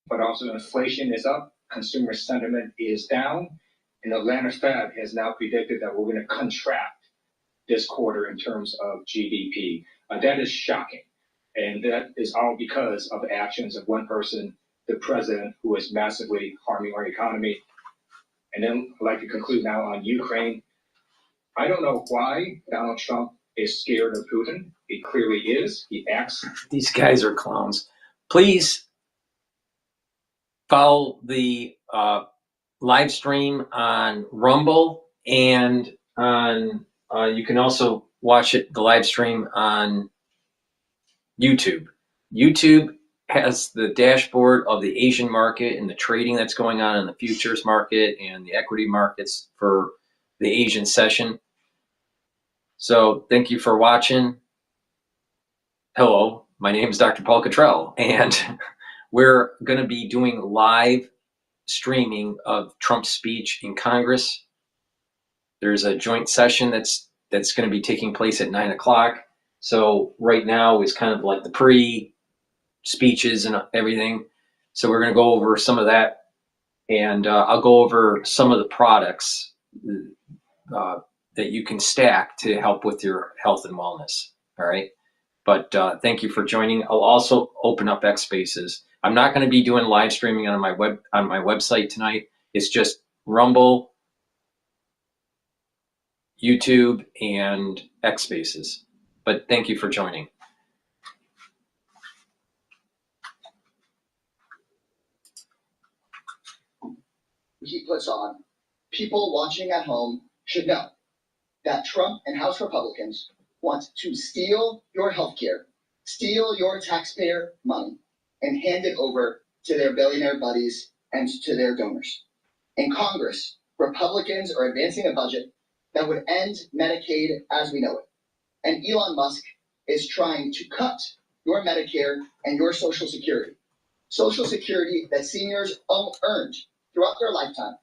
but also inflation is up, consumer sentiment is down, and the Atlanta Fed has now predicted that we're going to contract this quarter in terms of GDP. That is shocking. And that is all because of the actions of one person, the president, who is massively harming our economy. And then I'd like to conclude now on Ukraine. I don't know why Donald Trump is scared of Putin. He clearly is. He acts. These guys are clowns. Please follow the live stream on Rumble, and on you can also watch the live stream on YouTube. YouTube has the dashboard of the Asian market and the trading that's going on in the futures market and the equity markets for the Asian session. So thank you for watching. Hello, my name is DrPaulCottrell, and we're going to be doing live streaming of Trump's speech in Congress. There's a joint session that's going to be taking place at 9 o'clock. So right now is kind of like the pre-speeches and everything. So we're going to go over some of that, and I'll go over some of the products that you can stack to help with your health and wellness. All right. But thank you for joining. I'll also open up X Spaces. I'm not going to be doing live streaming on my website tonight. It's just Rumble, YouTube, and X Spaces. But thank you for joining. He puts on, people watching at home should know that Trump and House Republicans want to steal your healthcare, steal your taxpayer money, and hand it over to their billionaire buddies and to their donors. In Congress, Republicans are advancing a budget that would end Medicaid as we know it. And Elon Musk is trying to cut your Medicare and your Social Security. Social Security that seniors earned throughout their lifetime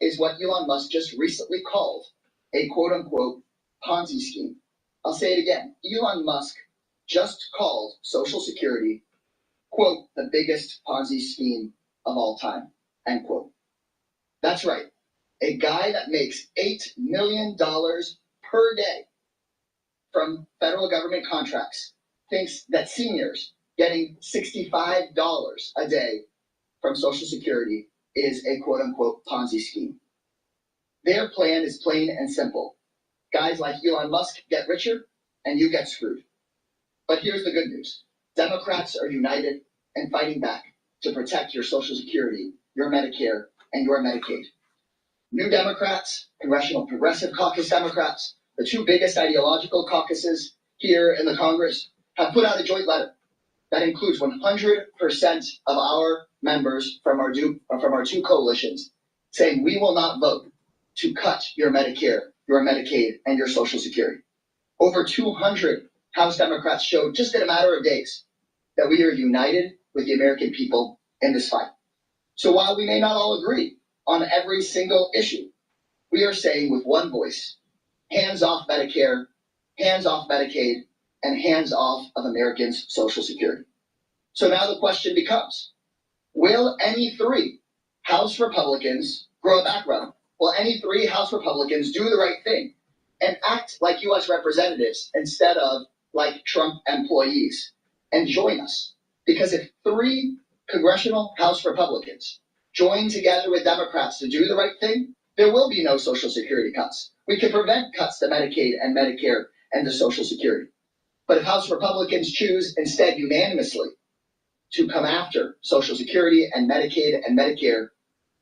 is what Elon Musk just recently called a quote-unquote Ponzi scheme. I'll say it again. Elon Musk just called Social Security, quote, the biggest Ponzi scheme of all time, end quote. That's right. A guy that makes $8 million per day from federal government contracts thinks that seniors getting $65 a day from Social Security is a quote-unquote Ponzi scheme. Their plan is plain and simple. Guys like Elon Musk get richer, and you get screwed. But here's the good news. Democrats are united and fighting back to protect your Social Security, your Medicare, and your Medicaid. New Democrats, Congressional Progressive Caucus Democrats, the two biggest ideological caucuses here in the Congress, have put out a joint letter that includes 100% of our members from our two coalitions saying we will not vote to cut your Medicare, your Medicaid, and your Social Security. Over 200 House Democrats showed just in a matter of days that we are united with the American people in this fight. So while we may not all agree on every single issue, we are saying with one voice, hands off Medicare, hands off Medicaid, and hands off of Americans' Social Security. So now the question becomes, will any three House Republicans grow a background? Will any three House Republicans do the right thing and act like U.S. representatives instead of like Trump employees and join us? Because if three congressional House Republicans join together with Democrats to do the right thing, there will be no Social Security cuts. We can prevent cuts to Medicaid and Medicare and to Social Security. But if House Republicans choose instead unanimously to come after Social Security and Medicaid and Medicare,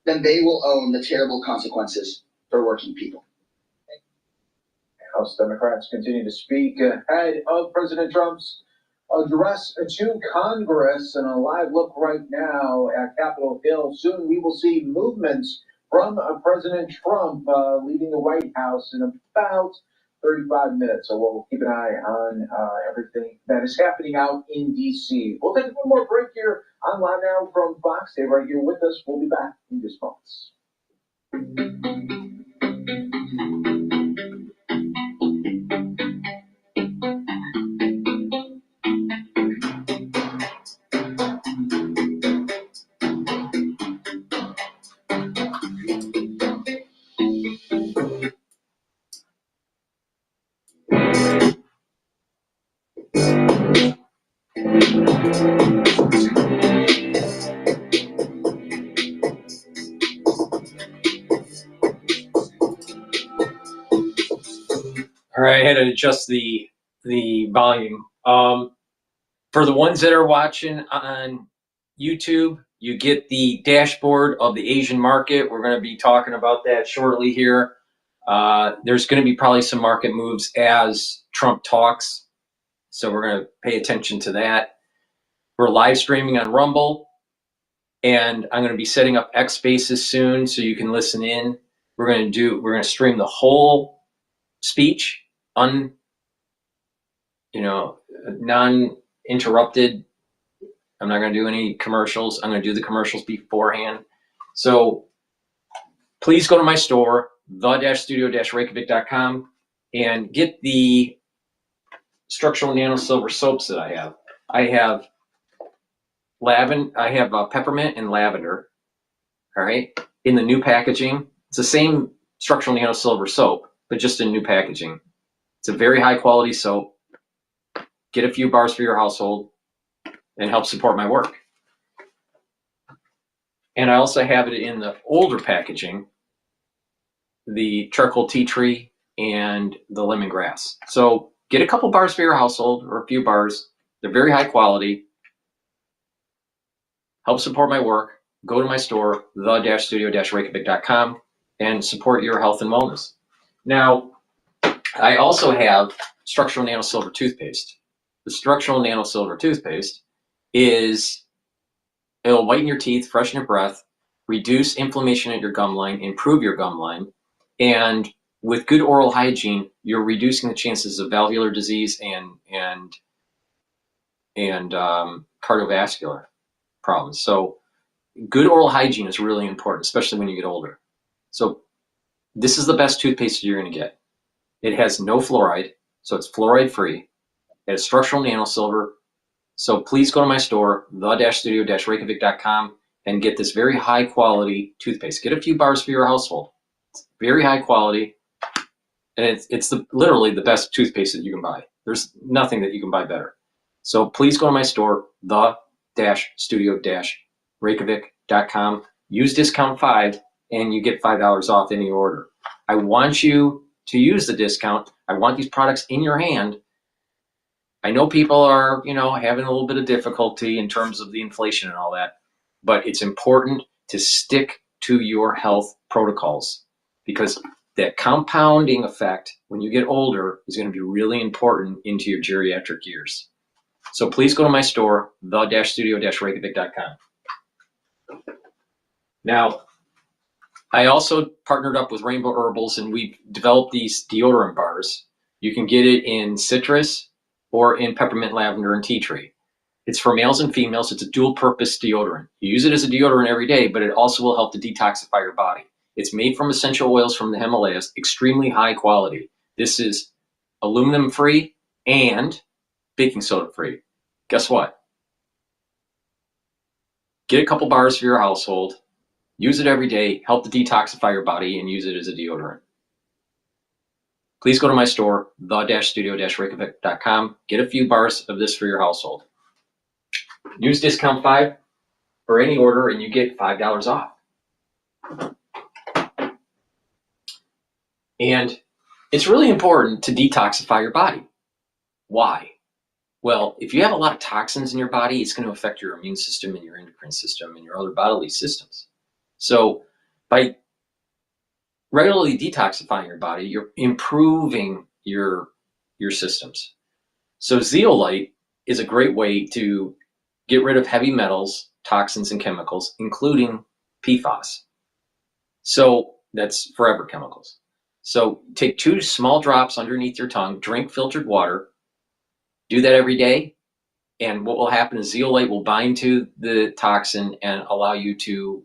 then they will own the terrible consequences for working people. House Democrats continue to speak ahead of President Trump's address to Congress. And a live look right now at Capitol Hill. Soon we will see movements from President Trump leaving the White House in about 35 minutes. So we'll keep an eye on everything that is happening out in D.C. We'll take one more break here on Live Now from Fox. Stay right here with us. We'll be back in just moments. right, I had to adjust the volume. For the ones that are watching on YouTube, you get the dashboard of the Asian market. We're going to be talking about that shortly here. There's going to be probably some market moves as Trump talks, so we're going to pay attention to that. We're live streaming on Rumble, and I'm going to be setting up X Spaces soon so you can listen in. We're going to stream the whole speech, non-interrupted. I'm not going to do any commercials. I'm going to do the commercials beforehand. So please go to my store, the-studio-reykjavik.com, and get the structural nano silver soaps that I have. I have peppermint and lavender. All right, in the new packaging. It's the same structural nano silver soap, but just in new packaging. It's a very high quality soap. Get a few bars for your household and help support my work. And I also have it in the older packaging, the charcoal tea tree and the lemongrass. So get a couple bars for your household, or a few bars. They're very high quality. Help support my work. Go to my store, the-studio-reykjavik.com, and support your health and wellness. Now, I also have structural nano silver toothpaste. The structural nano silver toothpaste it'll whiten your teeth, freshen your breath, reduce inflammation at your gum line, improve your gum line, and with good oral hygiene, you're reducing the chances of valvular disease and cardiovascular problems. So good oral hygiene is really important, especially when you get older. So this is the best toothpaste you're going to get. It has no fluoride, so it's fluoride free. It has structural nano silver. So please go to my store, the-studio-reykjavik.com, and get this very high quality toothpaste. Get a few bars for your household. It's very high quality, and it's literally the best toothpaste that you can buy. There's nothing that you can buy better. So please go to my store, the-studio-reykjavik.com. Use discount 5, and you get $5 off any order. I want you to use the discount. I want these products in your hand. I know people are, having a little bit of difficulty in terms of the inflation and all that, but it's important to stick to your health protocols, because that compounding effect when you get older is going to be really important into your geriatric years. So please go to my store, the-studio-reykjavik.com. Now, I also partnered up with Rainbow Herbals, and we've developed these deodorant bars. You can get it in citrus or in peppermint, lavender, and tea tree. It's for males and females. It's a dual-purpose deodorant. You use it as a deodorant every day, but it also will help to detoxify your body. It's made from essential oils from the Himalayas, extremely high quality. This is aluminum-free and baking soda-free. Guess what? Get a couple bars for your household. Use it every day. Help to detoxify your body and use it as a deodorant. Please go to my store, the-studio-reykjavik.com. Get a few bars of this for your household. Use discount 5 for any order, and you get $5 off. And it's really important to detoxify your body. Why? Well, if you have a lot of toxins in your body, it's going to affect your immune system and your endocrine system and your other bodily systems. So by regularly detoxifying your body, you're improving your systems. So zeolite is a great way to get rid of heavy metals, toxins, and chemicals, including PFAS. So that's forever chemicals. So take 2 small drops underneath your tongue, drink filtered water, do that every day, and what will happen is zeolite will bind to the toxin and allow you to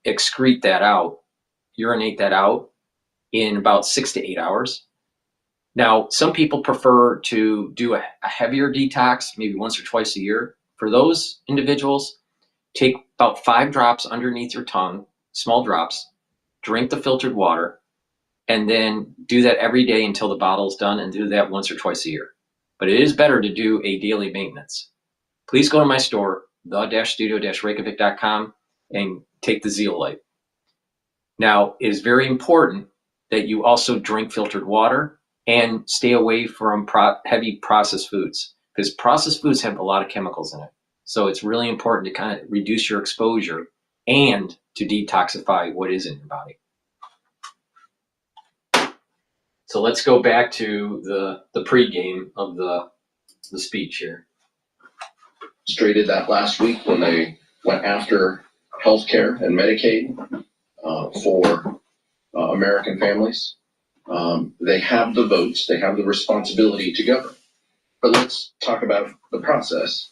excrete that out, urinate that out in about 6 to 8 hours. Now, some people prefer to do a heavier detox, maybe once or twice a year. For those individuals, take about 5 drops underneath your tongue, small drops, drink the filtered water, and then do that every day until the bottle's done, and do that once or twice a year. But it is better to do a daily maintenance. Please go to my store, the-studio-reykjavik.com, and take the zeolite. Now, it is very important that you also drink filtered water and stay away from heavy processed foods, because processed foods have a lot of chemicals in it. So it's really important to kind of reduce your exposure and to detoxify what is in your body. So let's go back to the pregame of the speech here. Demonstrated that last week when they went after healthcare and Medicaid for American families. They have the votes, they have the responsibility to govern. But let's talk about the process.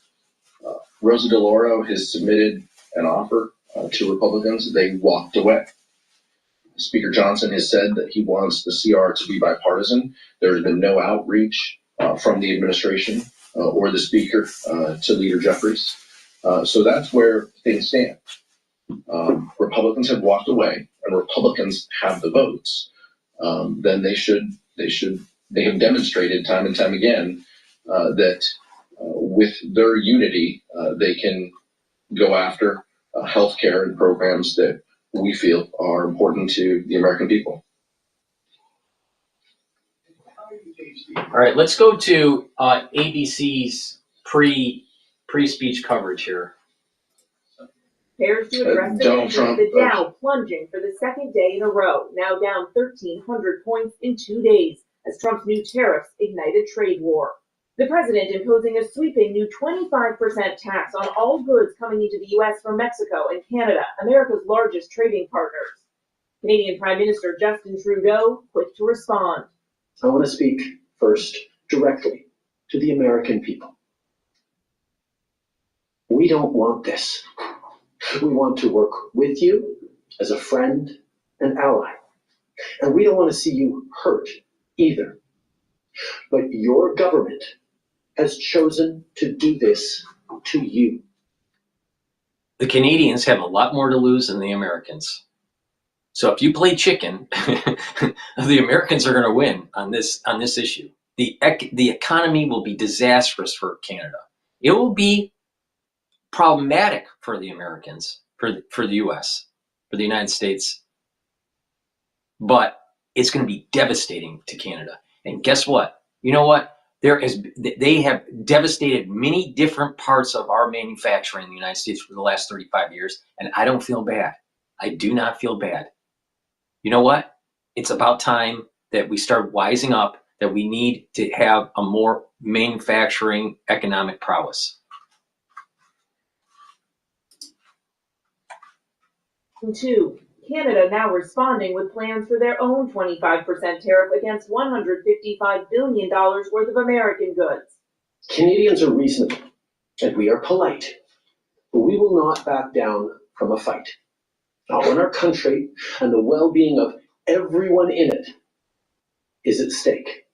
Rosa DeLauro has submitted an offer to Republicans. They walked away. Speaker Johnson has said that he wants the CR to be bipartisan. There has been no outreach from the administration or the Speaker to Leader Jeffries. So that's where things stand. Republicans have walked away, and Republicans have the votes. Then they have demonstrated time and time again that with their unity, they can go after health care and programs that we feel are important to the American people. All right, let's go to ABC's pre-speech coverage here. Prepares to address the Donald nation, Trump, the Dow plunging for the second day in a row, now down 1,300 points in 2 days, as Trump's new tariffs ignite a trade war. The president imposing a sweeping new 25% tax on all goods coming into the U.S. from Mexico and Canada, America's largest trading partners. Canadian Prime Minister Justin Trudeau quick to respond. I want to speak first directly to the American people. We don't want this. We want to work with you as a friend and ally. And we don't want to see you hurt either. But your government has chosen to do this to you. The Canadians have a lot more to lose than the Americans. So if you play chicken, the Americans are going to win on this issue. The economy will be disastrous for Canada. It will be problematic for the Americans, for the U.S., for the United States. But it's going to be devastating to Canada. And guess what? You know what? They have devastated many different parts of our manufacturing in the United States for the last 35 years, and I don't feel bad. I do not feel bad. You know what? It's about time that we start wising up, that we need to have a more manufacturing economic prowess. And 2. Canada now responding with plans for their own 25% tariff against $155 billion worth of American goods. Canadians are reasonable, and we are polite, but we will not back down from a fight. Not when our country and the well-being of everyone in it is at stake.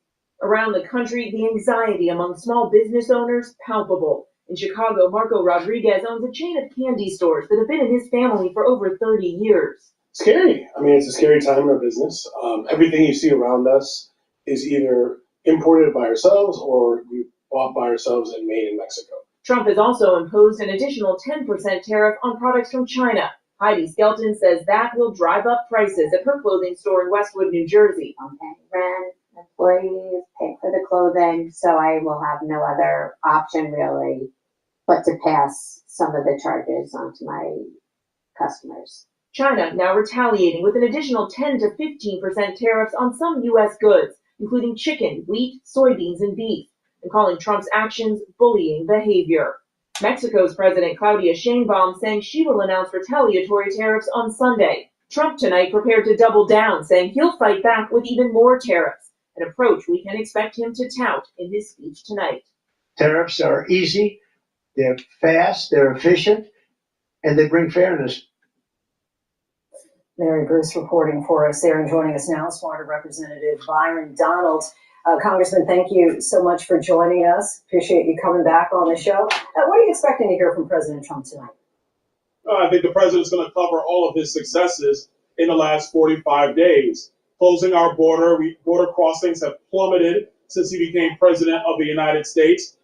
Around the country, the anxiety among small business owners palpable. In Chicago, Marco Rodriguez owns a chain of candy stores that have been in his family for over 30 years. Scary. I mean, it's a scary time in our business. Everything you see around us is either imported by ourselves or we bought by ourselves and made in Mexico. Trump has also imposed an additional 10% tariff on products from China. Heidi Skelton says that will drive up prices at her clothing store in Westwood, New Jersey. Okay, rent, employees, pay for the clothing, so I will have no other option really but to pass some of the charges on to my customers. China now retaliating with an additional 10 to 15% tariffs on some U.S. goods, including chicken, wheat, soybeans, and beef, and calling Trump's actions bullying behavior. Mexico's President Claudia Sheinbaum saying she will announce retaliatory tariffs on Sunday. Trump tonight prepared to double down, saying he'll fight back with even more tariffs, an approach we can expect him to tout in his speech tonight. Tariffs are easy, they're fast, they're efficient, and they bring fairness. Mary Bruce reporting for us there, and joining us now, Florida Representative Byron Donald. Congressman, thank you so much for joining us. Appreciate you coming back on the show. What are you expecting to hear from President Trump tonight? I think the president's going to cover all of his successes in the last 45 days. Closing our border, border crossings have plummeted since he became president of the United States.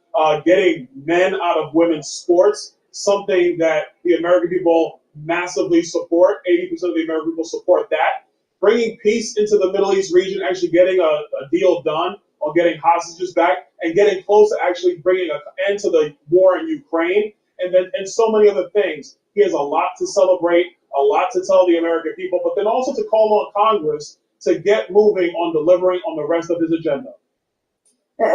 Getting men out of women's sports, something that the American people massively support. 80% of the American people support that. bringing peace into the Middle East region, actually getting a deal done on getting hostages back, and getting close to actually bringing an end to the war in Ukraine, and so many other things. He has a lot to celebrate, a lot to tell the American people, but then also to call on Congress to get moving on delivering on the rest of his agenda.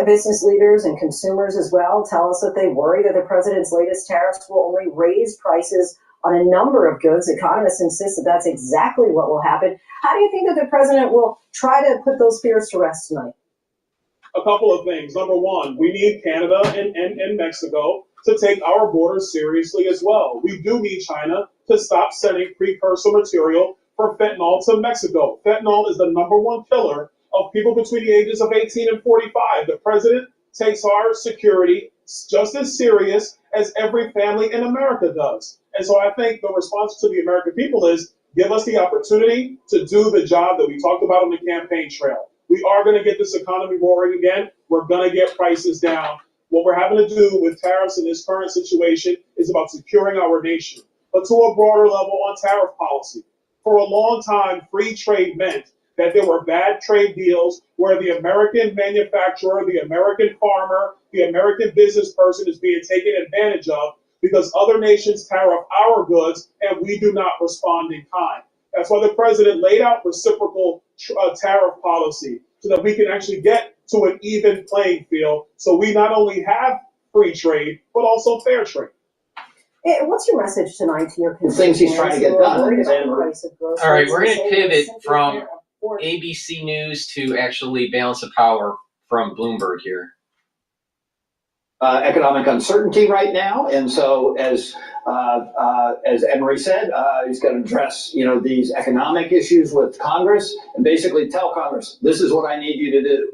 Business leaders and consumers as well tell us that they worry that the president's latest tariffs will only raise prices on a number of goods. Economists insist that that's exactly what will happen. How do you think that the president will try to put those fears to rest tonight? A couple of things. Number one, we need Canada and Mexico to take our borders seriously as well. We do need China to stop sending precursor material for fentanyl to Mexico. Fentanyl is the number one killer of people between the ages of 18 and 45. The president takes our security just as serious as every family in America does. And so I think the response to the American people is give us the opportunity to do the job that we talked about on the campaign trail. We are going to get this economy roaring again. We're going to get prices down. What we're having to do with tariffs in this current situation is about securing our nation. But to a broader level on tariff policy, for a long time, free trade meant that there were bad trade deals where the American manufacturer, the American farmer, the American business person is being taken advantage of because other nations tariff our goods and we do not respond in kind. That's why the president laid out reciprocal tariff policy so that we can actually get to an even playing field so we not only have free trade, but also fair trade. What's your message tonight to your The things he's trying to get done. All right, we're going to pivot from ABC News to actually balance of power from Bloomberg here. Economic uncertainty right now, and so as Emery said, he's going to address these economic issues with Congress and basically tell Congress this is what I need you to do.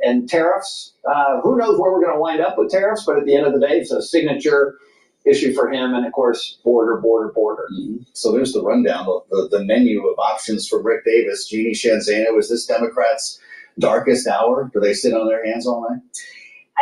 And tariffs, who knows where we're going to wind up with tariffs, but at the end of the day, it's a signature issue for him, and of course, border. Mm-hmm. So there's the rundown, the menu of options for Rick Davis. Jeannie Shanzana, was this Democrats' darkest hour? Do they sit on their hands all night?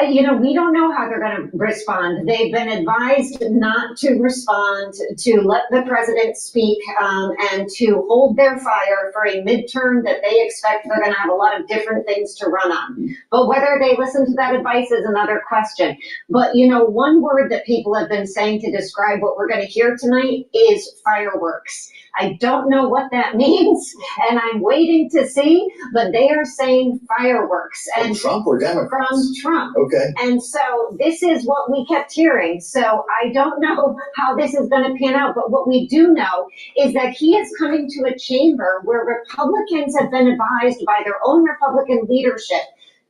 We don't know how they're going to respond. They've been advised not to respond, to let the president speak, and to hold their fire for a midterm that they expect they're going to have a lot of different things to run on. But whether they listen to that advice is another question. But, one word that people have been saying to describe what we're going to hear tonight is fireworks. I don't know what that means, and I'm waiting to see, but they are saying fireworks. And Trump or Democrats? From Trump. Okay. And so this is what we kept hearing. So I don't know how this is going to pan out, but what we do know is that he is coming to a chamber where Republicans have been advised by their own Republican leadership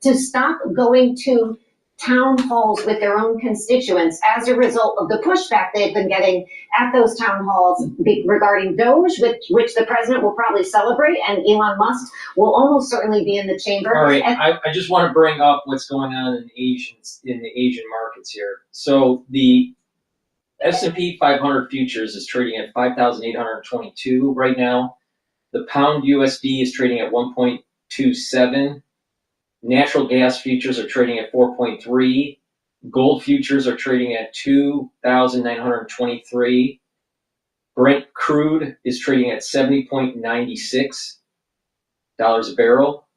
to stop going to town halls with their own constituents as a result of the pushback they've been getting at those town halls regarding Doge, which the president will probably celebrate, and Elon Musk will almost certainly be in the chamber. All right, I just want to bring up what's going on in the Asian markets here. So the S&P 500 futures is trading at 5,822 right now. The pound USD is trading at 1.27. Natural gas futures are trading at 4.3. Gold futures are trading at 2,923. Brent crude is trading at $70.96 a barrel.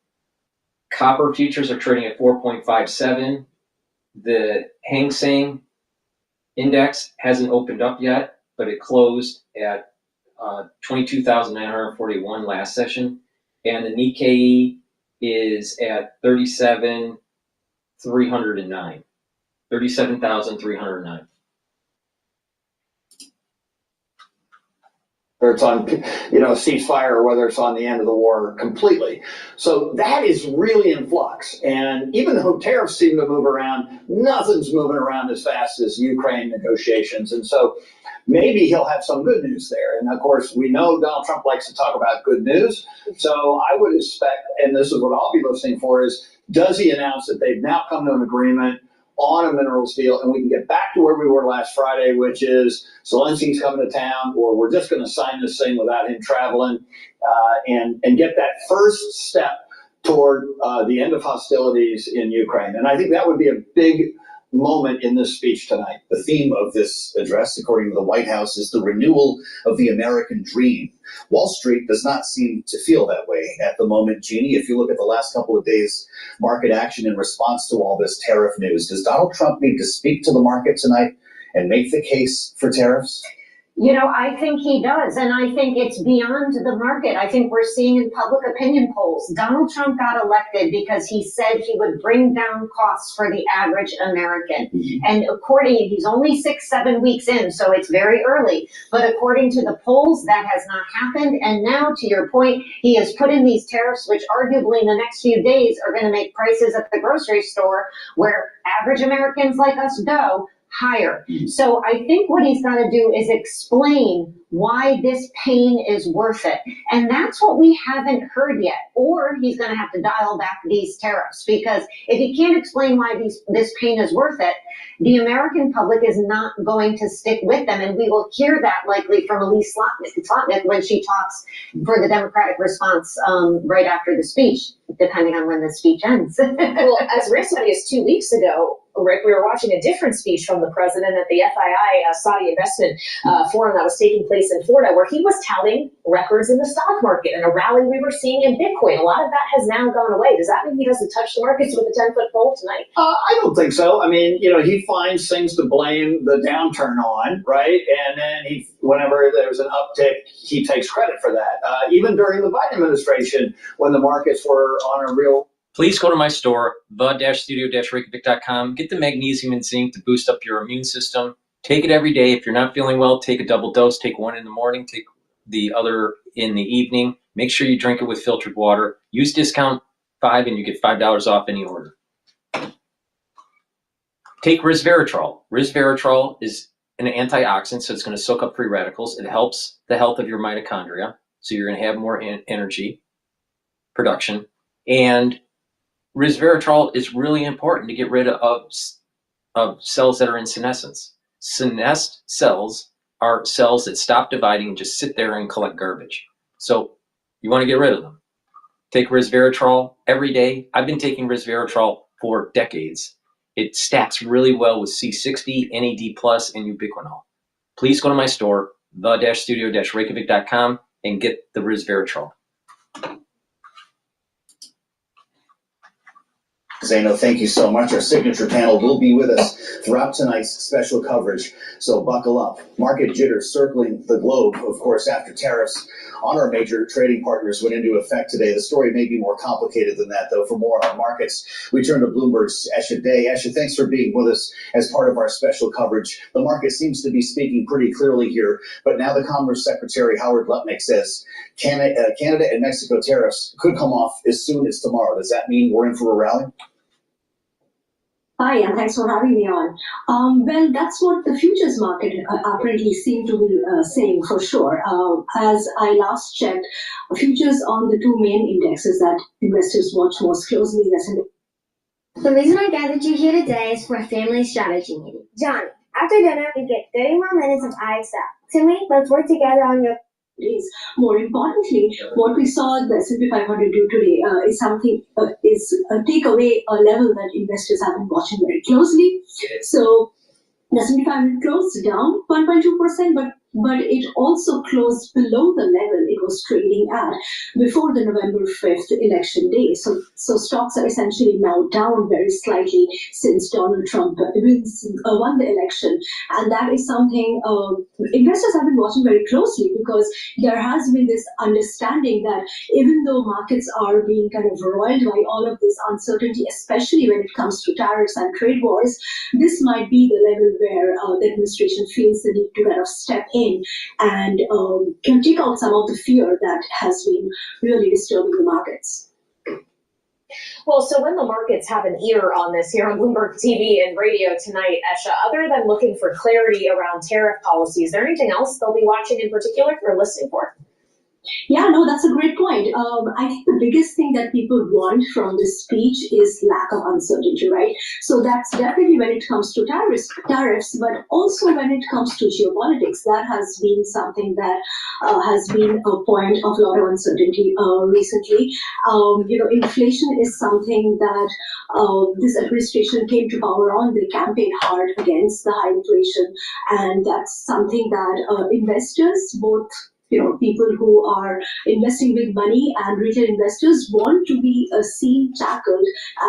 Copper futures are trading at 4.57. The Hang Seng index hasn't opened up yet, but it closed at 22,941 last session. And the Nikkei is at 37,309. 37,309. Whether it's on, ceasefire or whether it's on the end of the war completely. So that is really in flux. And even though tariffs seem to move around, nothing's moving around as fast as Ukraine negotiations. And so maybe he'll have some good news there. And of course, we know Donald Trump likes to talk about good news. So I would expect, and this is what I'll be listening for, is does he announce that they've now come to an agreement on a minerals deal, and we can get back to where we were last Friday, which is Zelensky's coming to town, or we're just going to sign this thing without him traveling, and get that first step toward the end of hostilities in Ukraine. And I think that would be a big moment in this speech tonight. The theme of this address, according to the White House, is the renewal of the American dream. Wall Street does not seem to feel that way at the moment, Jeannie. If you look at the last couple of days' market action in response to all this tariff news, does Donald Trump need to speak to the market tonight and make the case for tariffs? You know, I think he does, and I think it's beyond the market. I think we're seeing in public opinion polls, Donald Trump got elected because he said he would bring down costs for the average American. And he's only 6-7 weeks in, so it's very early. But according to the polls, that has not happened. And now, to your point, he has put in these tariffs, which arguably in the next few days are going to make prices at the grocery store, where average Americans like us go, higher. So I think what he's got to do is explain why this pain is worth it. And that's what we haven't heard yet. Or he's going to have to dial back these tariffs, because if he can't explain why this pain is worth it, the American public is not going to stick with them. And we will hear that likely from Elise Slotnick when she talks for the Democratic response right after the speech, depending on when the speech ends. Well, as recently as 2 weeks ago, Rick, we were watching a different speech from the president at the FII Saudi Investment Forum that was taking place in Florida, where he was touting records in the stock market and a rally we were seeing in Bitcoin. A lot of that has now gone away. Does that mean he doesn't touch the markets with a 10-foot pole tonight? I don't think so. I mean, he finds things to blame the downturn on, right? And then whenever there's an uptick, he takes credit for that. Even during the Biden administration, when the markets were on a real... Please go to my store, the-studio-reykjavik.com. Get the magnesium and zinc to boost up your immune system. Take it every day. If you're not feeling well, take a double dose. Take one in the morning, take the other in the evening. Make sure you drink it with filtered water. Use discount 5 and you get $5 off any order. Take resveratrol. Resveratrol is an antioxidant, so it's going to soak up free radicals. It helps the health of your mitochondria, so you're going to have more energy production. And resveratrol is really important to get rid of cells that are in senescence. Senesced cells are cells that stop dividing and just sit there and collect garbage. So you want to get rid of them. Take resveratrol every day. I've been taking resveratrol for decades. It stacks really well with C60, NAD+, and ubiquinol. Please go to my store, the-studio-reykjavik.com, and get the resveratrol. Zaino, thank you so much. Our signature panel will be with us throughout tonight's special coverage, so buckle up. Market jitters circling the globe, of course, after tariffs on our major trading partners went into effect today. The story may be more complicated than that, though. For more on our markets, we turn to Bloomberg's Esha Day. Esha, thanks for being with us as part of our special coverage. The market seems to be speaking pretty clearly here, but now the Commerce Secretary, Howard Lutnick, says Canada and Mexico tariffs could come off as soon as tomorrow. Does that mean we're in for a rally? Hi, and thanks for having me on. Well, that's what the futures market apparently seem to be saying for sure. As I last checked, futures on the two main indexes that investors watch most closely. The reason I gathered you here today is for a family strategy meeting. Johnny, after dinner, we get 30 more minutes of IXL. Timmy, let's work together on your... More importantly, what we saw the S&P 500 do today is take away a level that investors have been watching very closely. So the S&P 500 closed down 1.2%, but it also closed below the level it was trading at before the November 5th election day. So stocks are essentially now down very slightly since Donald Trump won the election. And that is something investors have been watching very closely, because there has been this understanding that even though markets are being kind of roiled by all of this uncertainty, especially when it comes to tariffs and trade wars, this might be the level where the administration feels the need to kind of step in and can take out some of the fear that has been really disturbing the markets. Well, so when the markets have an ear on this here on Bloomberg TV and radio tonight, Esha, other than looking for clarity around tariff policy, is there anything else they'll be watching in particular or listening for? Yeah, no, that's a great point. I think the biggest thing that people want from this speech is lack of uncertainty, right? So that's definitely when it comes to tariffs, but also when it comes to geopolitics. That has been something that has been a point of a lot of uncertainty recently. Inflation is something that this administration came to power on. They campaigned hard against the high inflation, and that's something that investors, both people who are investing with money and retail investors want to be seen tackled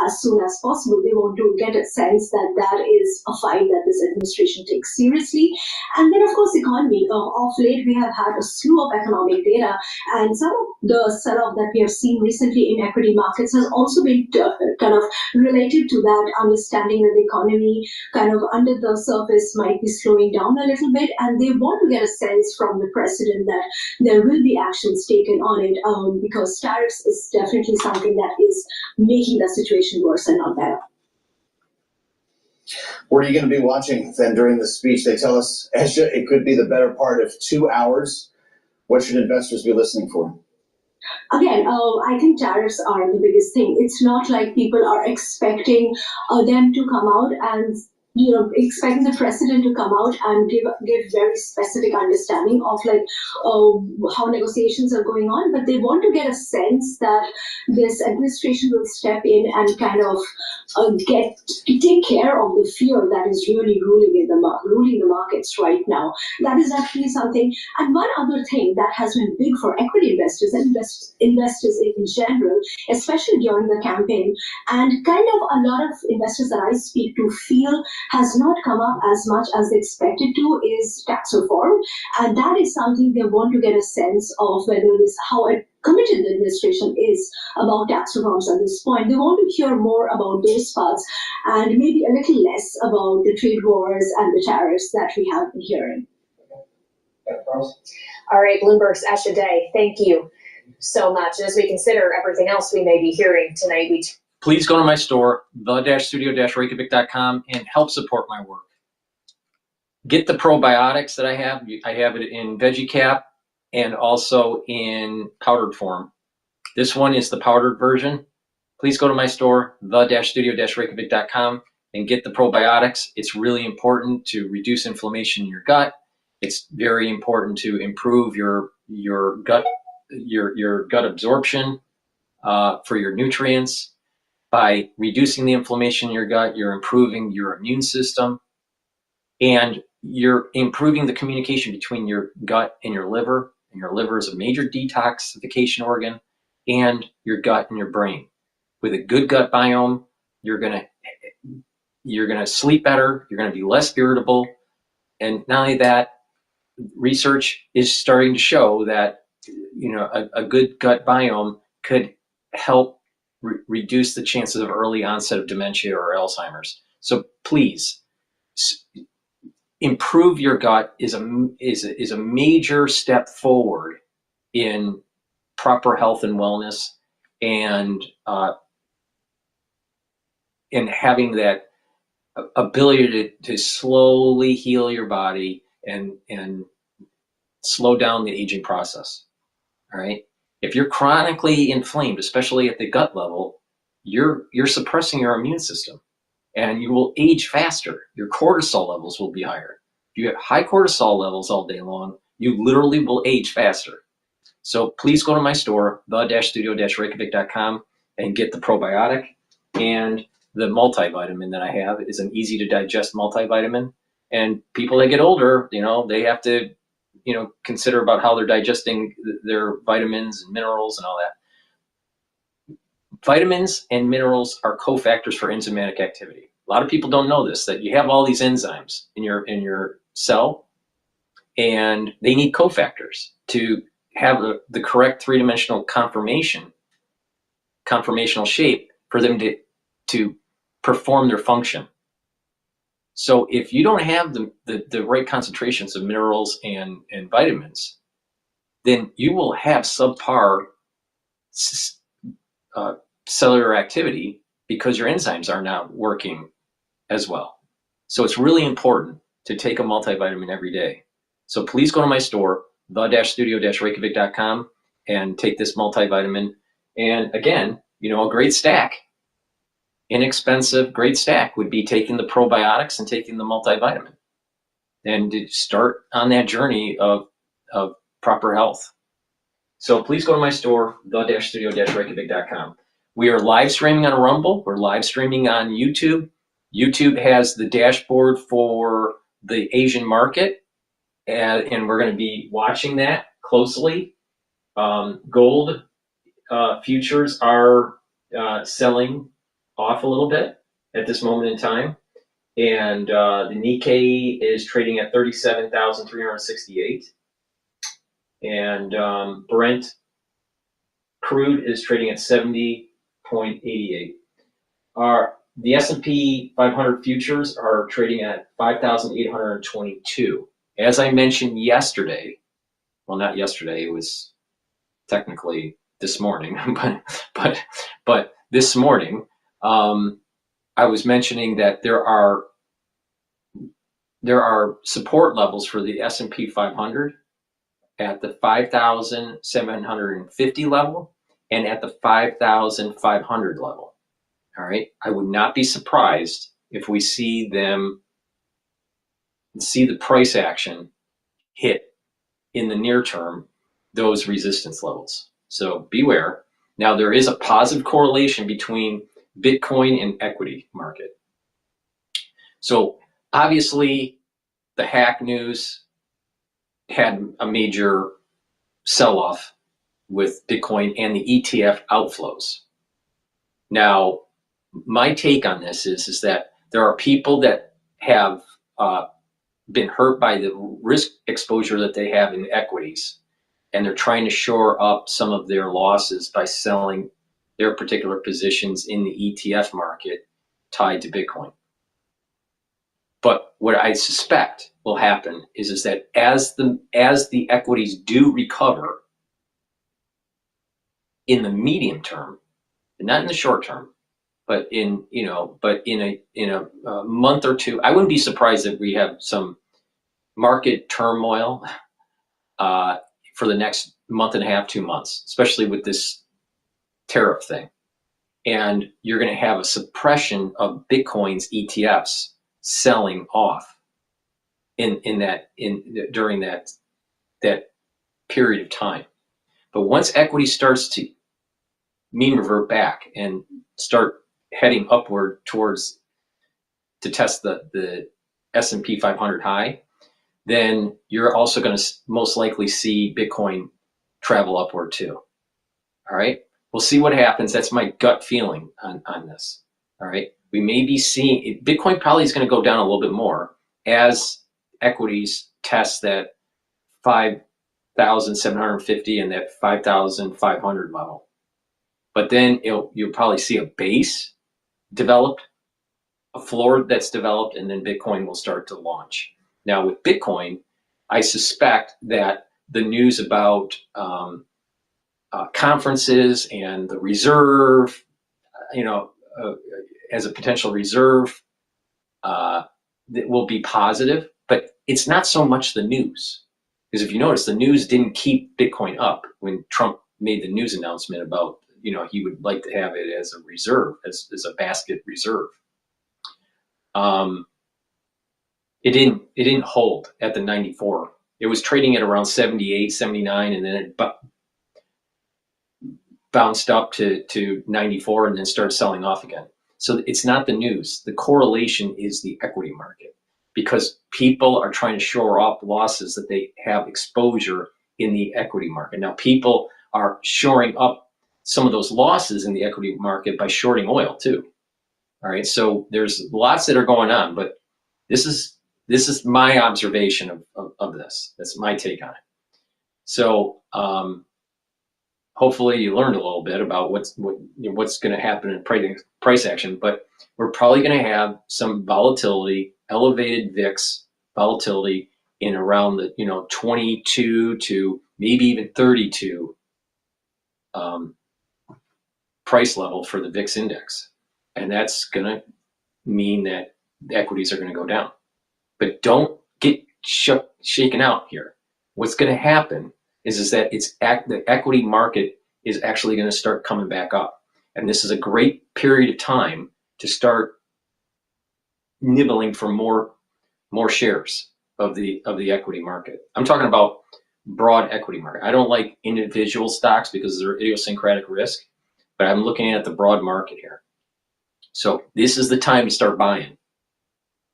as soon as possible. They want to get a sense that that is a fight that this administration takes seriously. And then, of course, economy. Of late, we have had a slew of economic data, and some of the sell-off that we have seen recently in equity markets has also been kind of related to that understanding that the economy kind of under the surface might be slowing down a little bit, and they want to get a sense from the president that there will be actions taken on it because tariffs is definitely something that is making the situation worse and not better. What are you going to be watching then during the speech? They tell us it could be the better part of 2 hours. What should investors be listening for? Again, I think tariffs are the biggest thing. It's not like people are expecting them to come out and expecting the president to come out and give very specific understanding of how negotiations are going on, but they want to get a sense that this administration will step in and kind of take care of the fear that is really ruling the markets right now. That is actually something. And one other thing that has been big for equity investors and investors in general, especially during the campaign, and kind of a lot of investors that I speak to feel has not come up as much as they expected to, is tax reform. And that is something they want to get a sense of whether how committed the administration is about tax reforms at this point. They want to hear more about those parts and maybe a little less about the trade wars and the tariffs that we have been hearing. All right, Bloomberg's Asha Day, thank you so much. As we consider everything else we may be hearing tonight, please go to my store, the-studio-reykjavik.com, and help support my work. Get the probiotics that I have. I have it in veggie cap and also in powdered form. This one is the powdered version. Please go to my store, the-studio-reykjavik.com, and get the probiotics. It's really important to reduce inflammation in your gut. It's very important to improve your gut absorption for your nutrients. By reducing the inflammation in your gut, you're improving your immune system, and you're improving the communication between your gut and your liver. And your liver is a major detoxification organ, and your gut and your brain. With a good gut biome, you're gonna sleep better. You're gonna be less irritable, and not only that, research is starting to show that a good gut biome could help reduce the chances of early onset of dementia or Alzheimer's. So please, improve your gut is a major step forward in proper health and wellness, and having that ability to slowly heal your body and slow down the aging process. All right. If you're chronically inflamed, especially at the gut level, you're suppressing your immune system, and you will age faster. Your cortisol levels will be higher. If you have high cortisol levels all day long, you literally will age faster. So please go to my store, the-studio-reykjavik.com, and get the probiotic. And the multivitamin that I have is an easy to digest multivitamin. And people that get older, they have to consider about how they're digesting their vitamins and minerals and all that. Vitamins and minerals are cofactors for enzymatic activity. A lot of people don't know this, that you have all these enzymes in your cell, and they need cofactors to have the correct three-dimensional conformational shape for them to perform their function. So if you don't have the right concentrations of minerals and vitamins, then you will have subpar cellular activity because your enzymes are not working as well. So it's really important to take a multivitamin every day. So please go to my store, the-studio-reykjavik.com, and take this multivitamin. And again, a great stack, inexpensive, great stack would be taking the probiotics and taking the multivitamin, and to start on that journey of proper health. So please go to my store, the-studio-reykjavik.com. We are live streaming on Rumble. We're live streaming on YouTube. YouTube has the dashboard for the Asian market, and we're going to be watching that closely. Gold futures are selling off a little bit at this moment in time. And the Nikkei is trading at 37,368. And Brent crude is trading at 70.88. The S&P 500 futures are trading at 5,822. As I mentioned yesterday, well, not yesterday, it was technically this morning, but this morning, I was mentioning that there are support levels for the S&P 500 at the 5,750 level and at the 5,500 level. All right. I would not be surprised if we see the price action hit in the near term those resistance levels. So beware. Now, there is a positive correlation between Bitcoin and equity market. So obviously, the hack news had a major sell-off with Bitcoin and the ETF outflows. Now, my take on this is that there are people that have been hurt by the risk exposure that they have in equities, and they're trying to shore up some of their losses by selling their particular positions in the ETF market tied to Bitcoin. But what I suspect will happen is that as the equities do recover in the medium term, and not in the short term, but in a month or two, I wouldn't be surprised if we have some market turmoil for the next month and a half, 2 months, especially with this tariff thing. And you're going to have a suppression of Bitcoin's ETFs selling off during that period of time. But once equity starts to mean revert back and start heading upward to test the S&P 500 high, then you're also going to most likely see Bitcoin travel upward too. All right, we'll see what happens. That's my gut feeling on this. All right, we may be seeing Bitcoin probably is going to go down a little bit more as equities test that 5,750 and that 5,500 level. But then you'll probably see a base developed, a floor that's developed, and then Bitcoin will start to launch. Now with Bitcoin, I suspect that the news about conferences and the reserve, as a potential reserve, that will be positive, but it's not so much the news. Because if you notice, the news didn't keep Bitcoin up when Trump made the news announcement about, he would like to have it as a reserve, as a basket reserve. It didn't hold at the 94. It was trading at around 78, 79, and then it bounced up to 94 and then started selling off again. So it's not the news. The correlation is the equity market, because people are trying to shore up losses that they have exposure in the equity market. Now, people are shoring up some of those losses in the equity market by shorting oil too. All right, so there's lots that are going on, but this is my observation of this. That's my take on it. So hopefully you learned a little bit about what's going to happen in price action, but we're probably going to have some volatility, elevated VIX volatility in around the 22 to maybe even 32 price level for the VIX index, and that's going to mean that the equities are going to go down. But don't get shaken out here. What's going to happen is that the equity market is actually going to start coming back up. And this is a great period of time to start nibbling for more shares of the equity market. I'm talking about broad equity market. I don't like individual stocks because they're idiosyncratic risk, but I'm looking at the broad market here. So this is the time to start buying.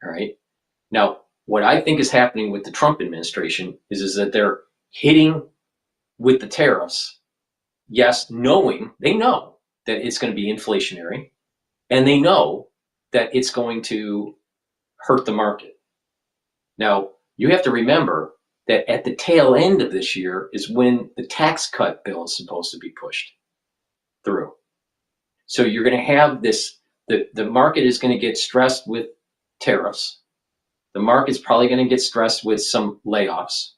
All right. Now, what I think is happening with the Trump administration is that they're hitting with the tariffs. Yes, they know that it's going to be inflationary, and they know that it's going to hurt the market. Now, you have to remember that at the tail end of this year is when the tax cut bill is supposed to be pushed through. So you're going to have this, the market is going to get stressed with tariffs. The market's probably going to get stressed with some layoffs.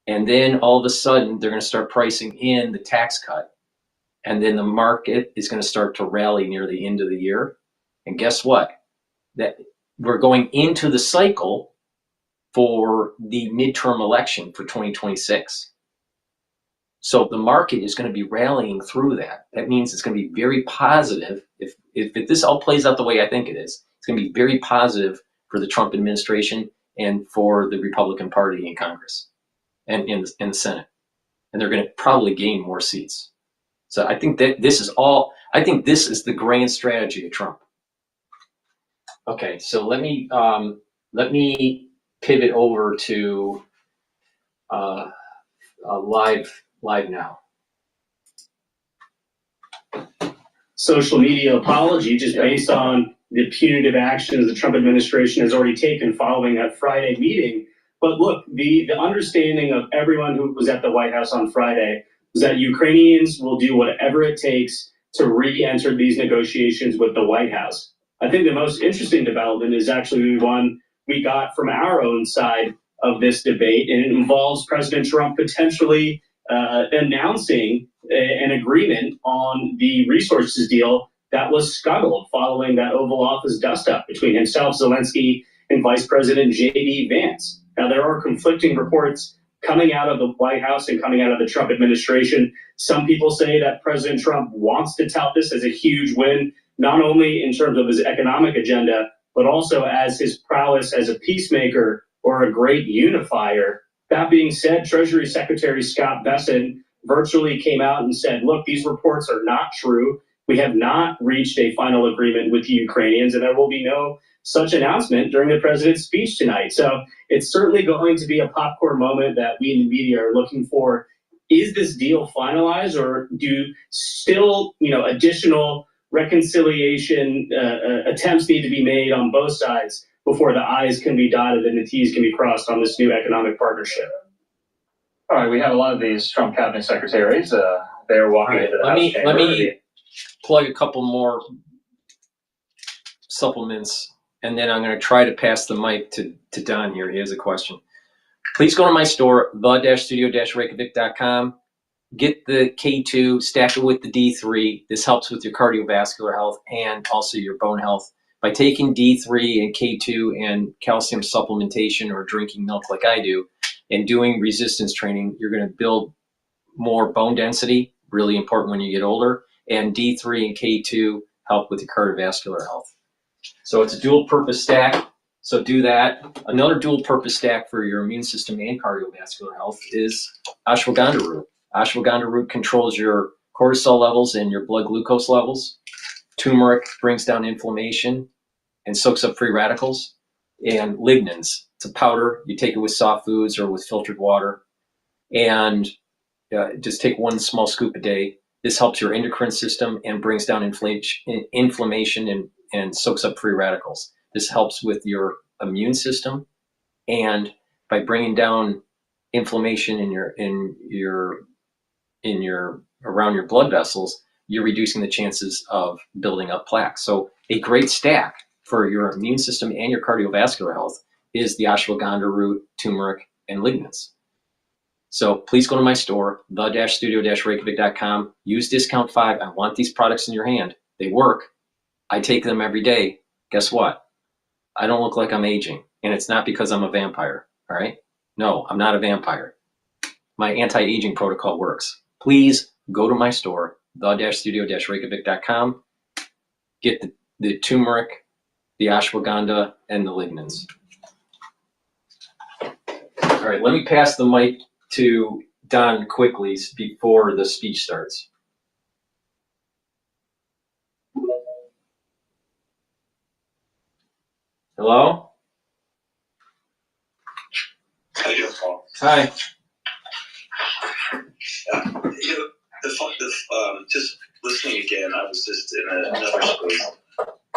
And then all of a sudden, they're going to start pricing in the tax cut. And then the market is going to start to rally near the end of the year. And guess what? That we're going into the cycle for the midterm election for 2026. So the market is going to be rallying through that. That means it's going to be very positive. If this all plays out the way I think it is, it's going to be very positive for the Trump administration and for the Republican Party in Congress and in the Senate. And they're going to probably gain more seats. So I think that this is the grand strategy of Trump. Okay, so let me pivot over to live now. Social media apology just based on the punitive actions the Trump administration has already taken following that Friday meeting. But look, the understanding of everyone who was at the White House on Friday was that Ukrainians will do whatever it takes to re-enter these negotiations with the White House. I think the most interesting development is actually one we got from our own side of this debate, and it involves President Trump potentially announcing an agreement on the resources deal that was scuttled following that Oval Office dust-up between himself, Zelensky, and Vice President J.D. Vance. Now, there are conflicting reports coming out of the White House and coming out of the Trump administration. Some people say that President Trump wants to tout this as a huge win, not only in terms of his economic agenda, but also as his prowess as a peacemaker or a great unifier. That being said, Treasury Secretary Scott Bessent virtually came out and said, look, these reports are not true. We have not reached a final agreement with the Ukrainians, and there will be no such announcement during the president's speech tonight. So it's certainly going to be a popcorn moment that we in the media are looking for. Is this deal finalized, or do still, additional reconciliation attempts need to be made on both sides before the I's can be dotted and the T's can be crossed on this new economic partnership? All right, we have a lot of these Trump cabinet secretaries. They're walking into the House chamber. Let me plug a couple more supplements, and then I'm going to try to pass the mic to Don here. He has a question. Please go to my store, the-studio-reykjavik.com. Get the K2, stack it with the D3. This helps with your cardiovascular health and also your bone health. By taking D3 and K2 and calcium supplementation or drinking milk like I do and doing resistance training, you're going to build more bone density, really important when you get older, and D3 and K2 help with your cardiovascular health. So it's a dual purpose stack. So do that. Another dual purpose stack for your immune system and cardiovascular health is ashwagandha root. Ashwagandha root controls your cortisol levels and your blood glucose levels. Turmeric brings down inflammation and soaks up free radicals. And lignans, it's a powder. You take it with soft foods or with filtered water. And just take one small scoop a day. This helps your endocrine system and brings down inflammation and soaks up free radicals. This helps with your immune system, and by bringing down inflammation in your around your blood vessels, you're reducing the chances of building up plaque. So a great stack for your immune system and your cardiovascular health is the ashwagandha root, turmeric, and lignans. So please go to my store, the-studio-reykjavik.com. Use discount 5. I want these products in your hand. They work. I take them every day. Guess what? I don't look like I'm aging, and it's not because I'm a vampire. All right? No, I'm not a vampire. my anti-aging protocol works. Please go to my store, the-studio-reykjavik.com. Get the turmeric, the ashwagandha, and the lignans. All right, let me pass the mic to Don quickly before the speech starts. Hello? How you doing, Paul? Hi. Just listening again, I was just in another space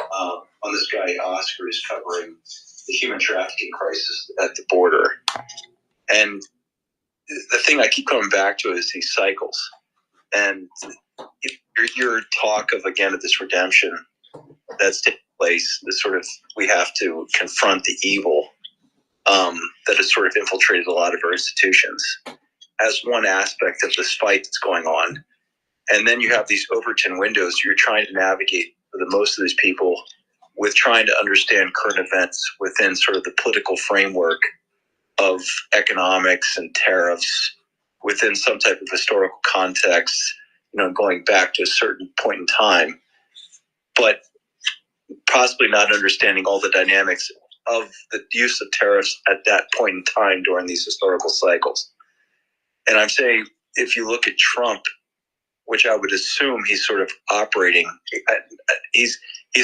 on this guy Oscar is covering the human trafficking crisis at the border, and the thing I keep coming back to is these cycles, and your talk of again of this redemption that's taking place. This sort of we have to confront the evil that has sort of infiltrated a lot of our institutions as one aspect of this fight that's going on. And then you have these Overton windows you're trying to navigate for the most of these people with trying to understand current events within sort of the political framework of economics and tariffs within some type of historical context, going back to a certain point in time, but possibly not understanding all the dynamics of the use of tariffs at that point in time during these historical cycles. And I'm saying, if you look at Trump, which I would assume he's sort of operating, he's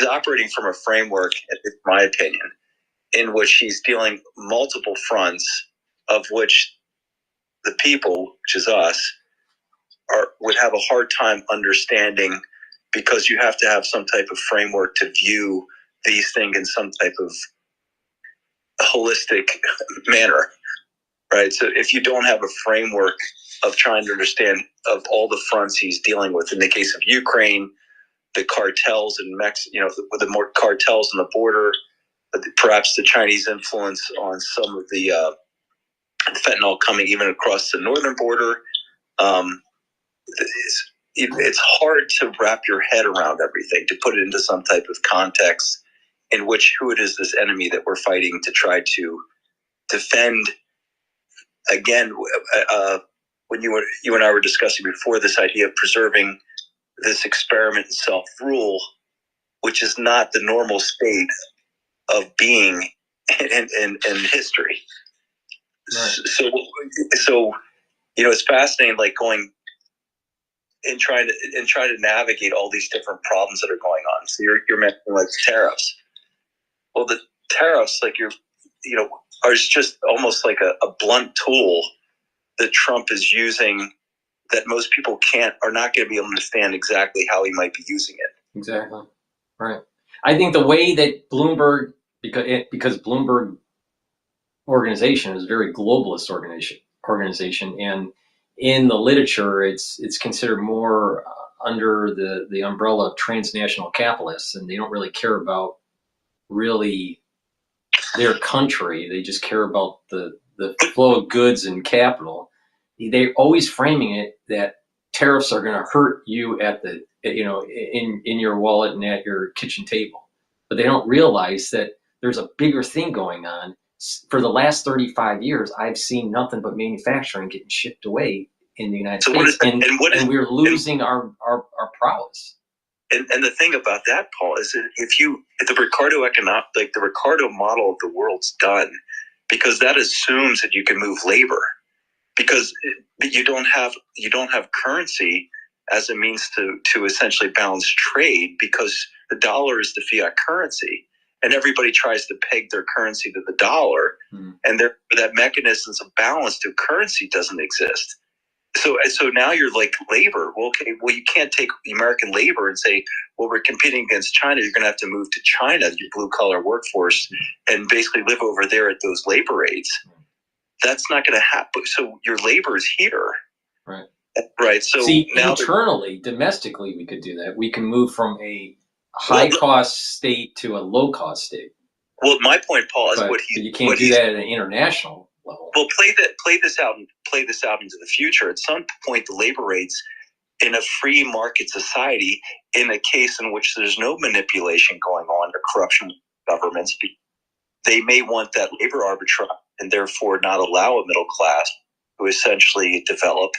operating from a framework, in my opinion, in which he's dealing multiple fronts, of which the people, which is us, would have a hard time understanding, because you have to have some type of framework to view these things in some type of holistic manner, right? So if you don't have a framework of trying to understand of all the fronts he's dealing with, in the case of Ukraine, the cartels in Mexico, the more cartels on the border, perhaps the Chinese influence on some of the fentanyl coming even across the northern border. It's hard to wrap your head around everything, to put it into some type of context in which who it is this enemy that we're fighting to try to defend. Again, when you and I were discussing before, this idea of preserving this experiment in self-rule, which is not the normal state of being in history. Right. So it's fascinating, like going and trying to navigate all these different problems that are going on. So you're mentioning like tariffs. Well, the tariffs, like are just almost like a blunt tool that Trump is using, that most people are not going to be able to understand exactly how he might be using it. Exactly. Right. I think the way that Bloomberg, because Bloomberg organization is a very globalist organization, and in the literature, it's considered more under the umbrella of transnational capitalists, and they don't really care about really their country. They just care about the flow of goods and capital. They're always framing it that tariffs are going to hurt you at in your wallet and at your kitchen table, but they don't realize that there's a bigger thing going on. For the last 35 years, I've seen nothing but manufacturing getting shipped away in the United States, and we're losing our prowess. And the thing about that, Paul, is that if the Ricardo model of the world's done, because that assumes that you can move labor, because you don't have currency as a means to essentially balance trade, because the dollar is the fiat currency, and everybody tries to peg their currency to the dollar, and that mechanisms of balance to currency doesn't exist. So now you're like labor. Well, you can't take American labor and say, well, we're competing against China. You're going to have to move to China, your blue collar workforce, and basically live over there at those labor rates. That's not going to happen. So your labor is here. Right. Right. So see, now internally, domestically, we could do that. We can move from a high cost state to a low cost state. Well, my point, Paul, is you can't do that at an international level. Well, play this out into the future. At some point, the labor rates in a free market society, in a case in which there's no manipulation going on or corruption with governments, they may want that labor arbitrage and therefore not allow a middle class who essentially develop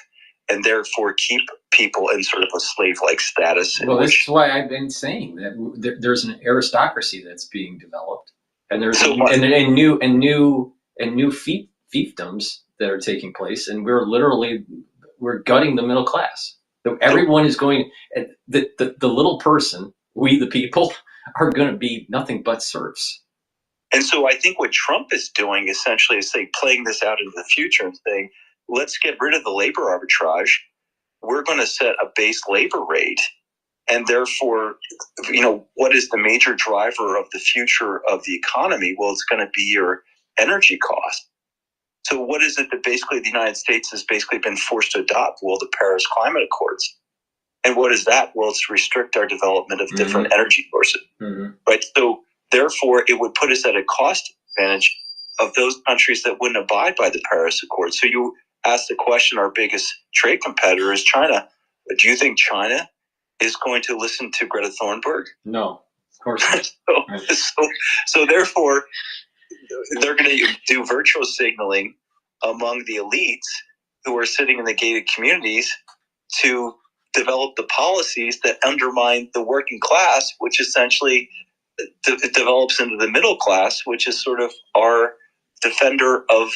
and therefore keep people in sort of a slave-like status. Well, this is why I've been saying that there's an aristocracy that's being developed, and there's new fiefdoms that are taking place, and we're gutting the middle class. So everyone is going. The little person, we the people, are going to be nothing but serfs. And so I think what Trump is doing essentially is playing this out into the future and saying, let's get rid of the labor arbitrage. We're going to set a base labor rate. And therefore, what is the major driver of the future of the economy? Well, it's going to be your energy cost. So what is it that basically the United States has basically been forced to adopt? Well, the Paris Climate Accords. And what is that? Well, it's to restrict our development of different energy sources. Right? So therefore, it would put us at a cost advantage of those countries that wouldn't abide by the Paris Accords. So you asked the question, our biggest trade competitor is China. But do you think China is going to listen to Greta Thunberg? No, of course not. So therefore, they're going to do virtual signaling among the elites who are sitting in the gated communities to develop the policies that undermine the working class, which essentially develops into the middle class, which is sort of our defender of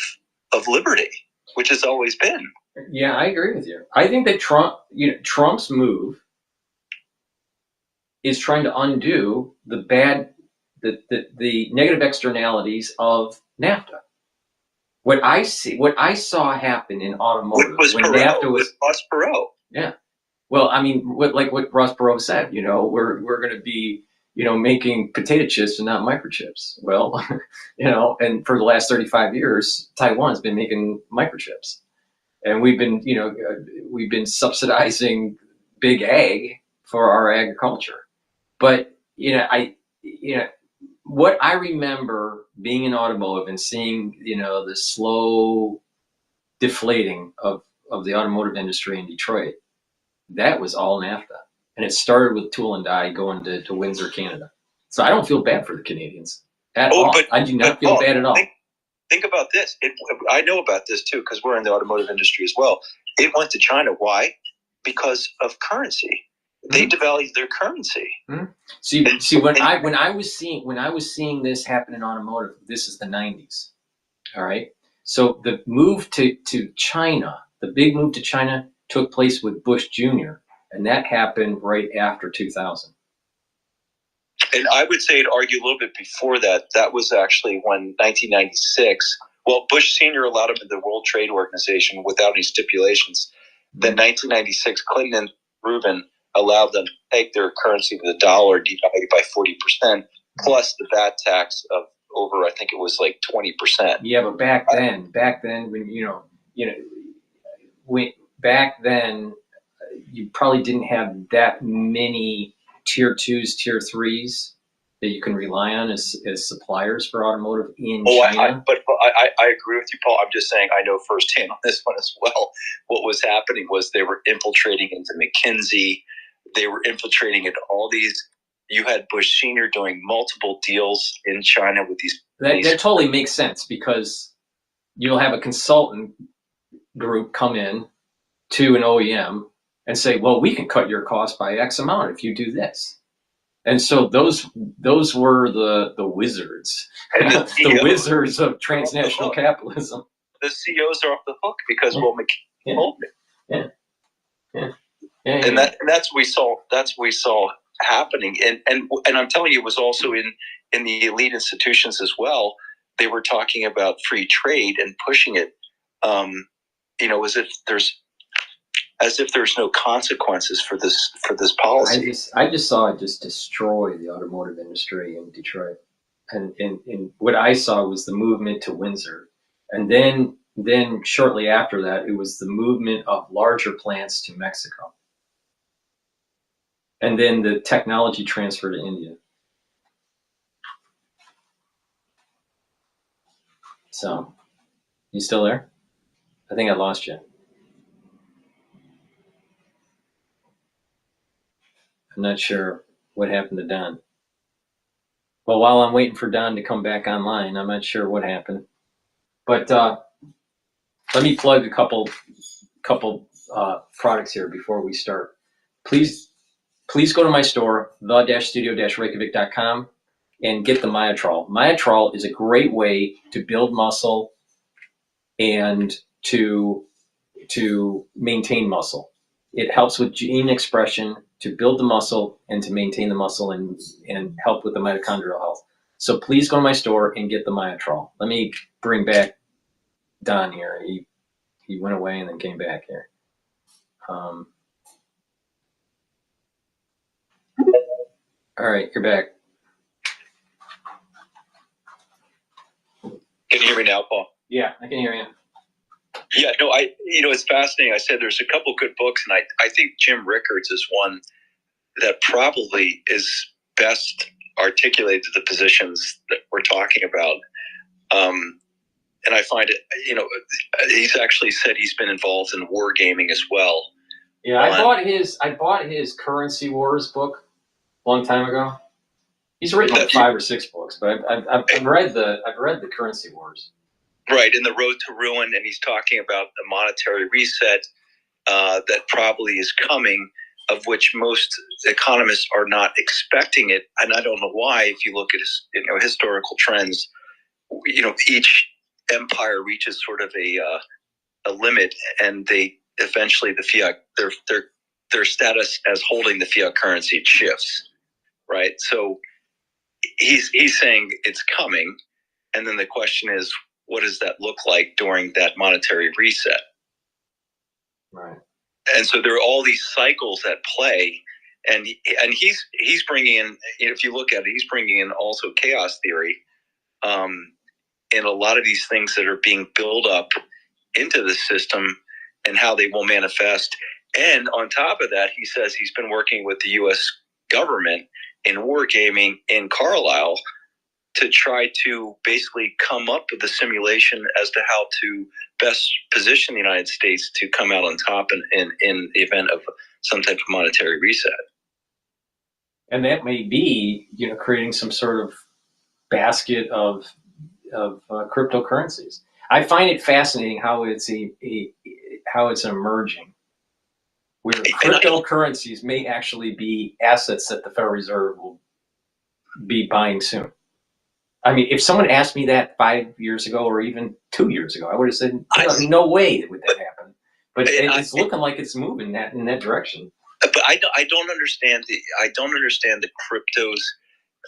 liberty, which has always been. Yeah, I agree with you. I think that Trump's move is trying to undo the negative externalities of NAFTA. What I saw happen in automotive when NAFTA was Ross Perot. Yeah. Well, I mean, what Ross Perot said, we're going to be, making potato chips and not microchips. Well, and for the last 35 years, Taiwan's been making microchips, and we've been subsidizing big ag for our agriculture. But what I remember being in automotive and seeing, the slow deflating of the automotive industry in Detroit, that was all NAFTA. And it started with tool and die going to Windsor, Canada. So I don't feel bad for the Canadians at all. I do not feel bad at all. Think about this. I know about this too, because we're in the automotive industry as well. It went to China. Why? Because of currency. They devalued their currency. See, when I was seeing this happen in automotive, this is the 90s. All right. So the move to China, the big move to China, took place with Bush Jr., and that happened right after 2000. And I would say, to argue a little bit before that, that was actually when 1996. Well, Bush Sr. allowed him into the World Trade Organization without any stipulations. Then 1996, Clinton and Rubin allowed them to take their currency to the dollar, devalued by 40%, plus the VAT tax of over, I think it was like 20%. Yeah, but back then, when you probably didn't have that many tier 2s, tier 3s that you can rely on as suppliers for automotive in China. I agree with you, Paul. I'm just saying I know firsthand on this one as well. What was happening was they were infiltrating into McKinsey. They were infiltrating into all these. You had Bush Sr. doing multiple deals in China with these. That totally makes sense, because you'll have a consultant group come in to an OEM and say, well, we can cut your cost by X amount if you do this. And so those were the wizards, the wizards of transnational capitalism. The CEOs are off the hook because McKinsey told it. And that's what we saw. That's what we saw happening. And I'm telling you, it was also in the elite institutions as well. They were talking about free trade and pushing it, as if there's no consequences for this policy. I just saw it just destroy the automotive industry in Detroit, and what I saw was the movement to Windsor, and then shortly after that, it was the movement of larger plants to Mexico, and then the technology transfer to India. So, you still there? I think I lost you. I'm not sure what happened to Don. Well, while I'm waiting for Don to come back online, I'm not sure what happened. But let me plug a couple products here before we start. Please go to my store, the-studio-reykjavik.com, and get the Myotrol. Myotrol is a great way to build muscle and to maintain muscle. It helps with gene expression to build the muscle and to maintain the muscle and help with the mitochondrial health. So please go to my store and get the Myotrol. Let me bring back Don here. He went away and then came back here. All right, you're back. Can you hear me now, Paul? Yeah, I can hear you. Yeah, no, it's fascinating. I said there's a couple good books, and I think Jim Rickards is one that probably is best articulated to the positions that we're talking about. And I find it, he's actually said he's been involved in wargaming as well. Yeah, I bought his Currency Wars book a long time ago. He's written like 5 or 6 books, but I've read the Currency Wars. Right, in The Road to Ruin, and he's talking about the monetary reset that probably is coming, of which most economists are not expecting it, and I don't know why. If you look at historical trends, each empire reaches sort of a limit, and they eventually the fiat their status as holding the fiat currency shifts, right? So he's saying it's coming, and then the question is, what does that look like during that monetary reset? Right. And so there are all these cycles at play, and he's bringing in, if you look at it, he's bringing in also chaos theory, and a lot of these things that are being built up into the system and how they will manifest. And on top of that, he says he's been working with the U.S. government in wargaming in Carlisle to try to basically come up with a simulation as to how to best position the United States to come out on top in the event of some type of monetary reset. And that may be, creating some sort of basket of cryptocurrencies. I find it fascinating how it's emerging, where cryptocurrencies may actually be assets that the Federal Reserve will be buying soon. I mean, if someone asked me that 5 years ago or even 2 years ago, I would have said, no way would that happen. But it's looking like it's moving in that direction. But I don't understand the cryptos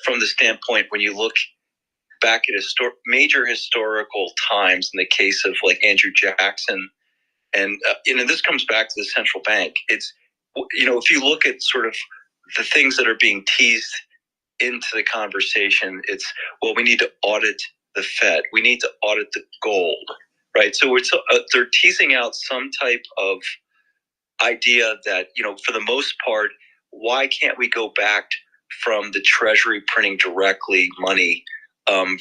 from the standpoint when you look back at major historical times in the case of like Andrew Jackson, and this comes back to the central bank. It's if you look at sort of the things that are being teased into the conversation, it's we need to audit the Fed, we need to audit the gold, right? So they're teasing out some type of idea that for the most part, why can't we go back from the Treasury printing directly money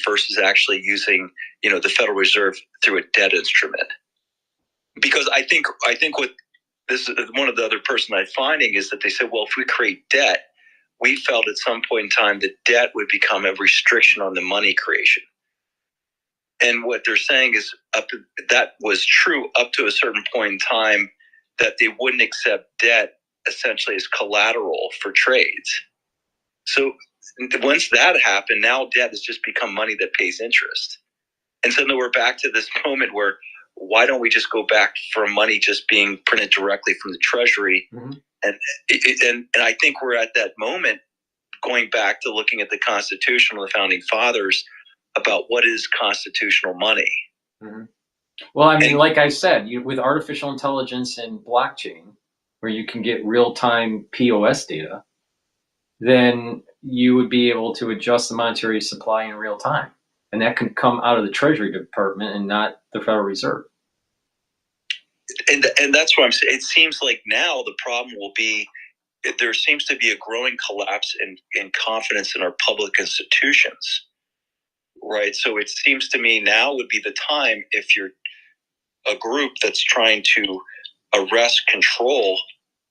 versus actually using the Federal Reserve through a debt instrument? Because I think what this is one of the other person I'm finding is that they said, well, if we create debt, we felt at some point in time that debt would become a restriction on the money creation. And what they're saying is that was true up to a certain point in time, that they wouldn't accept debt essentially as collateral for trades. So once that happened, now debt has just become money that pays interest. And so then we're back to this moment where why don't we just go back from money just being printed directly from the Treasury? Mm-hmm. And I think we're at that moment, going back to looking at the Constitution of the Founding Fathers about what is constitutional money. Mm-hmm. Well, I mean, like I said, with artificial intelligence and blockchain, where you can get real-time POS data, then you would be able to adjust the monetary supply in real time. And that can come out of the Treasury Department and not the Federal Reserve. And that's what I'm saying. It seems like now the problem will be, there seems to be a growing collapse in confidence in our public institutions, right? So it seems to me now would be the time, if you're a group that's trying to arrest control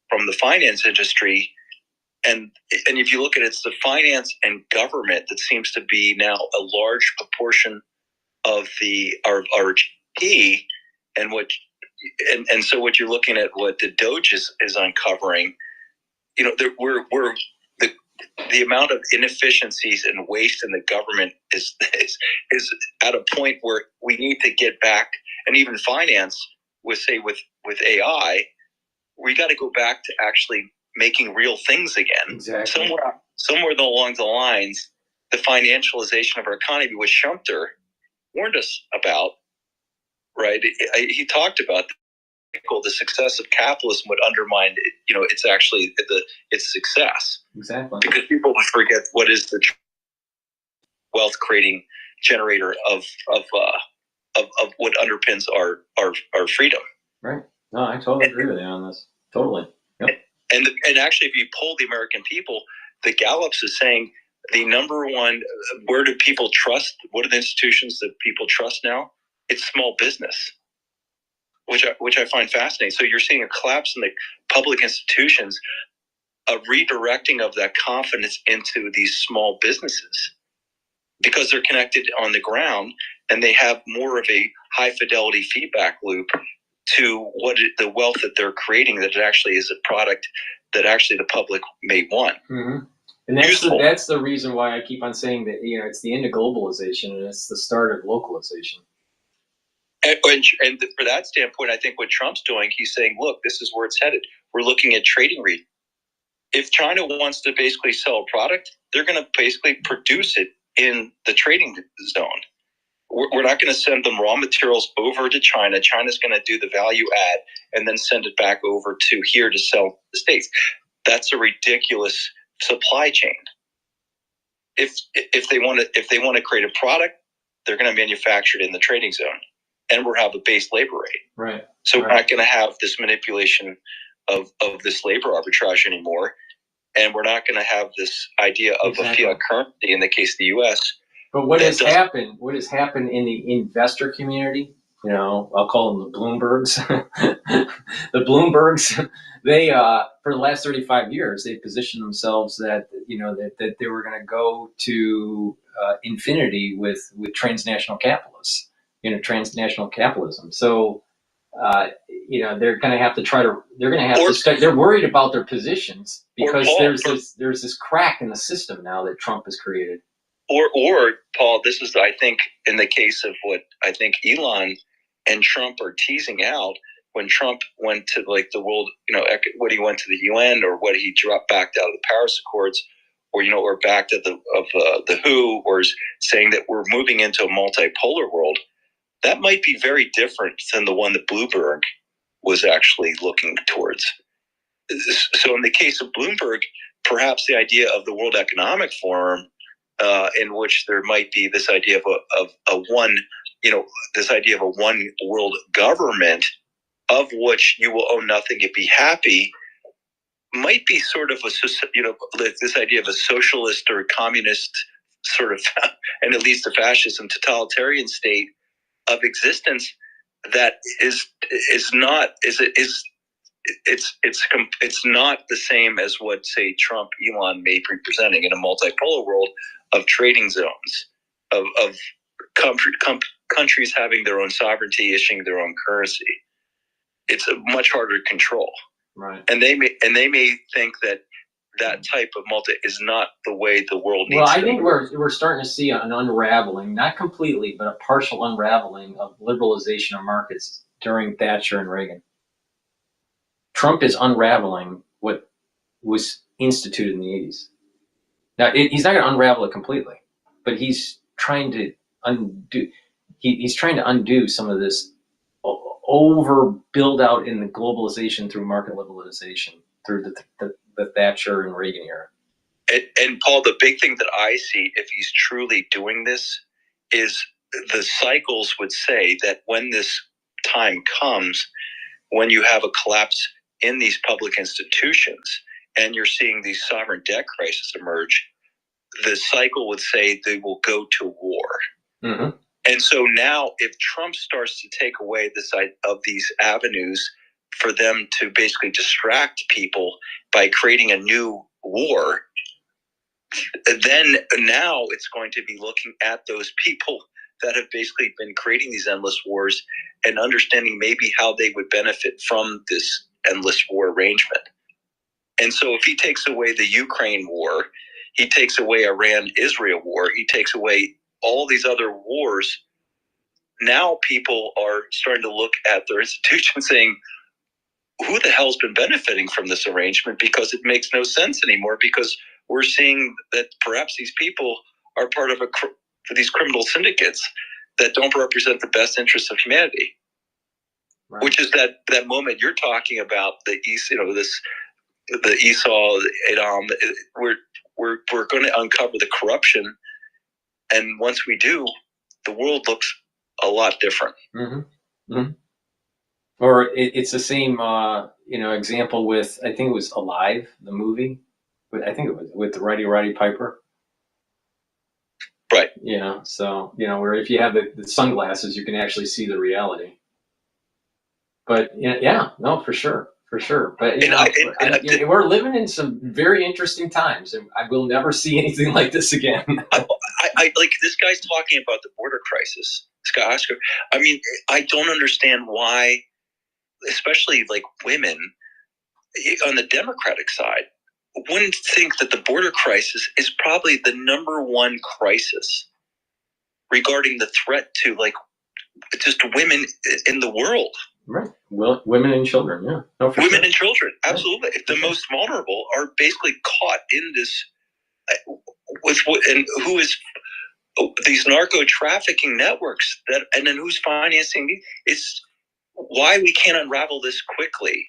from the finance industry, and if you look at it, it's the finance and government that seems to be now a large proportion of our GDP, and so what you're looking at, what the Doge is uncovering, the amount of inefficiencies and waste in the government is at a point where we need to get back, and even finance with AI, we got to go back to actually making real things again. Exactly. Somewhere along the lines, the financialization of our economy, which Schumpeter warned us about, right? He talked about the success of capitalism would undermine, it's actually its success. Exactly. Because people would forget what is the wealth creating generator of what underpins our freedom. Right. No, I totally agree with you on this. Totally. Yep. And actually, if you poll the American people, the Gallups is saying the number one, where do people trust? What are the institutions that people trust now? It's small business, which I find fascinating. So you're seeing a collapse in the public institutions, a redirecting of that confidence into these small businesses because they're connected on the ground and they have more of a high fidelity feedback loop to the wealth that they're creating, that it actually is a product that actually the public may want. Mm-hmm. And that's the reason why I keep on saying that, it's the end of globalization and it's the start of localization. And for that standpoint, I think what Trump's doing, he's saying, look, this is where it's headed. We're looking at trading region. If China wants to basically sell a product, they're going to basically produce it in the trading zone. We're not going to send them raw materials over to China. China's going to do the value add and then send it back over to here to sell to the States. That's a ridiculous supply chain. If they want to create a product, they're going to manufacture it in the trading zone, and we'll have a base labor rate. Right. So we're not going to have this manipulation of this labor arbitrage anymore, and we're not going to have this idea of a fiat currency in the case of the U.S. But what has happened in the investor community, I'll call them the Bloombergs. The Bloombergs, they for the last 35 years, they positioned themselves that they were going to go to infinity with transnational capitalists, transnational capitalism. So they're going to have to they're worried about their positions because there's this crack in the system now that Trump has created. Or Paul, this is, I think, in the case of what I think Elon and Trump are teasing out when Trump went to the world, when he went to the UN or what he backed out of the Paris Accords, or backed at the WHO, or saying that we're moving into a multipolar world. That might be very different than the one that Bloomberg was actually looking towards. So in the case of Bloomberg, perhaps the idea of the World Economic Forum, in which there might be this idea of a one world government, of which you will own nothing and be happy, might be sort of this idea of a socialist or a communist sort of, and at least a fascist and totalitarian state of existence that it's not the same as what, say, Trump, Elon may be presenting in a multipolar world of trading zones, of countries having their own sovereignty, issuing their own currency. It's a much harder to control. Right. And they may think that type of is not the way the world needs. Well, I think we're starting to see an unraveling, not completely, but a partial unraveling of liberalization of markets during Thatcher and Reagan. Trump is unraveling what was instituted in the 80s. Now, he's not going to unravel it completely, but he's trying to undo. He's trying to undo some of this over build out in the globalization through market liberalization through the Thatcher and Reagan era. And Paul, the big thing that I see, if he's truly doing this, is the cycles would say that when this time comes, when you have a collapse in these public institutions and you're seeing these sovereign debt crises emerge, the cycle would say they will go to war. Mm-hmm. And so now if Trump starts to take away the side of these avenues for them to basically distract people by creating a new war, then now it's going to be looking at those people that have basically been creating these endless wars and understanding maybe how they would benefit from this endless war arrangement. And so if he takes away the Ukraine war, he takes away Iran-Israel war, he takes away all these other wars, now people are starting to look at their institution saying, who the hell's been benefiting from this arrangement? Because it makes no sense anymore, because we're seeing that perhaps these people are part of these criminal syndicates that don't represent the best interests of humanity. Right. Which is that moment you're talking about, the Esau, the Edom. We're going to uncover the corruption, and once we do, the world looks a lot different. Mm-hmm. Mm-hmm. Or it's the same, example with, I think it was Alive, the movie. I think it was with Roddy Piper. Right. So, where if you have the sunglasses, you can actually see the reality. But no, for sure. But we're living in some very interesting times, and I will never see anything like this again. I like this guy's talking about the border crisis, Scott Oscar. I mean, I don't understand why, especially like women on the Democratic side, wouldn't think that the border crisis is probably the number one crisis regarding the threat to like just women in the world. Right. Well, women and children, yeah. No, women and children, absolutely. Yeah. The most vulnerable are basically caught in this and who is these narco trafficking networks and then who's financing it's why we can't unravel this quickly.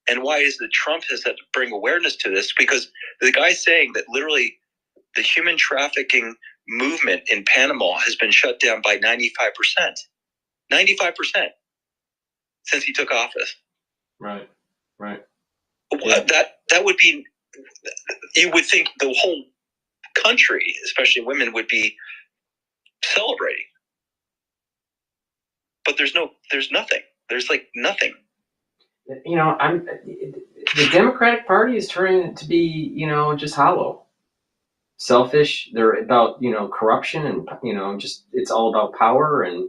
And why is that Trump has had to bring awareness to this? Because the guy's saying that literally the human trafficking movement in Panama has been shut down by 95%. 95% since he took office. Right. Yeah. That would be, you would think the whole country, especially women, would be celebrating. But there's nothing. There's like nothing. The Democratic Party is turning to be, just hollow, selfish. They're about, corruption and, just, it's all about power and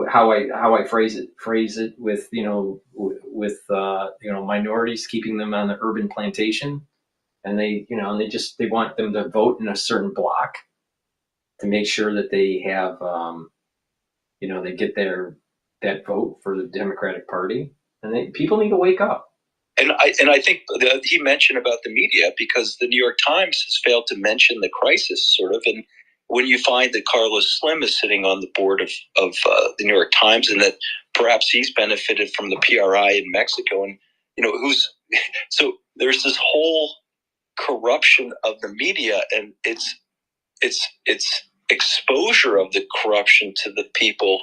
how I phrase it with, minorities, keeping them on the urban plantation. And they want them to vote in a certain block to make sure that they have, they get that vote for the Democratic Party. And people need to wake up. And I think he mentioned about the media, because the New York Times has failed to mention the crisis, sort of. And when you find that Carlos Slim is sitting on the board of the New York Times, and that perhaps he's benefited from the PRI in Mexico, and so there's this whole corruption of the media, and it's exposure of the corruption to the people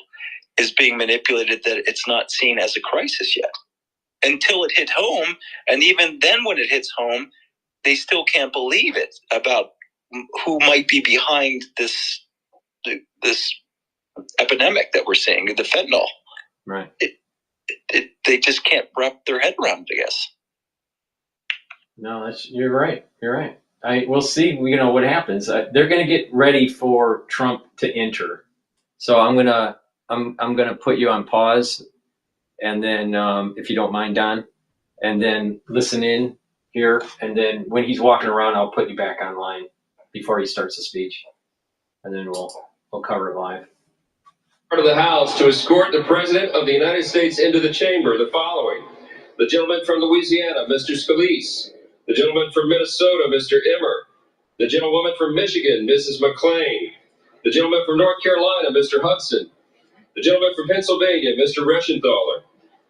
is being manipulated, that it's not seen as a crisis yet until it hit home. And even then, when it hits home, they still can't believe it about who might be behind this epidemic that we're seeing, the fentanyl. Right. They just can't wrap their head around it, I guess. No, you're right. We'll see. What happens. They're going to get ready for Trump to enter. So I'm gonna put you on pause, and then if you don't mind, Don, and then listen in here, and then when he's walking around, I'll put you back online before he starts the speech, and then we'll cover it live. Part of the House to escort the President of the United States into the chamber, the following: the gentleman from Louisiana, Mr. Scalise; the gentleman from Minnesota, Mr. Emmer; the gentlewoman from Michigan, Mrs. McClain; the gentleman from North Carolina, Mr. Hudson; the gentleman from Pennsylvania, Mr. Reschenthaler;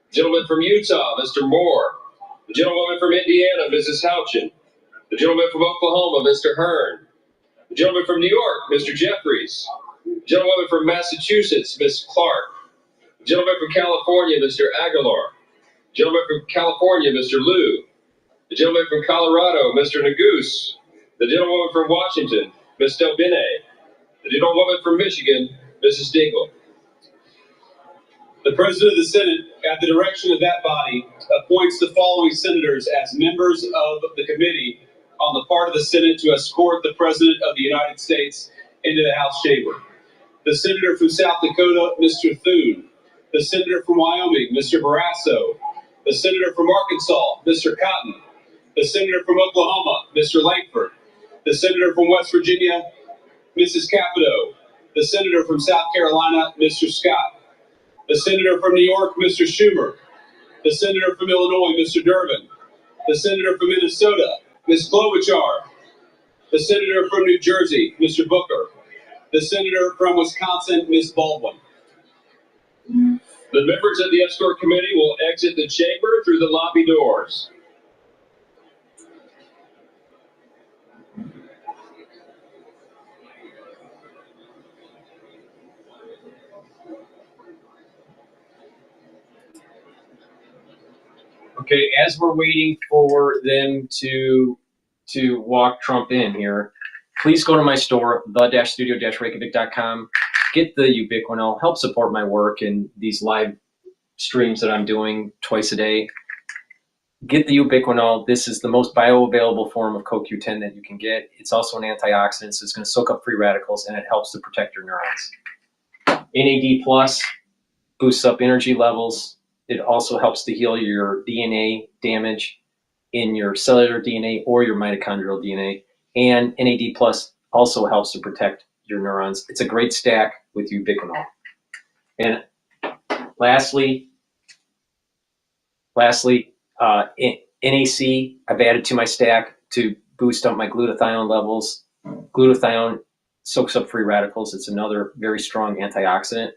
the gentleman from Utah, Mr. Moore; the gentlewoman from Indiana, Mrs. Houchin; the gentleman from Oklahoma, Mr. Hearn; the gentleman from New York, Mr. Jeffries; the gentlewoman from Massachusetts, Ms. Clark; the gentleman from California, Mr. Aguilar; the gentleman from California, Mr. Liu; the gentleman from Colorado, Mr. Neguse; the gentlewoman from Washington, Ms. Delbene; the gentlewoman from Michigan, Mrs. Dingell. The President of the Senate, at the direction of that body, appoints the following senators as members of the committee on the part of the Senate to escort the President of the United States into the House chamber: The senator from South Dakota, Mr. Thune. The senator from Wyoming, Mr. Barrasso. The senator from Arkansas, Mr. Cotton. The senator from Oklahoma, Mr. Langford. The senator from West Virginia, Mrs. Capito. The senator from South Carolina, Mr. Scott. The senator from New York, Mr. Schumer. The senator from Illinois, Mr. Durbin. The senator from Minnesota, Ms. Klobuchar. The senator from New Jersey, Mr. Booker. The senator from Wisconsin, Ms. Baldwin. The members of the escort committee will exit the chamber through the lobby doors. Okay, as we're waiting for them to walk Trump in here, please go to my store, the-studio-reykjavik.com. Get the ubiquinol, help support my work and these live streams that I'm doing twice a day. Get the ubiquinol. This is the most bioavailable form of CoQ10 that you can get. It's also an antioxidant, so it's going to soak up free radicals, and it helps to protect your neurons. NAD plus boosts up energy levels. It also helps to heal your DNA damage in your cellular DNA or your mitochondrial DNA. And NAD plus also helps to protect your neurons. It's a great stack with ubiquinol. And lastly, NAC I've added to my stack to boost up my glutathione levels. Glutathione soaks up free radicals. It's another very strong antioxidant.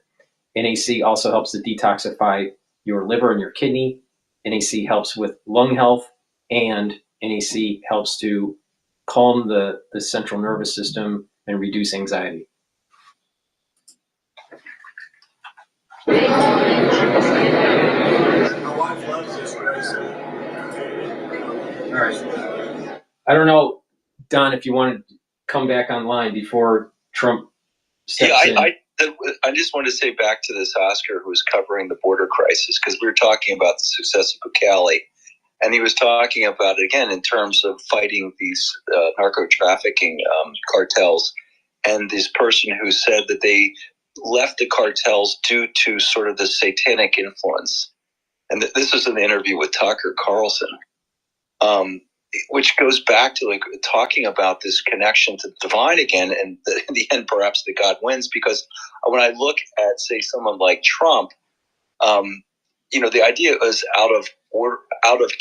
NAC also helps to detoxify your liver and your kidney. NAC helps with lung health, and NAC helps to calm the central nervous system and reduce anxiety. My wife loves this recipe. All right. I don't know, Don, if you want to come back online before Trump steps in. I just wanted to say back to this Oscar who was covering the border crisis, because we were talking about the success of Bukele, and he was talking about it again in terms of fighting these narco trafficking cartels, and this person who said that they left the cartels due to sort of the satanic influence. And this was an interview with Tucker Carlson, which goes back to like talking about this connection to the divine again, and in the end, perhaps that God wins. Because when I look at, say, someone like Trump, the idea is out of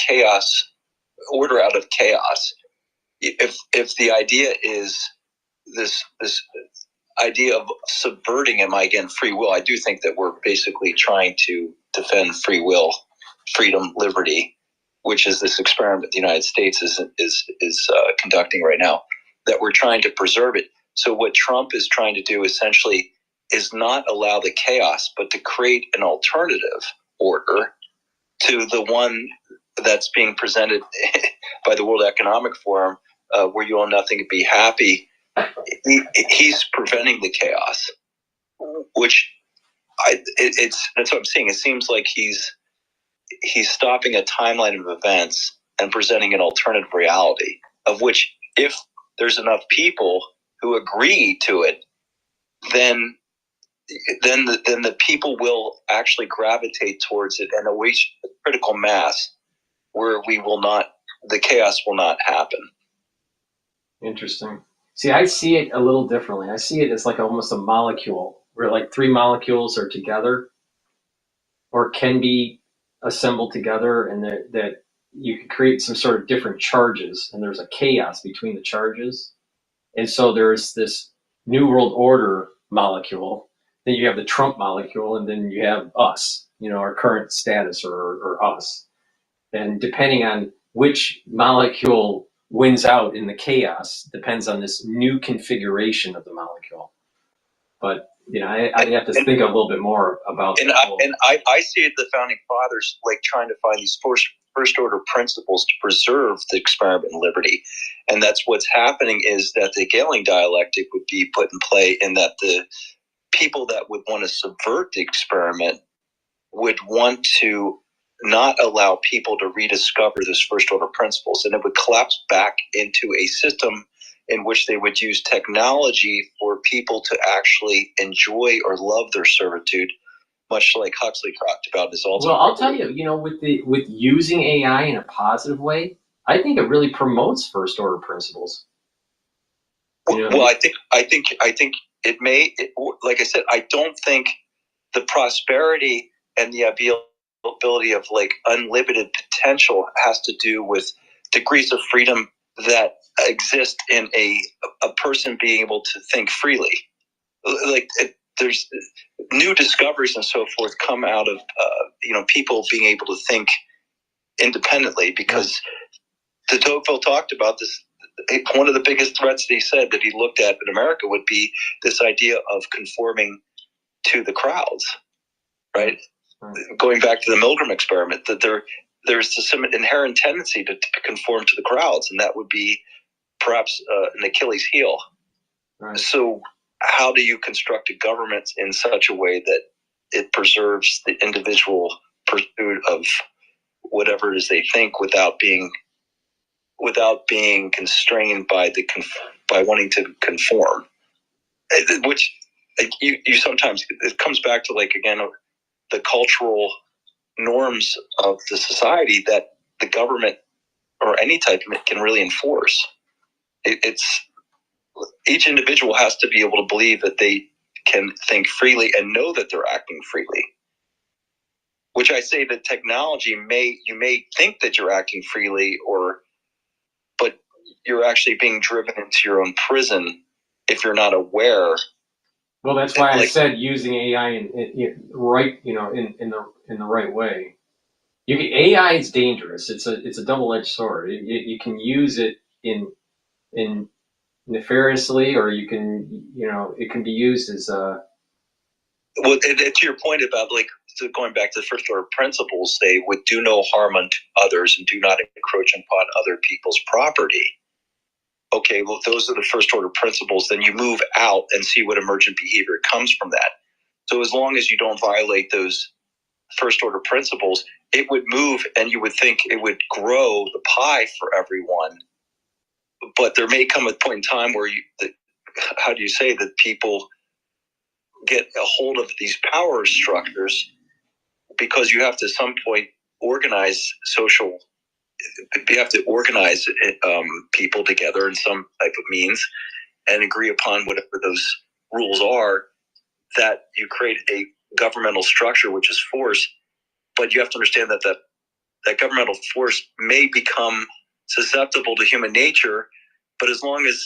chaos, order out of chaos. If the idea is this idea of subverting, again, free will, I do think that we're basically trying to defend free will, freedom, liberty, which is this experiment the United States is conducting right now, that we're trying to preserve it. So what Trump is trying to do essentially is not allow the chaos, but to create an alternative order to the one that's being presented by the World Economic Forum, where you own nothing and be happy. He's preventing the chaos, which that's what I'm saying. It seems like he's stopping a timeline of events and presenting an alternative reality, of which, if there's enough people who agree to it, then the people will actually gravitate towards it and reach a critical mass where the chaos will not happen. Interesting. See, I see it a little differently. I see it as like almost a molecule, where like three molecules are together or can be assembled together, and that you can create some sort of different charges, and there's a chaos between the charges. And so there's this New World Order molecule, then you have the Trump molecule, and then you have us, our current status or us. And depending on which molecule wins out in the chaos depends on this new configuration of the molecule. But I have to think a little bit more about that. I see it, the founding fathers like trying to find these first order principles to preserve the experiment in liberty. And that's what's happening, is that the Gehling dialectic would be put in play, in that the people that would want to subvert the experiment would want to not allow people to rediscover this first order principles, and it would collapse back into a system in which they would use technology for people to actually enjoy or love their servitude, much like Huxley talked about this also. Well, I'll tell you, with using AI in a positive way, I think it really promotes first order principles. Well, I think it may. Like I said, I don't think the prosperity and the ability of like unlimited potential has to do with degrees of freedom that exist in a person being able to think freely. Like there's new discoveries and so forth come out of people being able to think independently, because de Tocqueville talked about this. One of the biggest threats that he said that he looked at in America would be this idea of conforming to the crowds, right? Going back to the Milgram experiment, that there's some inherent tendency to conform to the crowds, and that would be perhaps an Achilles heel. Right. So how do you construct a government in such a way that it preserves the individual pursuit of whatever it is they think without being constrained by by wanting to conform? Which you sometimes, it comes back to, like, again, the cultural norms of the society that the government or any type of it can really enforce. It's each individual has to be able to believe that they can think freely and know that they're acting freely. Which I say that technology you may think that you're acting freely, but you're actually being driven into your own prison if you're not aware. Well, that's why I said using AI in the right way. AI is dangerous. It's a double-edged sword. You can use it in nefariously, or you can it can be used as a. Well, to your point about, like, so going back to the first order principles, they would do no harm unto others and do not encroach upon other people's property. Okay, well, if those are the first order principles, then you move out and see what emergent behavior comes from that. So as long as you don't violate those first order principles, it would move, and you would think it would grow the pie for everyone. But there may come a point in time where how do you say that people get a hold of these power structures, because you have to at some point organize you have to organize people together in some type of means and agree upon whatever those rules are, that you create a governmental structure which is force. But you have to understand that governmental force may become susceptible to human nature, but as long as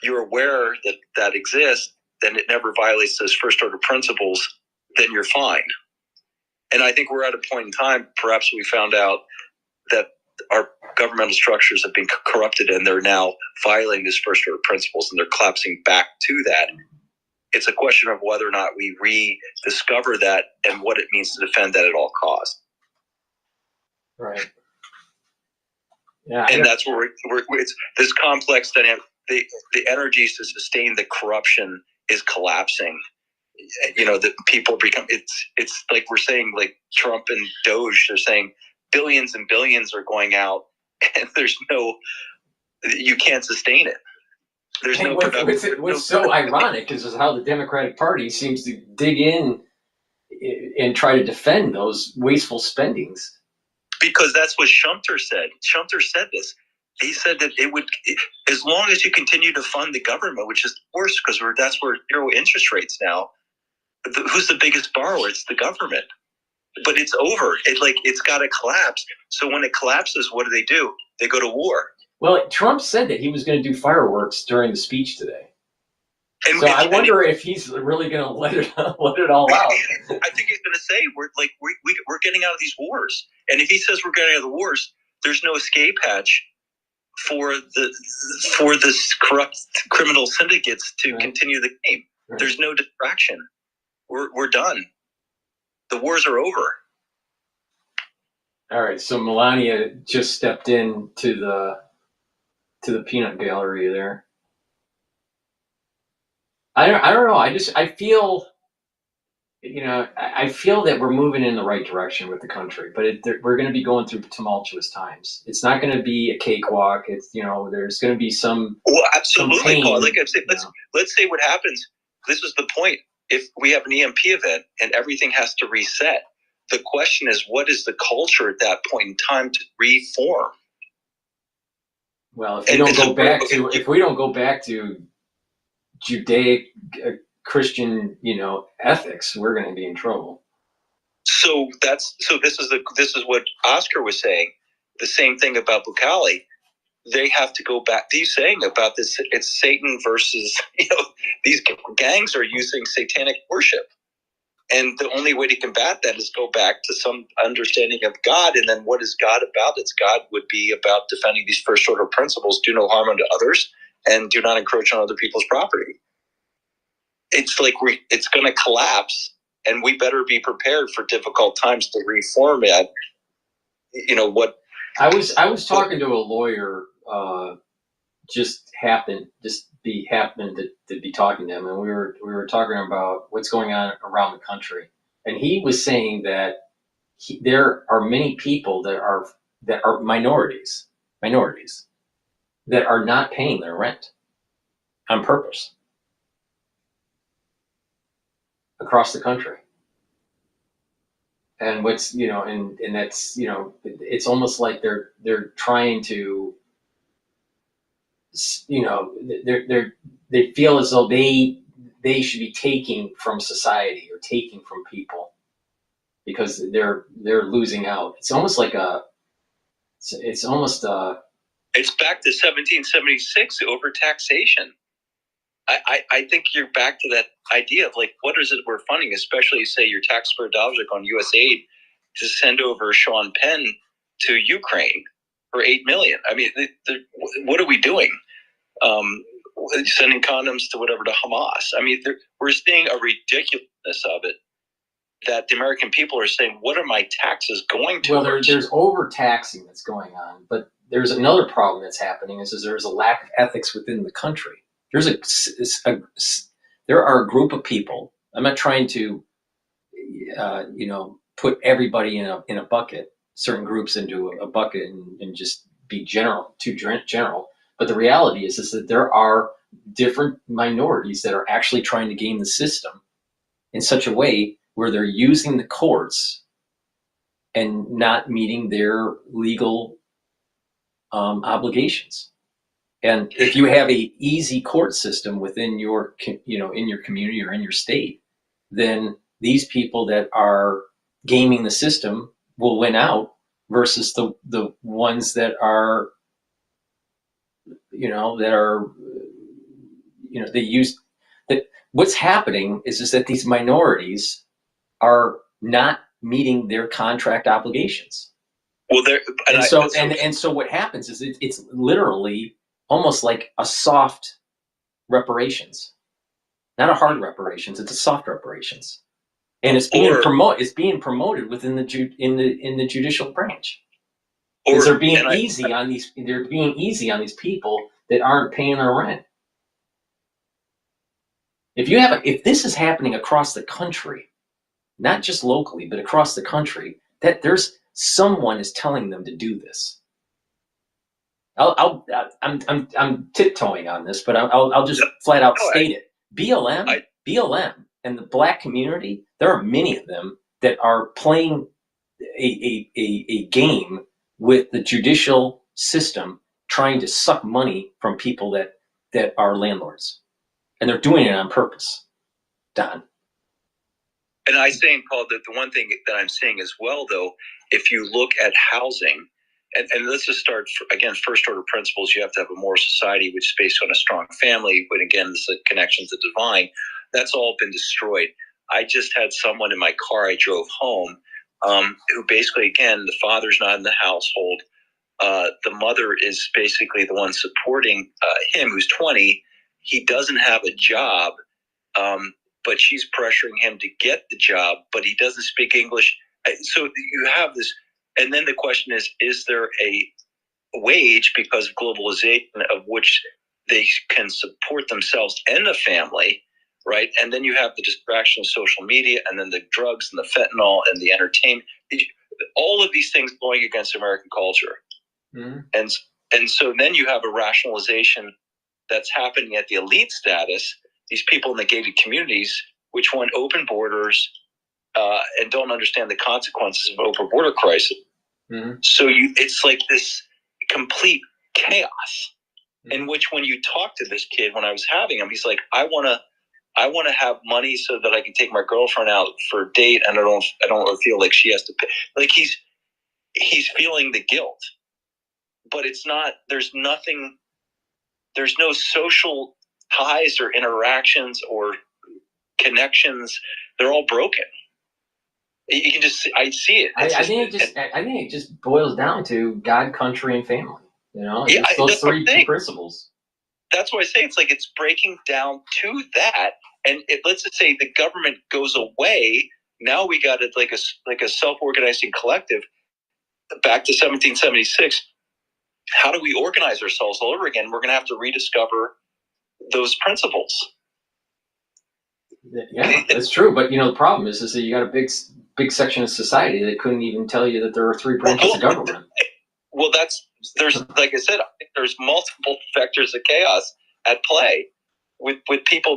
you're aware that exists, then it never violates those first order principles, then you're fine. And I think we're at a point in time, perhaps we found out that our governmental structures have been corrupted and they're now violating these first order principles, and they're collapsing back to that. It's a question of whether or not we rediscover that and what it means to defend that at all costs. Right. Yeah. And that's where it's this complex dynamic. The energies to sustain the corruption is collapsing. That people become, it's like we're saying, like Trump and Doge, they're saying billions and billions are going out, and you can't sustain it. There's no production. What's so ironic is how the Democratic Party seems to dig in and try to defend those wasteful spendings. Because that's what Schumter said. Schumter said this. He said that as long as you continue to fund the government, which is worse because that's where zero interest rates now. Who's the biggest borrower? It's the government. But it's over. It's got to collapse. So when it collapses, what do? They go to war. Well, Trump said that he was going to do fireworks during the speech today. So I wonder if he's really going to let it all out. I think he's going to say we're getting out of these wars, and if he says we're getting out of the wars, there's no escape hatch for this corrupt criminal syndicates to continue the game. Right. There's no distraction. We're done. The wars are over. All right. So Melania just stepped in to the peanut gallery there. I don't know. I feel I feel that we're moving in the right direction with the country, but we're going to be going through tumultuous times. It's not going to be a cakewalk. It's, there's going to be some. Well, absolutely, some pain, Paul. Like I said, let's say what happens. This is the point. If we have an EMP event and everything has to reset, the question is, what is the culture at that point in time to reform? Well, if we don't go back to Judaic Christian, ethics, we're going to be in trouble. So this is what Oscar was saying. The same thing about Bukhari. They have to go back. He's saying about this, it's Satan versus, these gangs are using satanic worship. And the only way to combat that is go back to some understanding of God. And then what is God about? God would be about defending these first order principles: do no harm unto others and do not encroach on other people's property. It's like it's going to collapse, and we better be prepared for difficult times to reform it. What I was talking to a lawyer, just happened to be talking to him, and we were talking about what's going on around the country, and he was saying that there are many people that are minorities that are not paying their rent on purpose across the country. And what's, and that's, it's almost like they're trying to, they feel as though they should be taking from society or taking from people because they're losing out. It's almost like it's back to 1776 overtaxation. I think you're back to that idea of like, what is it we're funding, especially say your taxpayer dollars are on USAID to send over Sean Penn to Ukraine for $8 million. I mean, what are we doing? Sending condoms to Hamas. I mean, we're seeing a ridiculousness of it that the American people are saying, what are my taxes going to? Well, there's overtaxing that's going on, but there's another problem that's happening is there's a lack of ethics within the country. There are a group of people. I'm not trying to, put everybody in a bucket, certain groups into a bucket and just be too general. But the reality is that there are different minorities that are actually trying to game the system in such a way where they're using the courts and not meeting their legal obligations. And if you have a easy court system within your, in your community or in your state, then these people that are gaming the system will win out versus the ones that are, they use that. What's happening is that these minorities are not meeting their contract obligations. Well, so what happens is it's literally almost like a soft reparations, not a hard reparations. It's a soft reparations, and it's being promoted within the judicial branch. They're being easy on these people that aren't paying their rent. If this is happening across the country, not just locally but across the country, that there's someone is telling them to do this. I'm tiptoeing on this, but I'll just flat out state it. BLM and the Black community, there are many of them that are playing a game with the judicial system, trying to suck money from people that are landlords, and they're doing it on purpose. Don. And I saying, Paul, that the one thing that I'm saying as well, though, if you look at housing. And let's just start, again, first order principles. You have to have a moral society which is based on a strong family. But again, this is a connection to divine. That's all been destroyed. I just had someone in my car I drove home who basically, again, the father's not in the household. The mother is basically the one supporting him, who's 20. He doesn't have a job, but she's pressuring him to get the job, but he doesn't speak English. So you have this. And then the question is there a wage because of globalization of which they can support themselves and the family, right? And then you have the distraction of social media, and then the drugs and the fentanyl and the entertainment, all of these things going against American culture. Mm-hmm. And so then you have a rationalization that's happening at the elite status, these people in the gated communities, which want open borders and don't understand the consequences of open border crisis. Mm-hmm. So it's like this complete chaos in which when you talk to this kid, when I was having him, he's like, I want to have money so that I can take my girlfriend out for a date, and I don't feel like she has to pay. Like he's feeling the guilt, but it's not. There's nothing. There's no social ties or interactions or connections. They're all broken. You can just. I see it. I think it just boils down to God, country, and family. You know, Yeah, those three principles. That's why I say it's like it's breaking down to that. And let's just say the government goes away. Now we got it like a self-organizing collective. Back to 1776. How do we organize ourselves all over again? We're going to have to rediscover those principles. Yeah, that's true. But the problem is that you got a big section of society that couldn't even tell you that there are three branches of government. Well, there's like I said, I think there's multiple vectors of chaos at play with people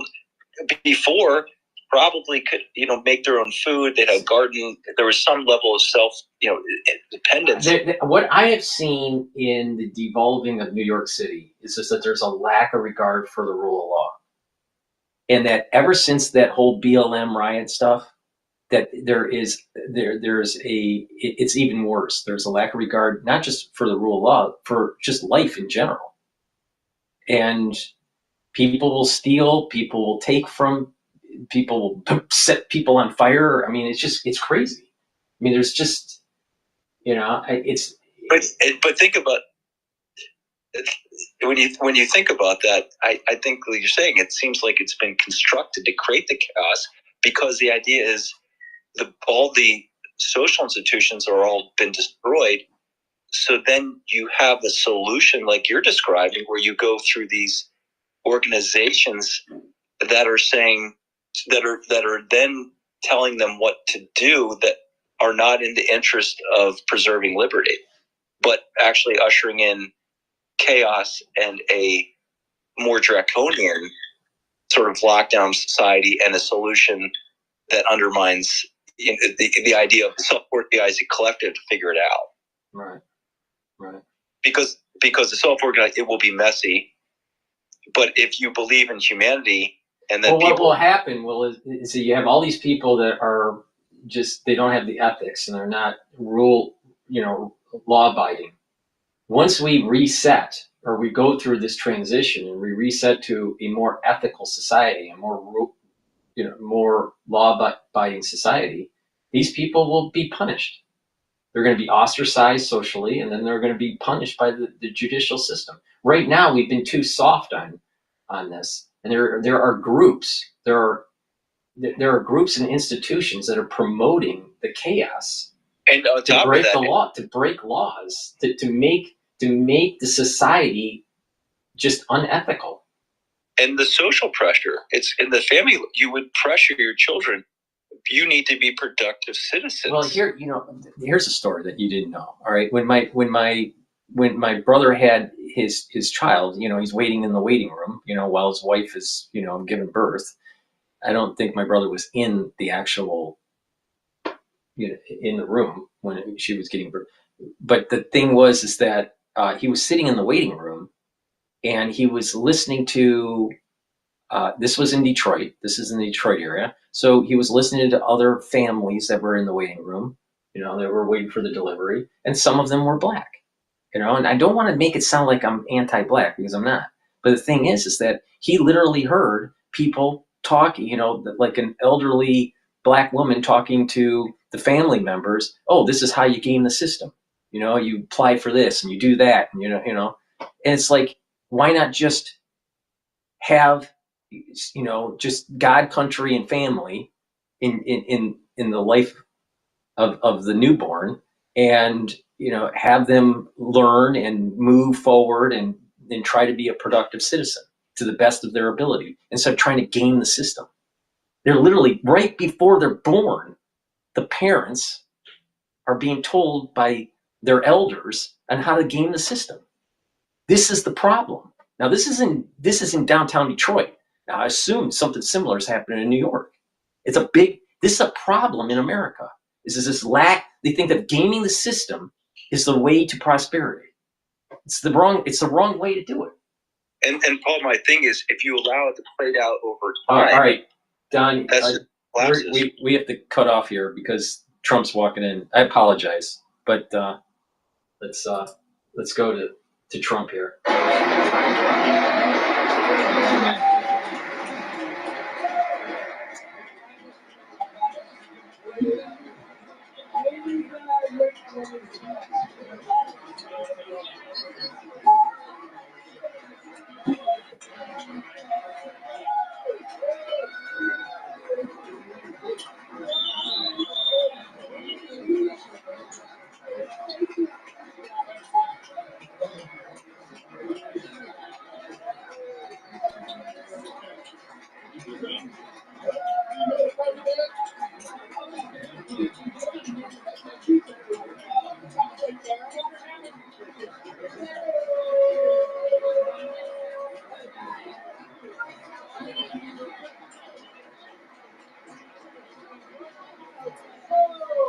before probably could make their own food. They'd have garden. There was some level of self independence. What I have seen in the devolving of New York City is just that there's a lack of regard for the rule of law, and that ever since that whole BLM riot stuff, that it's even worse. There's a lack of regard, not just for the rule of law, for just life in general. And people will steal, people will take from, people will set people on fire. I mean, it's crazy. I mean, there's just, it's. But think about when you think about that, I think like you're saying, it seems like it's been constructed to create the chaos because the idea is all the social institutions are all been destroyed. So then you have a solution like you're describing, where you go through these organizations that are saying that are then telling them what to do, that are not in the interest of preserving liberty, but actually ushering in chaos and a more draconian sort of lockdown society, and a solution that undermines the idea of the self-organizing collective to figure it out. Right. Because the self-organized, it will be messy. But if you believe in humanity, and then what will happen is that you have all these people that are just, they don't have the ethics and they're not law abiding. Once we reset, or we go through this transition and we reset to a more ethical society, a more law-abiding society, these people will be punished. They're going to be ostracized socially, and then they're going to be punished by the judicial system. Right now, we've been too soft on this, and there are groups. There are groups and institutions that are promoting the chaos and on to top break of that, the law, to break laws, to make the society just unethical. And the social pressure, it's in the family. You would pressure your children. You need to be productive citizens. Well, here's a story that you didn't know. All right, when my brother had his child, he's waiting in the waiting room, while his wife is, giving birth. I don't think my brother was in the actual, in the room when she was getting birth. But the thing is that he was sitting in the waiting room, and he was listening to. This was in Detroit. This is in the Detroit area. So he was listening to other families that were in the waiting room. They were waiting for the delivery, and some of them were black. And I don't want to make it sound like I'm anti-black, because I'm not. But the thing is that he literally heard people talking, like an elderly black woman talking to the family members. Oh, this is how you game the system. You apply for this and you do that, and and it's like, why not just have just God, country, and family in the life of the newborn, and have them learn and move forward and try to be a productive citizen to the best of their ability, instead of trying to game the system. They're literally right before they're born. The parents are being told by their elders on how to game the system. This is the problem. Now, this is in downtown Detroit. Now, I assume something similar is happening in New York. This is a problem in America. This is this lack. They think that gaming the system is the way to prosperity. It's the wrong way to do it. And Paul, my thing is, if you allow it to play out over time. All right, Don, collapses. we have to cut off here because Trump's walking in. I apologize, but let's go to Trump here.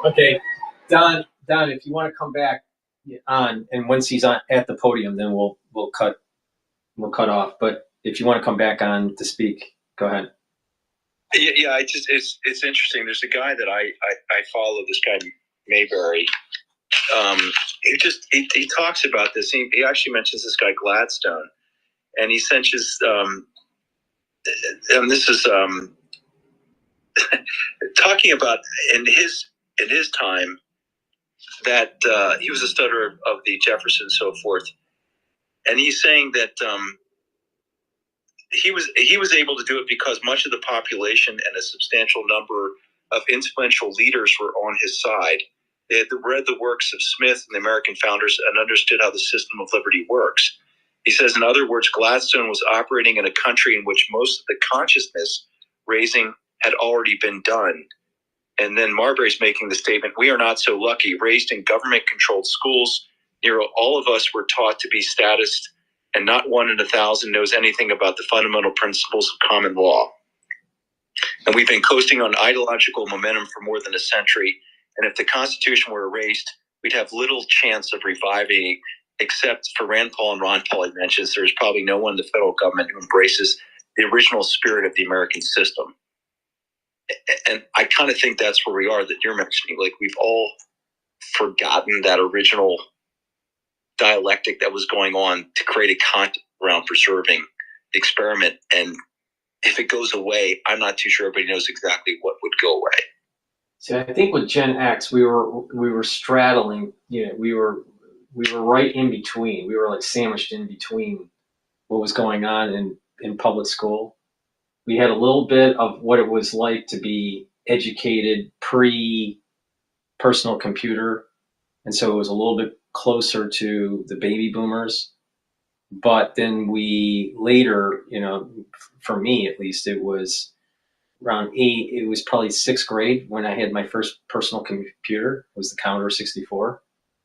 Okay, Don, if you want to come back on, and once he's on at the podium, then we'll cut off. But if you want to come back on to speak, go ahead. Yeah. It's interesting. There's a guy that I follow. This guy Mayberry. He talks about this. He actually mentions this guy Gladstone, and he mentions and this is talking about in his time that he was a stutterer of the Jefferson and so forth, and he's saying that he was able to do it because much of the population and a substantial number of influential leaders were on his side. They had read the works of Smith and the American founders and understood how the system of liberty works. He says, in other words, Gladstone was operating in a country in which most of the consciousness raising had already been done. And then Marbury's making the statement, we are not so lucky. Raised in government-controlled schools, nearly all of us were taught to be statist, and not 1 in 1,000 knows anything about the fundamental principles of common law. And we've been coasting on ideological momentum for more than a century. And if the Constitution were erased, we'd have little chance of reviving, except for Rand Paul and Ron Paul. He mentions there's probably no one in the federal government who embraces the original spirit of the American system. And I kind of think that's where we are that you're mentioning. Like, we've all forgotten that original dialectic that was going on to create a concept around preserving the experiment. And if it goes away, I'm not too sure everybody knows exactly what would go away. So I think with Gen X, we were straddling. We were right in between. We were like sandwiched in between what was going on in public school. We had a little bit of what it was like to be educated pre-personal computer, and so it was a little bit closer to the baby boomers. But then we later, for me at least, it was around it was probably 6th grade when I had my first personal computer. It was the Commodore 64.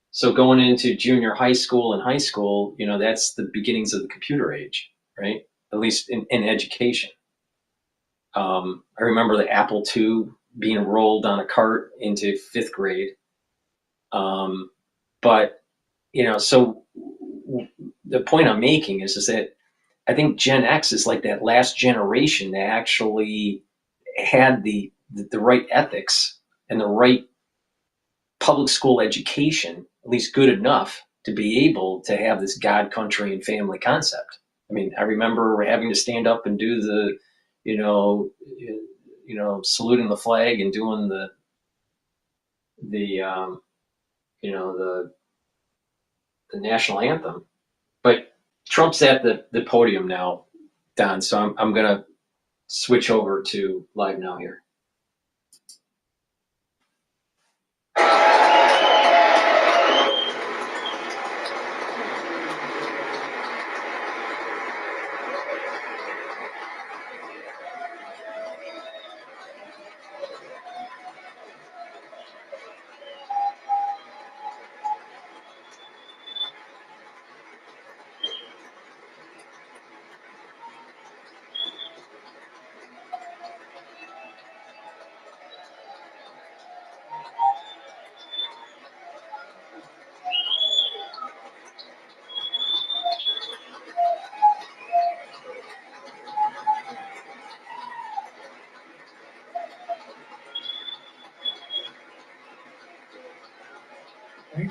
So going into junior high school and high school, that's the beginnings of the computer age, right? At least in education. I remember the Apple II being rolled on a cart into 5th grade. But, so the point I'm making is that I think Gen X is like that last generation that actually had the right ethics and the right public school education, at least good enough to be able to have this God, country, and family concept. I mean, I remember having to stand up and do the, saluting the flag and doing the national anthem. But Trump's at the podium now, Don. So I'm gonna switch over to live now here.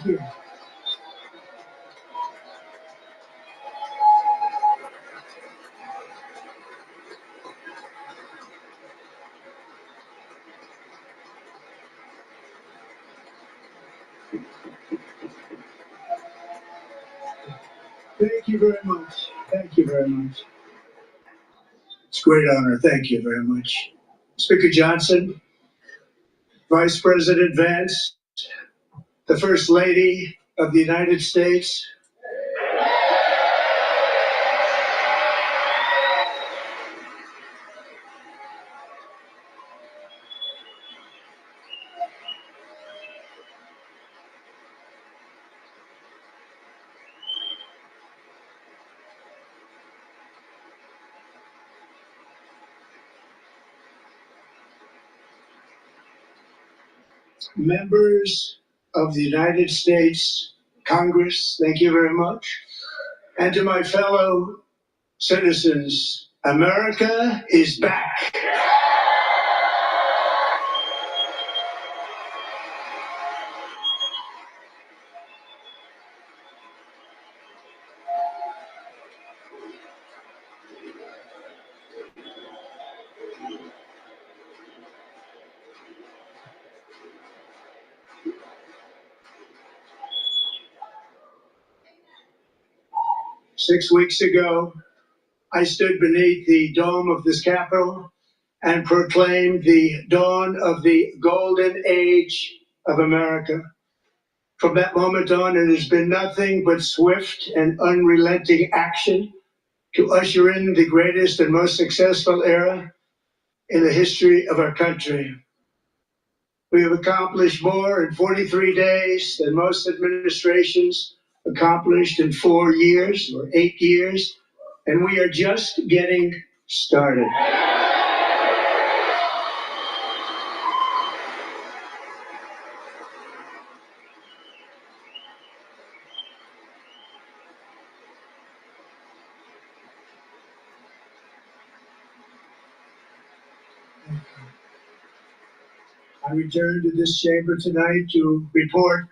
Thank you. Thank you very much. Thank you very much. It's a great honor. Thank you very much. Speaker Johnson, Vice President Vance, the First Lady of the United States, members of the United States Congress, thank you very much. And to my fellow citizens, America is back. 6 weeks ago, I stood beneath the dome of this Capitol and proclaimed the dawn of the golden age of America. From that moment on, it has been nothing but swift and unrelenting action to usher in the greatest and most successful era in the history of our country. We have accomplished more in 43 days than most administrations accomplished in 4 years or 8 years, and we are just getting started. I return to this chamber tonight to report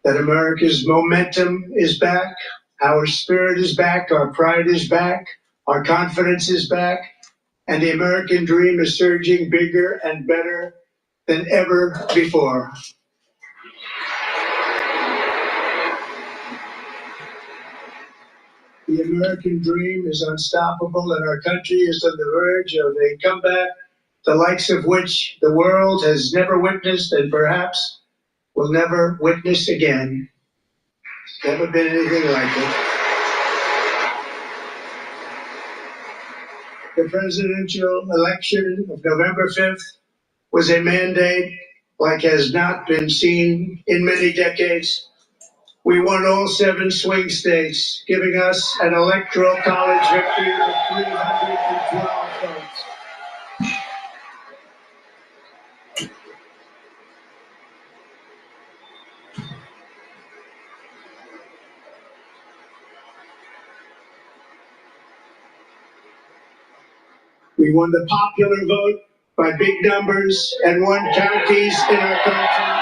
that America's momentum is back, our spirit is back, our pride is back, our confidence is back, and the American dream is surging bigger and better than ever before. The American dream is unstoppable, and our country is on the verge of a comeback, the likes of which the world has never witnessed and perhaps will never witness again. Never been anything like it. The presidential election of November 5th was a mandate like has not been seen in many decades. We won all 7 swing states, giving us an electoral college victory of 312 votes. We won the popular vote by big numbers and won counties in our country.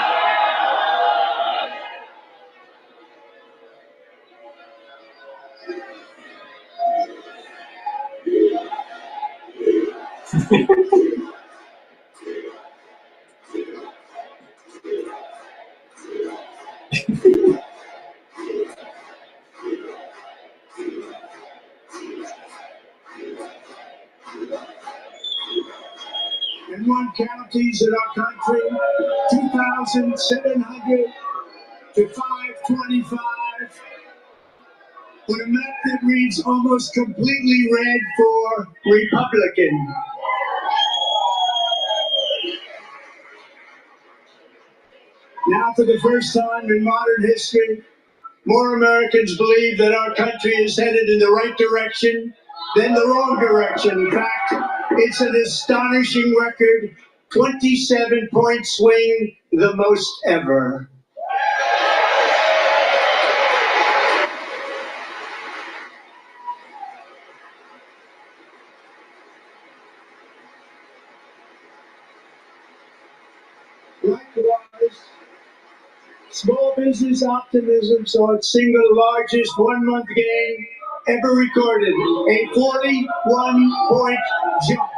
In one counties in our country, 2,700 to 525, on a map that reads almost completely red for Republican. Now, for the first time in modern history, more Americans believe that our country is headed in the right direction than the wrong direction. In fact, it's an astonishing record, 27-point swing, the most ever. Likewise, small business optimism saw its single largest one-month gain ever recorded, a 41-point jump.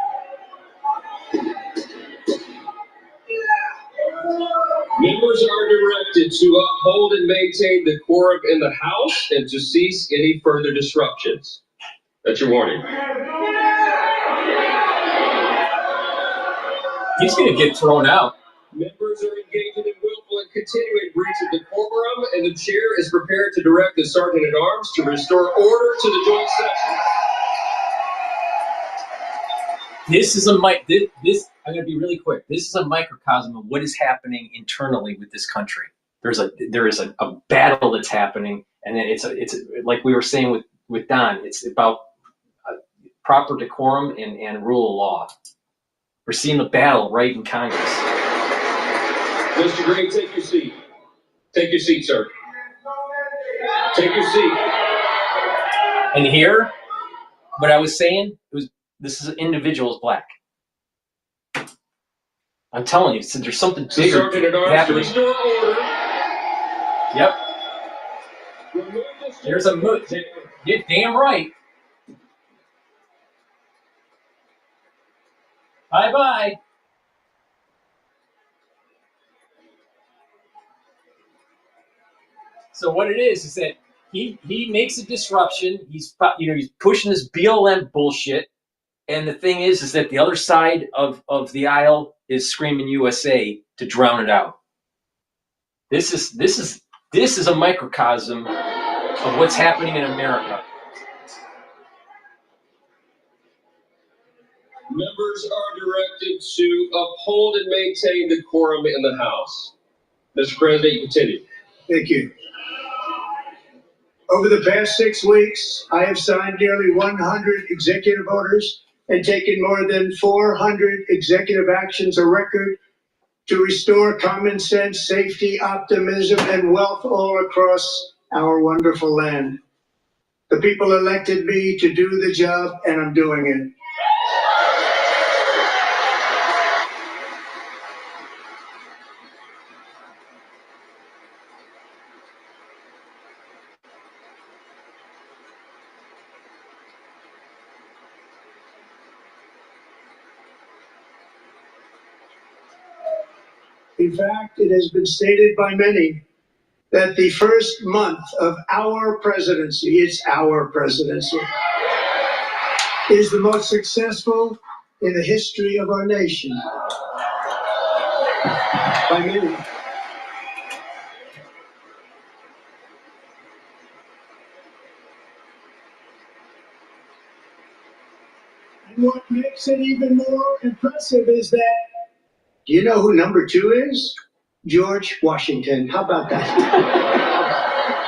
Members are directed to uphold and maintain the quorum in the House and to cease any further disruptions. That's your warning. He's going to get thrown out. Members are engaging in willful and continuing breach of the quorum, and the chair is prepared to direct the Sergeant at Arms to restore order to the joint session. This is this I'm going to be really quick. This is a microcosm of what is happening internally with this country. There is a battle that's happening, and then it's like we were saying with Don. It's about proper decorum and rule of law. We're seeing the battle right in Congress. Mr. Green, take your seat. Take your seat, sir. Take your seat. And here, what I was saying was, this is an individual is black. I'm telling you, there's something bigger happening. Restore order. Yep. There's a move. You're damn right. Bye-bye. So what it is that he makes a disruption. He's pushing this BLM bullshit, and the thing is that the other side of the aisle is screaming USA to drown it out. This is a microcosm of what's happening in America. Members are directed to uphold and maintain the quorum in the House. Mr. President, you continue. Thank you. Over the past 6 weeks, I have signed nearly 100 executive orders and taken more than 400 executive actions, a record, to restore common sense, safety, optimism, and wealth all across our wonderful land. The people elected me to do the job, and I'm doing it. In fact, it has been stated by many that the first month of our presidency, it's our presidency, is the most successful in the history of our nation. By many. And what makes it even more impressive is that, do you know who number 2 is? George Washington. How about that?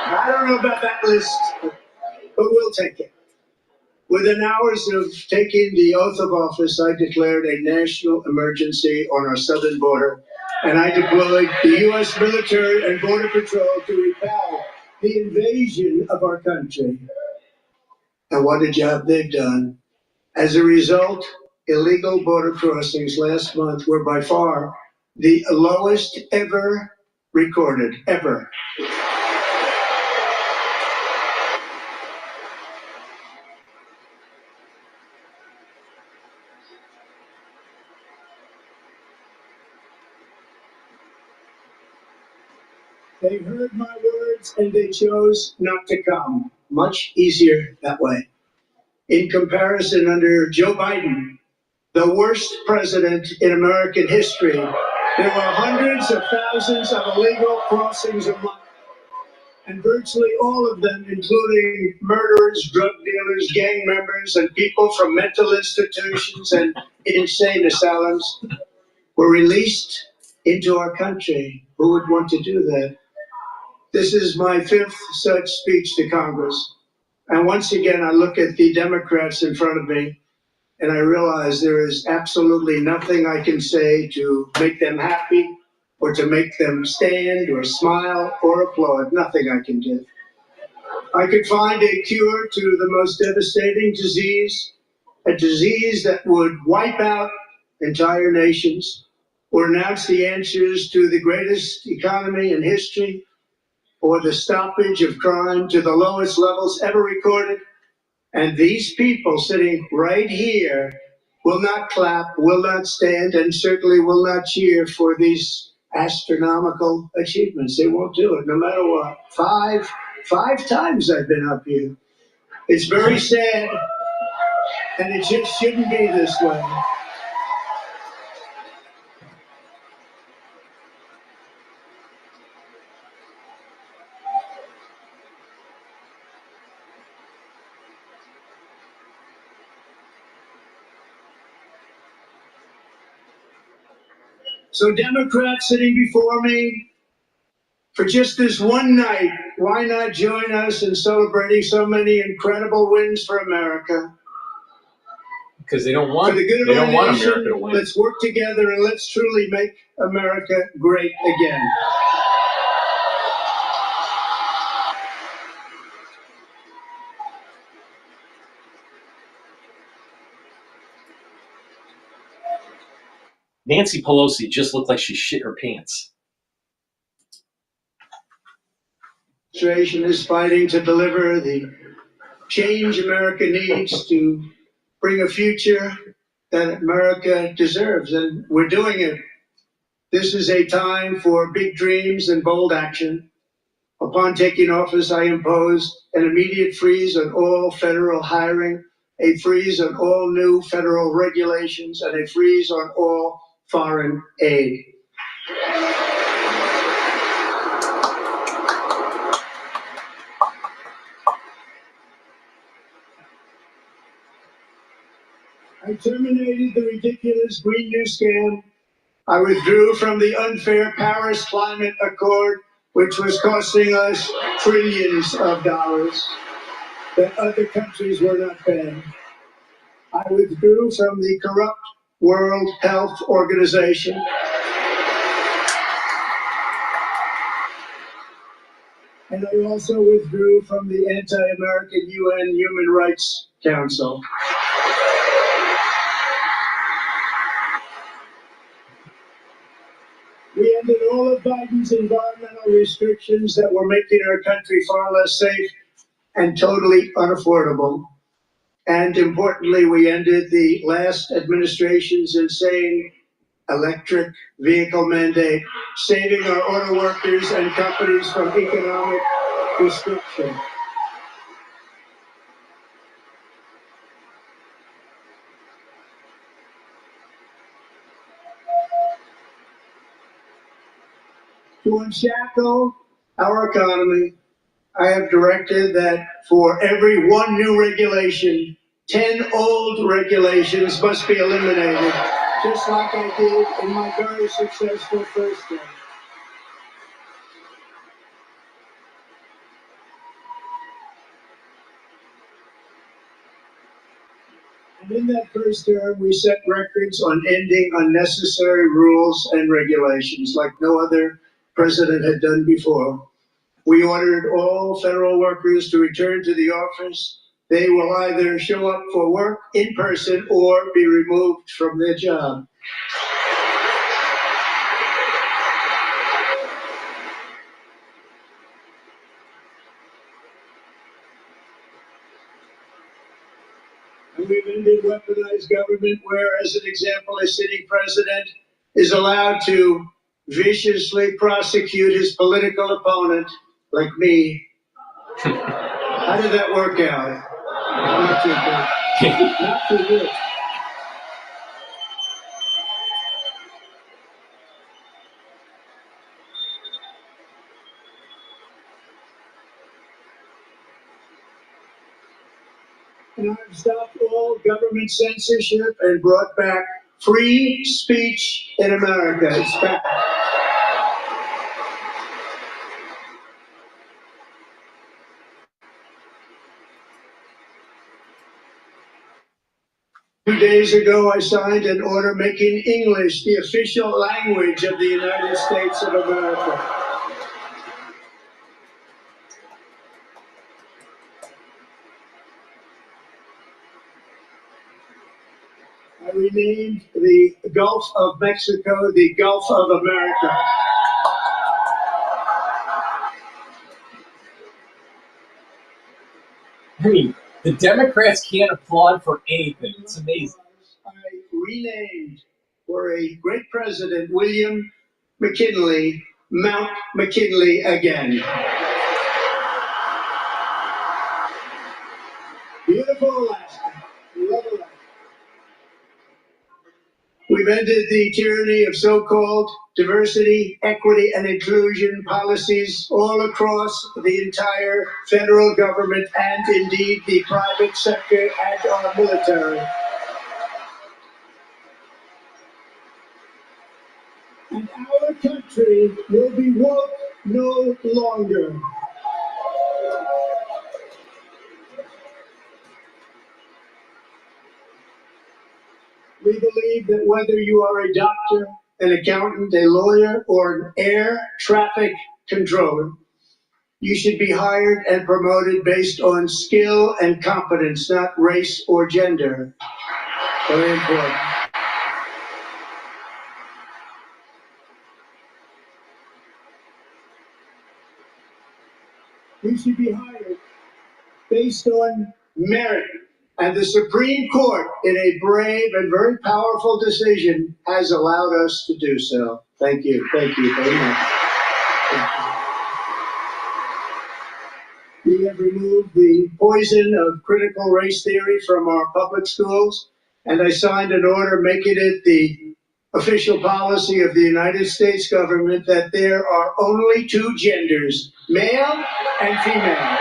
I don't know about that list, but we'll take it. Within hours of taking the oath of office, I declared a national emergency on our southern border, and I deployed the U.S. military and Border Patrol to repel the invasion of our country. And what a job they've done. As a result, illegal border crossings last month were by far the lowest ever recorded, ever. They heard my words and they chose not to come. Much easier that way. In comparison, under Joe Biden, the worst president in American history, there were hundreds of thousands of illegal crossings a month. And virtually all of them, including murderers, drug dealers, gang members, and people from mental institutions and insane asylums, were released into our country. Who would want to do that? This is my 5th such speech to Congress. And once again, I look at the Democrats in front of me, and I realize there is absolutely nothing I can say to make them happy, or to make them stand or smile or applaud. Nothing I can do. I could find a cure to the most devastating disease, a disease that would wipe out entire nations, or announce the answers to the greatest economy in history, or the stoppage of crime to the lowest levels ever recorded. And these people sitting right here will not clap, will not stand, and certainly will not cheer for these astronomical achievements. They won't do it, no matter what. Five times I've been up here. It's very sad, and it just shouldn't be this way. So Democrats sitting before me, for just this one night, why not join us in celebrating so many incredible wins for America? Because they don't want, for the good of they our don't want nation, America to win. Let's work together and let's truly make America great again. Nancy Pelosi just looked like she shit her pants. Administration is fighting to deliver the change America needs to bring a future that America deserves, and we're doing it. This is a time for big dreams and bold action. Upon taking office, I imposed an immediate freeze on all federal hiring, a freeze on all new federal regulations, and a freeze on all foreign aid. I terminated the ridiculous Green New Scam. I withdrew from the unfair Paris Climate Accord, which was costing us trillions of dollars that other countries were not paying. I withdrew from the corrupt World Health Organization. And I also withdrew from the anti-American UN Human Rights Council. We ended all of Biden's environmental restrictions that were making our country far less safe and totally unaffordable. And importantly, we ended the last administration's insane electric vehicle mandate, saving our auto workers and companies from economic destruction. To unshackle our economy, I have directed that for every one new regulation, 10 old regulations must be eliminated, just like I did in my very successful first term. And in that first term, we set records on ending unnecessary rules and regulations like no other president had done before. We ordered all federal workers to return to the office. They will either show up for work in person or be removed from their job. And we've ended weaponized government where, as an example, a sitting president is allowed to viciously prosecute his political opponent, like me. How did that work out? Not too good. Not too good. And I've stopped all government censorship and brought back free speech in America. It's back. 2 days ago, I signed an order making English the official language of the United States of America. I renamed the Gulf of Mexico the Gulf of America. I mean, the Democrats can't applaud for anything. It's amazing. I renamed for a great president, William McKinley, Mount McKinley again. Beautiful Alaska. Love Alaska. We've ended the tyranny of so-called diversity, equity, and inclusion policies all across the entire federal government and indeed the private sector and our military. And our country will be woke no longer. We believe that whether you are a doctor, an accountant, a lawyer, or an air traffic controller, you should be hired and promoted based on skill and competence, not race or gender. Very important. You should be hired based on merit. And the Supreme Court, in a brave and very powerful decision, has allowed us to do so. Thank you. Thank you very much. We have removed the poison of critical race theory from our public schools, and I signed an order making it the official policy of the United States government that there are only two genders, male and female.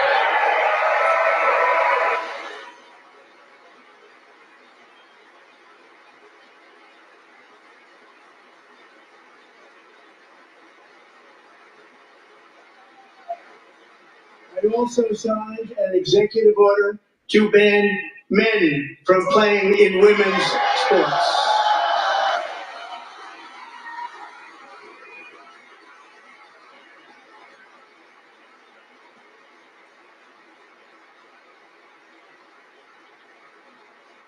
I also signed an executive order to ban men from playing in women's sports.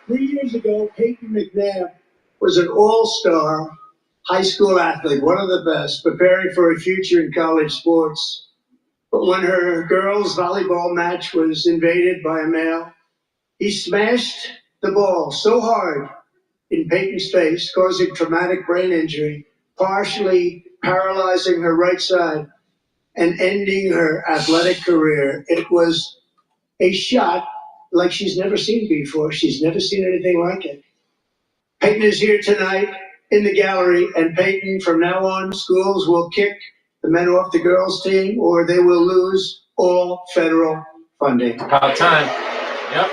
Three years ago, Peyton McNabb was an all-star high school athlete, one of the best, preparing for a future in college sports. But when her girls' volleyball match was invaded by a male, he smashed the ball so hard in Peyton's face, causing traumatic brain injury, partially paralyzing her right side and ending her athletic career. It was a shot like she's never seen before. She's never seen anything like it. Peyton is here tonight in the gallery, and Peyton, from now on, schools will kick the men off the girls' team, or they will lose all federal funding. About time. Yep.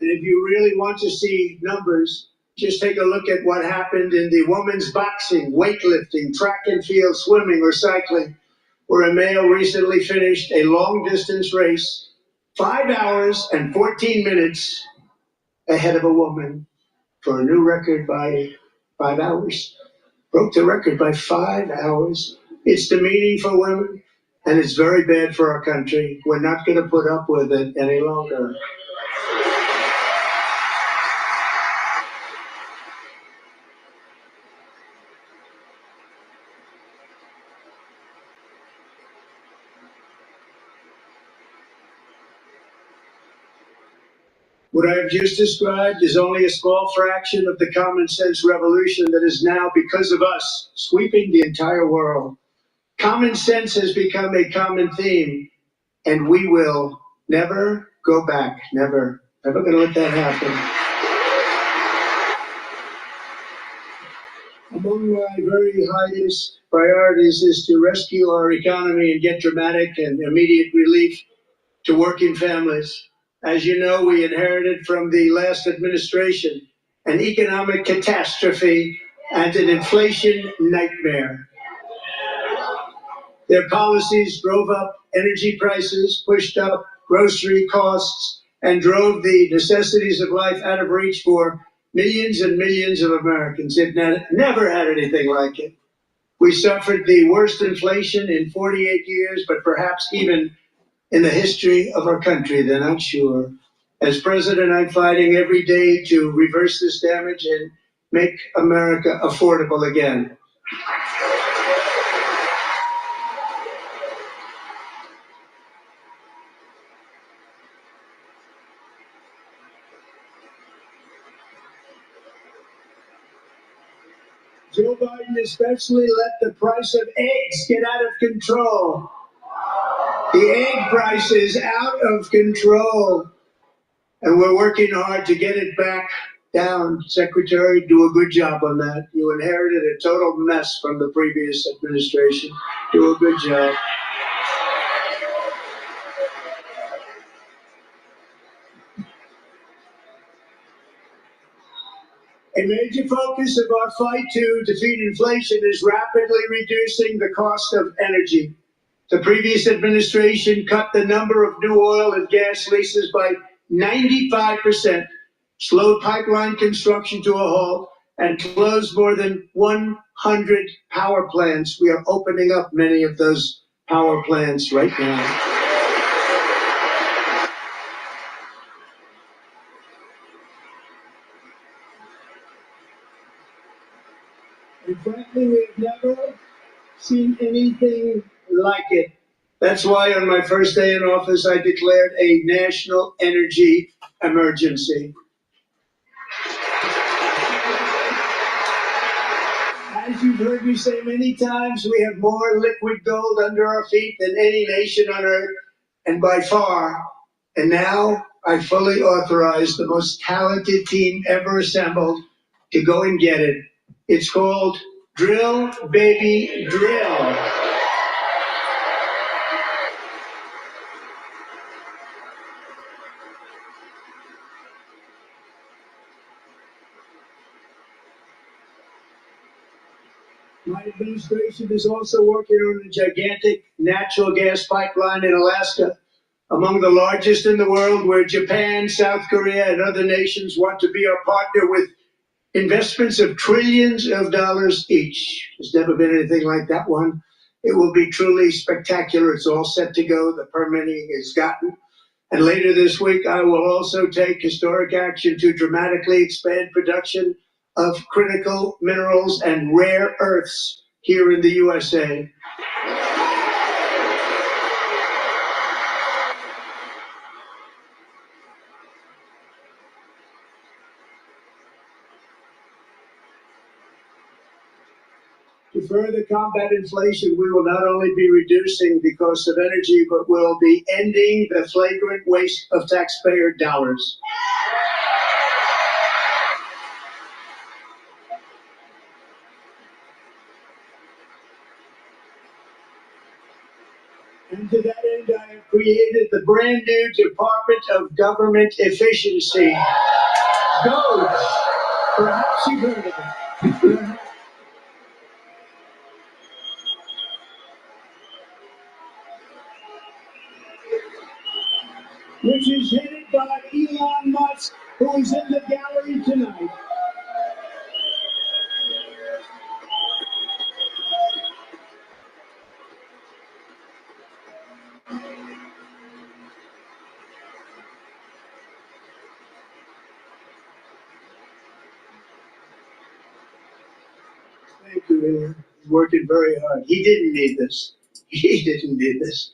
And if you really want to see numbers, just take a look at what happened in the women's boxing, weightlifting, track and field, swimming, or cycling, where a male recently finished a long-distance race 5 hours and 14 minutes ahead of a woman for a new record by 5 hours. Broke the record by 5 hours. It's demeaning for women, and it's very bad for our country. We're not going to put up with it any longer. What I have just described is only a small fraction of the common sense revolution that is now, because of us, sweeping the entire world. Common sense has become a common theme, and we will never go back. Never. Never going to let that happen. Among my very highest priorities is to rescue our economy and get dramatic and immediate relief to working families. As you know, we inherited from the last administration an economic catastrophe and an inflation nightmare. Their policies drove up energy prices, pushed up grocery costs, and drove the necessities of life out of reach for millions and millions of Americans. They've never had anything like it. We suffered the worst inflation in 48 years, but perhaps even in the history of our country. They're not sure. As president, I'm fighting every day to reverse this damage and make America affordable again. Joe Biden especially let the price of eggs get out of control. The egg price is out of control. And we're working hard to get it back down. Secretary, do a good job on that. You inherited a total mess from the previous administration. Do a good job. A major focus of our fight to defeat inflation is rapidly reducing the cost of energy. The previous administration cut the number of new oil and gas leases by 95%, slowed pipeline construction to a halt, and closed more than 100 power plants. We are opening up many of those power plants right now. And frankly, we have never seen anything like it. That's why on my first day in office, I declared a national energy emergency. As you've heard me say many times, we have more liquid gold under our feet than any nation on earth, and by far. And now I fully authorize the most talented team ever assembled to go and get it. It's called Drill, Baby, Drill. My administration is also working on a gigantic natural gas pipeline in Alaska, among the largest in the world, where Japan, South Korea, and other nations want to be our partner with investments of trillions of dollars each. There's never been anything like that one. It will be truly spectacular. It's all set to go. The permitting is gotten. And later this week, I will also take historic action to dramatically expand production of critical minerals and rare earths here in the USA. To further combat inflation, we will not only be reducing the cost of energy, but we'll be ending the flagrant waste of taxpayer dollars. And to that end, I have created the brand new Department of Government Efficiency. GOES. Perhaps you've heard of it. Which is headed by Elon Musk, who is in the gallery tonight. Thank you, Elon. He's working very hard. He didn't need this. He didn't need this.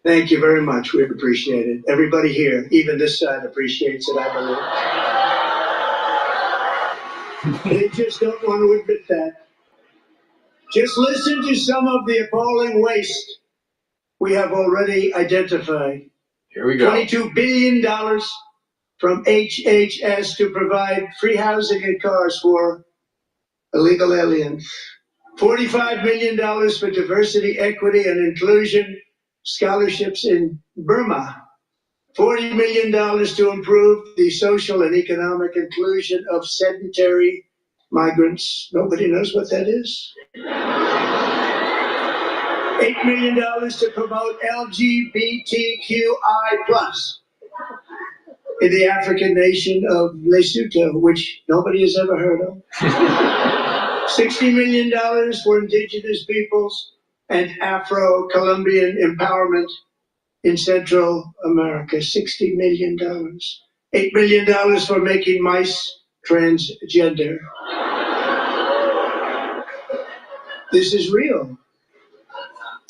Thank you very much. We appreciate it. Everybody here, even this side, appreciates it, I believe. They just don't want to admit that. Just listen to some of the appalling waste we have already identified. Here we go. $22 billion from HHS to provide free housing and cars for illegal aliens. $45 million for diversity, equity, and inclusion scholarships in Burma. $40 million to improve the social and economic inclusion of sedentary migrants. Nobody knows what that is. $8 million to promote LGBTQI+. in the African nation of Lesotho, which nobody has ever heard of. $60 million for indigenous peoples and Afro-Colombian empowerment in Central America. $60 million. $8 million for making mice transgender. This is real.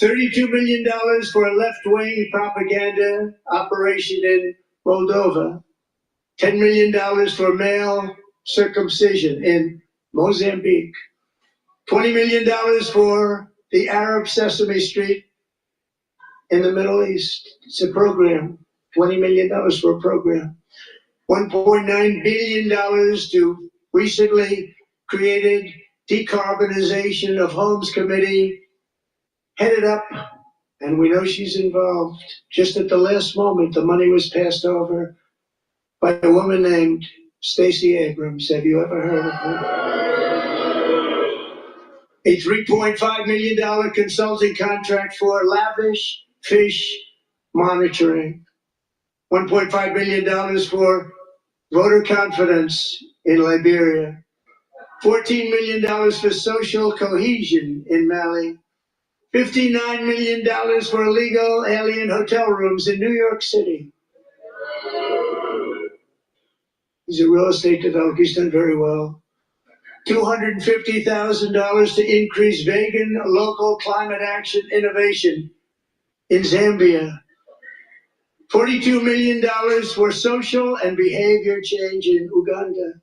$32 million for a left-wing propaganda operation in Moldova. $10 million for male circumcision in Mozambique. $20 million for the Arab Sesame Street in the Middle East. It's a program. $20 million for a program. $1.9 billion to recently created Decarbonization of Homes Committee, headed up, and we know she's involved. Just at the last moment, the money was passed over by a woman named Stacey Abrams. Have you ever heard of her? A $3.5 million consulting contract for lavish fish monitoring. $1.5 billion for voter confidence in Liberia. $14 million for social cohesion in Mali. $59 million for illegal alien hotel rooms in New York City. He's a real estate developer. He's done very well. $250,000 to increase vegan local climate action innovation in Zambia. $42 million for social and behavior change in Uganda.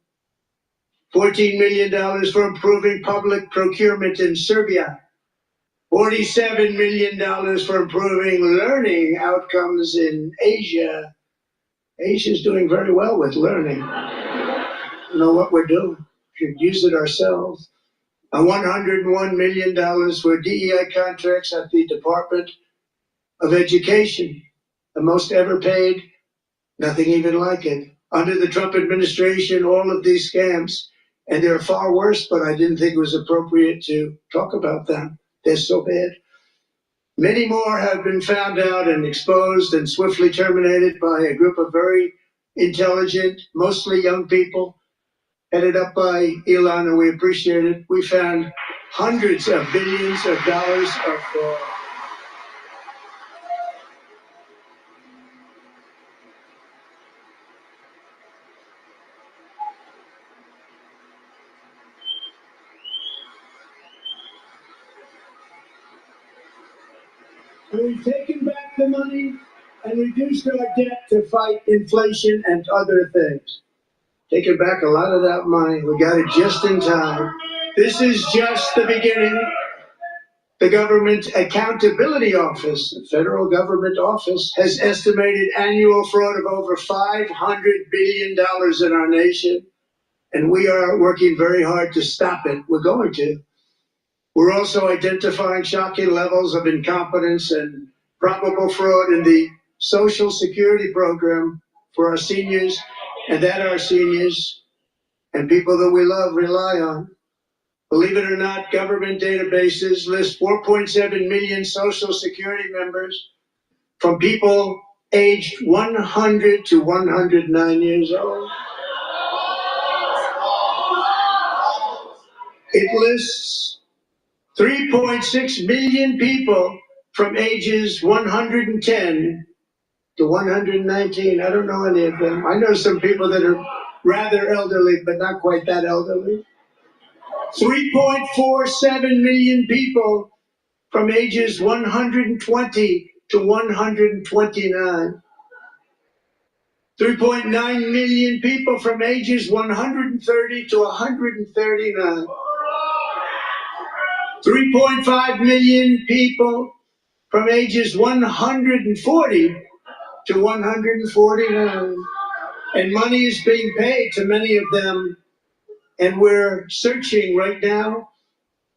$14 million for improving public procurement in Serbia. $47 million for improving learning outcomes in Asia. Asia's doing very well with learning. You know what we're doing. We should use it ourselves. $101 million for DEI contracts at the Department of Education. The most ever paid, nothing even like it. Under the Trump administration, all of these scams, and they're far worse, but I didn't think it was appropriate to talk about them. They're so bad. Many more have been found out and exposed and swiftly terminated by a group of very intelligent, mostly young people, headed up by Elon, and we appreciate it. We found hundreds of billions of dollars of fraud. We've taken back the money and reduced our debt to fight inflation and other things. Taking back a lot of that money. We got it just in time. This is just the beginning. The Government Accountability Office, the federal government office, has estimated annual fraud of over $500 billion in our nation. And we are working very hard to stop it. We're going to. We're also identifying shocking levels of incompetence and probable fraud in the Social Security program for our seniors, and that our seniors and people that we love rely on. Believe it or not, government databases list 4.7 million Social Security members from people aged 100 to 109 years old. It lists 3.6 million people from ages 110 to 119. I don't know any of them. I know some people that are rather elderly, but not quite that elderly. 3.47 million people from ages 120 to 129. 3.9 million people from ages 130 to 139. 3.5 million people from ages 140 to 149. And money is being paid to many of them. And we're searching right now.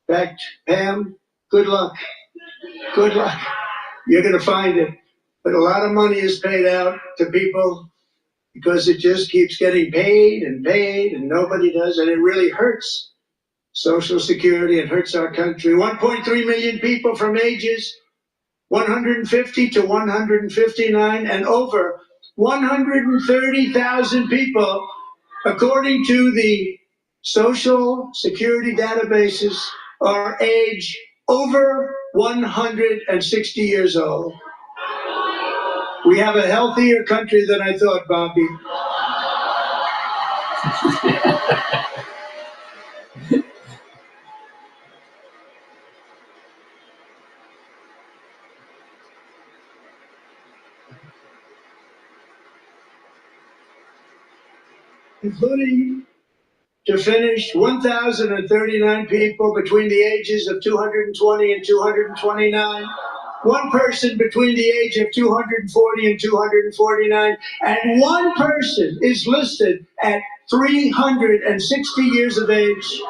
In fact, Pam, good luck. Good luck. You're going to find it. But a lot of money is paid out to people because it just keeps getting paid and nobody does. And it really hurts Social Security. It hurts our country. 1.3 million people from ages 150 to 159 and over 130,000 people, according to the Social Security databases, are age over 160 years old. We have a healthier country than I thought, Bobby. Including, to finish, 1,039 people between the ages of 220 and 229. One person between the age of 240 and 249, and one person is listed at 360 years of age.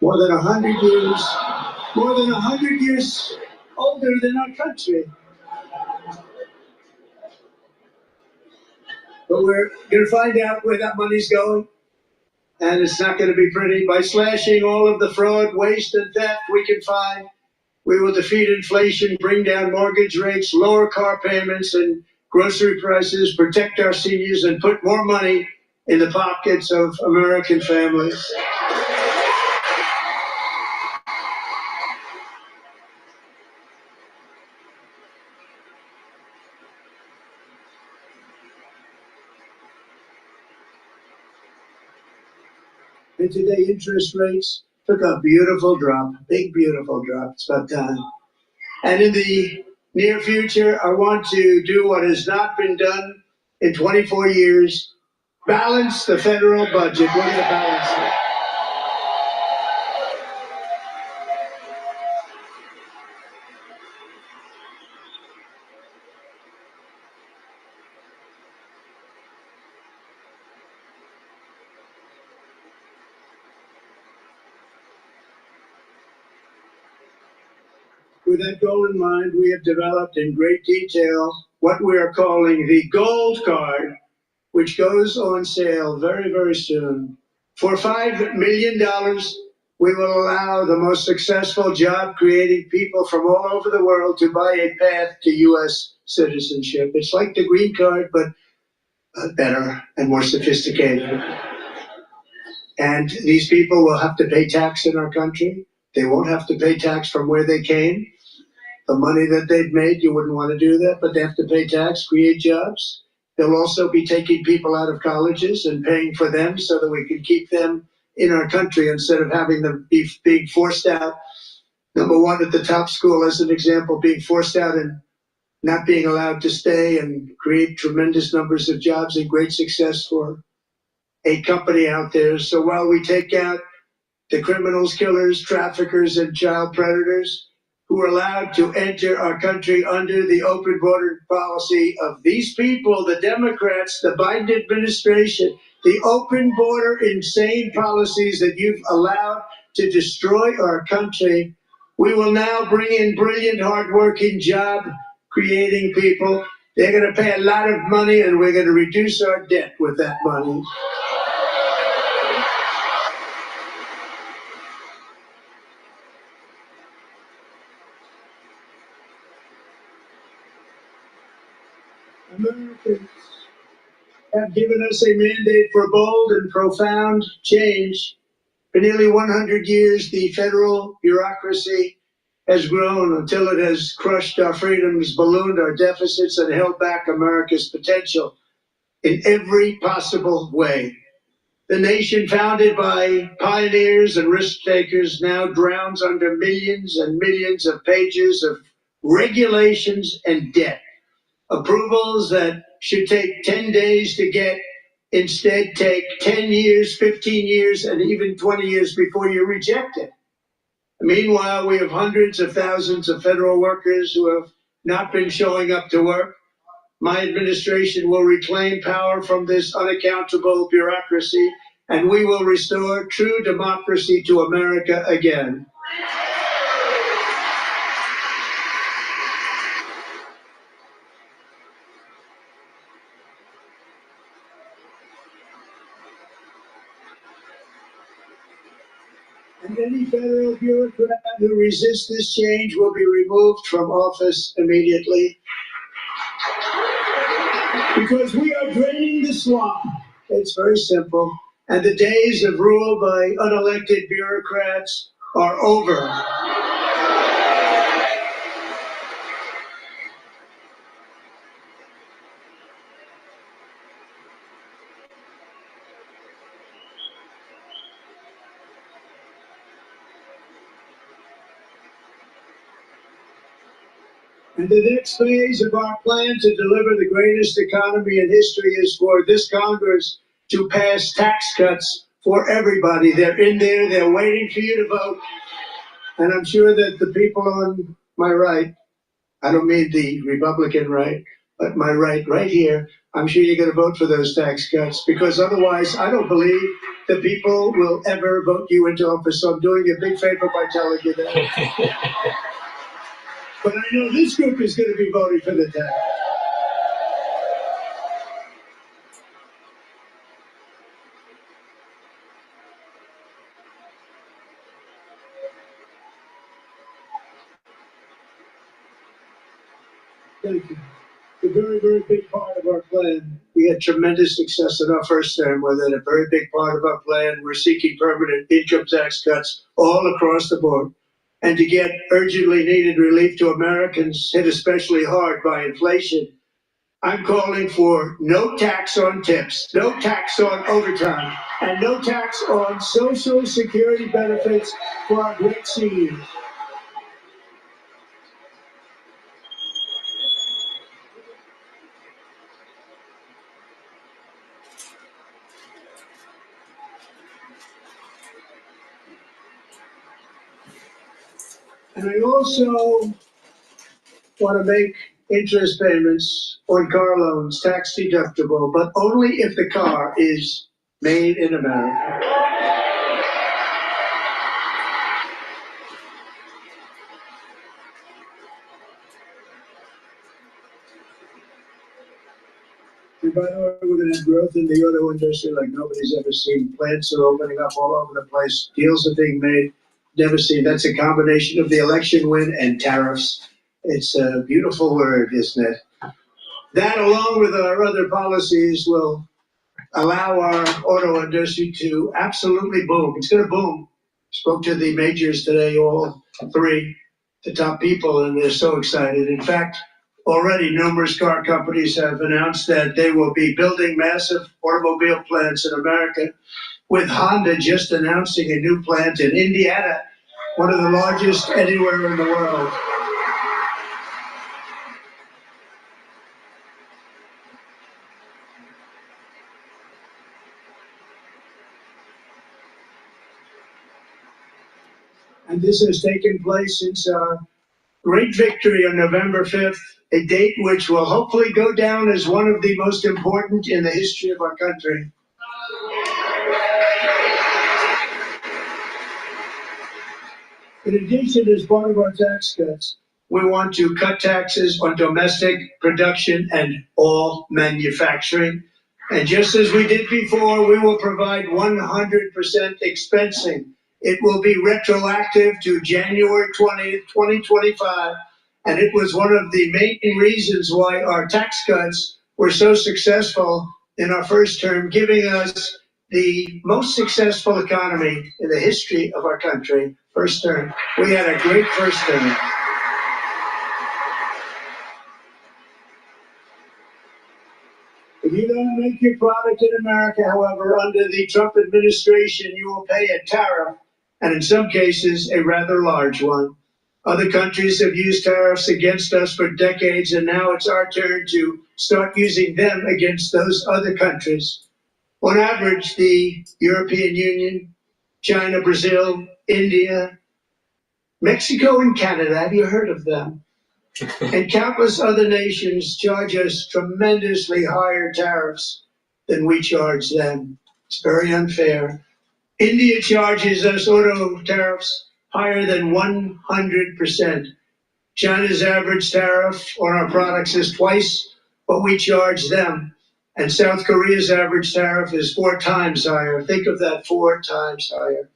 More than 100 years older than our country. But we're going to find out where that money's going, and it's not going to be pretty. By slashing all of the fraud, waste, and theft we can find, we will defeat inflation, bring down mortgage rates, lower car payments and grocery prices, protect our seniors, and put more money in the pockets of American families. And today, interest rates took a beautiful drop, big, beautiful drop. It's about time. And in the near future, I want to do what has not been done in 24 years, balance the federal budget. We're going to balance it. With that goal in mind, we have developed in great detail what we are calling the Gold Card, which goes on sale very, very soon. For $5 million, we will allow the most successful job-creating people from all over the world to buy a path to U.S. citizenship. It's like the green card, but better and more sophisticated. And these people will have to pay tax in our country. They won't have to pay tax from where they came. The money that they've made, you wouldn't want to do that, but they have to pay tax, create jobs. They'll also be taking people out of colleges and paying for them so that we can keep them in our country instead of having them be being forced out. Number one, at the top school, as an example, being forced out and not being allowed to stay and create tremendous numbers of jobs and great success for a company out there. So while we take out the criminals, killers, traffickers, and child predators who are allowed to enter our country under the open border policy of these people, the Democrats, the Biden administration, the open border insane policies that you've allowed to destroy our country, we will now bring in brilliant, hardworking, job-creating people. They're going to pay a lot of money, and we're going to reduce our debt with that money. Americans have given us a mandate for bold and profound change. For nearly 100 years, the federal bureaucracy has grown until it has crushed our freedoms, ballooned our deficits, and held back America's potential in every possible way. The nation founded by pioneers and risk takers now drowns under millions and millions of pages of regulations and debt. Approvals that should take 10 days to get instead take 10 years, 15 years, and even 20 years before you reject it. Meanwhile, we have hundreds of thousands of federal workers who have not been showing up to work. My administration will reclaim power from this unaccountable bureaucracy, and we will restore true democracy to America again. And any federal bureaucrat who resists this change will be removed from office immediately. because we are draining the swamp. It's very simple. And the days of rule by unelected bureaucrats are over. And the next phase of our plan to deliver the greatest economy in history is for this Congress to pass tax cuts for everybody. They're in there, they're waiting for you to vote. And I'm sure that the people on my right, I don't mean the Republican right, but my right here, I'm sure you're going to vote for those tax cuts, because otherwise I don't believe the people will ever vote you into office. So I'm doing you a big favor by telling you that. But I know this group is going to be voting for the tax. Thank you. A very, very big part of our plan. We had tremendous success in our first term with it. A very big part of our plan. We're seeking permanent income tax cuts all across the board. And to get urgently needed relief to Americans hit especially hard by inflation, I'm calling for no tax on tips, no tax on overtime, and no tax on Social Security benefits for our great seniors. And I also want to make interest payments on car loans tax deductible, but only if the car is made in America. And by the way, we're going to have growth in the auto industry like nobody's ever seen. Plants are opening up all over the place. Deals are being made. Never seen. That's a combination of the election win and tariffs. It's a beautiful word, isn't it? That, along with our other policies, will allow our auto industry to absolutely boom. It's going to boom. Spoke to the majors today, all three, the top people, and they're so excited. In fact, already numerous car companies have announced that they will be building massive automobile plants in America, with Honda just announcing a new plant in Indiana, one of the largest anywhere in the world. And this has taken place since our great victory on November 5th, a date which will hopefully go down as one of the most important in the history of our country. In addition, as part of our tax cuts, we want to cut taxes on domestic production and all manufacturing. And just as we did before, we will provide 100% expensing. It will be retroactive to January 20th, 2025. And it was one of the main reasons why our tax cuts were so successful in our first term, giving us the most successful economy in the history of our country. First term. We had a great first term. If you don't make your product in America, however, under the Trump administration, you will pay a tariff, and in some cases, a rather large one. Other countries have used tariffs against us for decades, and now it's our turn to start using them against those other countries. On average, the European Union, China, Brazil, India, Mexico, and Canada, have you heard of them? And countless other nations charge us tremendously higher tariffs than we charge them. It's very unfair. India charges us auto tariffs higher than 100%. China's average tariff on our products is twice what we charge them. And South Korea's average tariff is 4 times higher. Think of that, 4 times higher.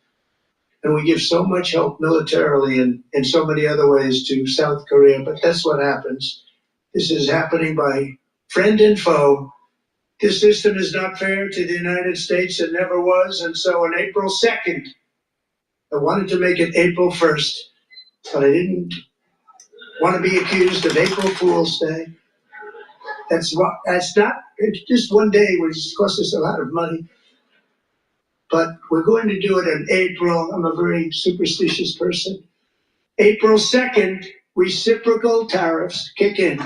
And we give so much help militarily and in so many other ways to South Korea, but that's what happens. This is happening by friend and foe. This system is not fair to the United States. It never was. And so on April 2nd, I wanted to make it April 1st, but I didn't want to be accused of April Fool's Day. That's not, it's just one day, which costs us a lot of money. But we're going to do it in April. I'm a very superstitious person. April 2nd, reciprocal tariffs kick in.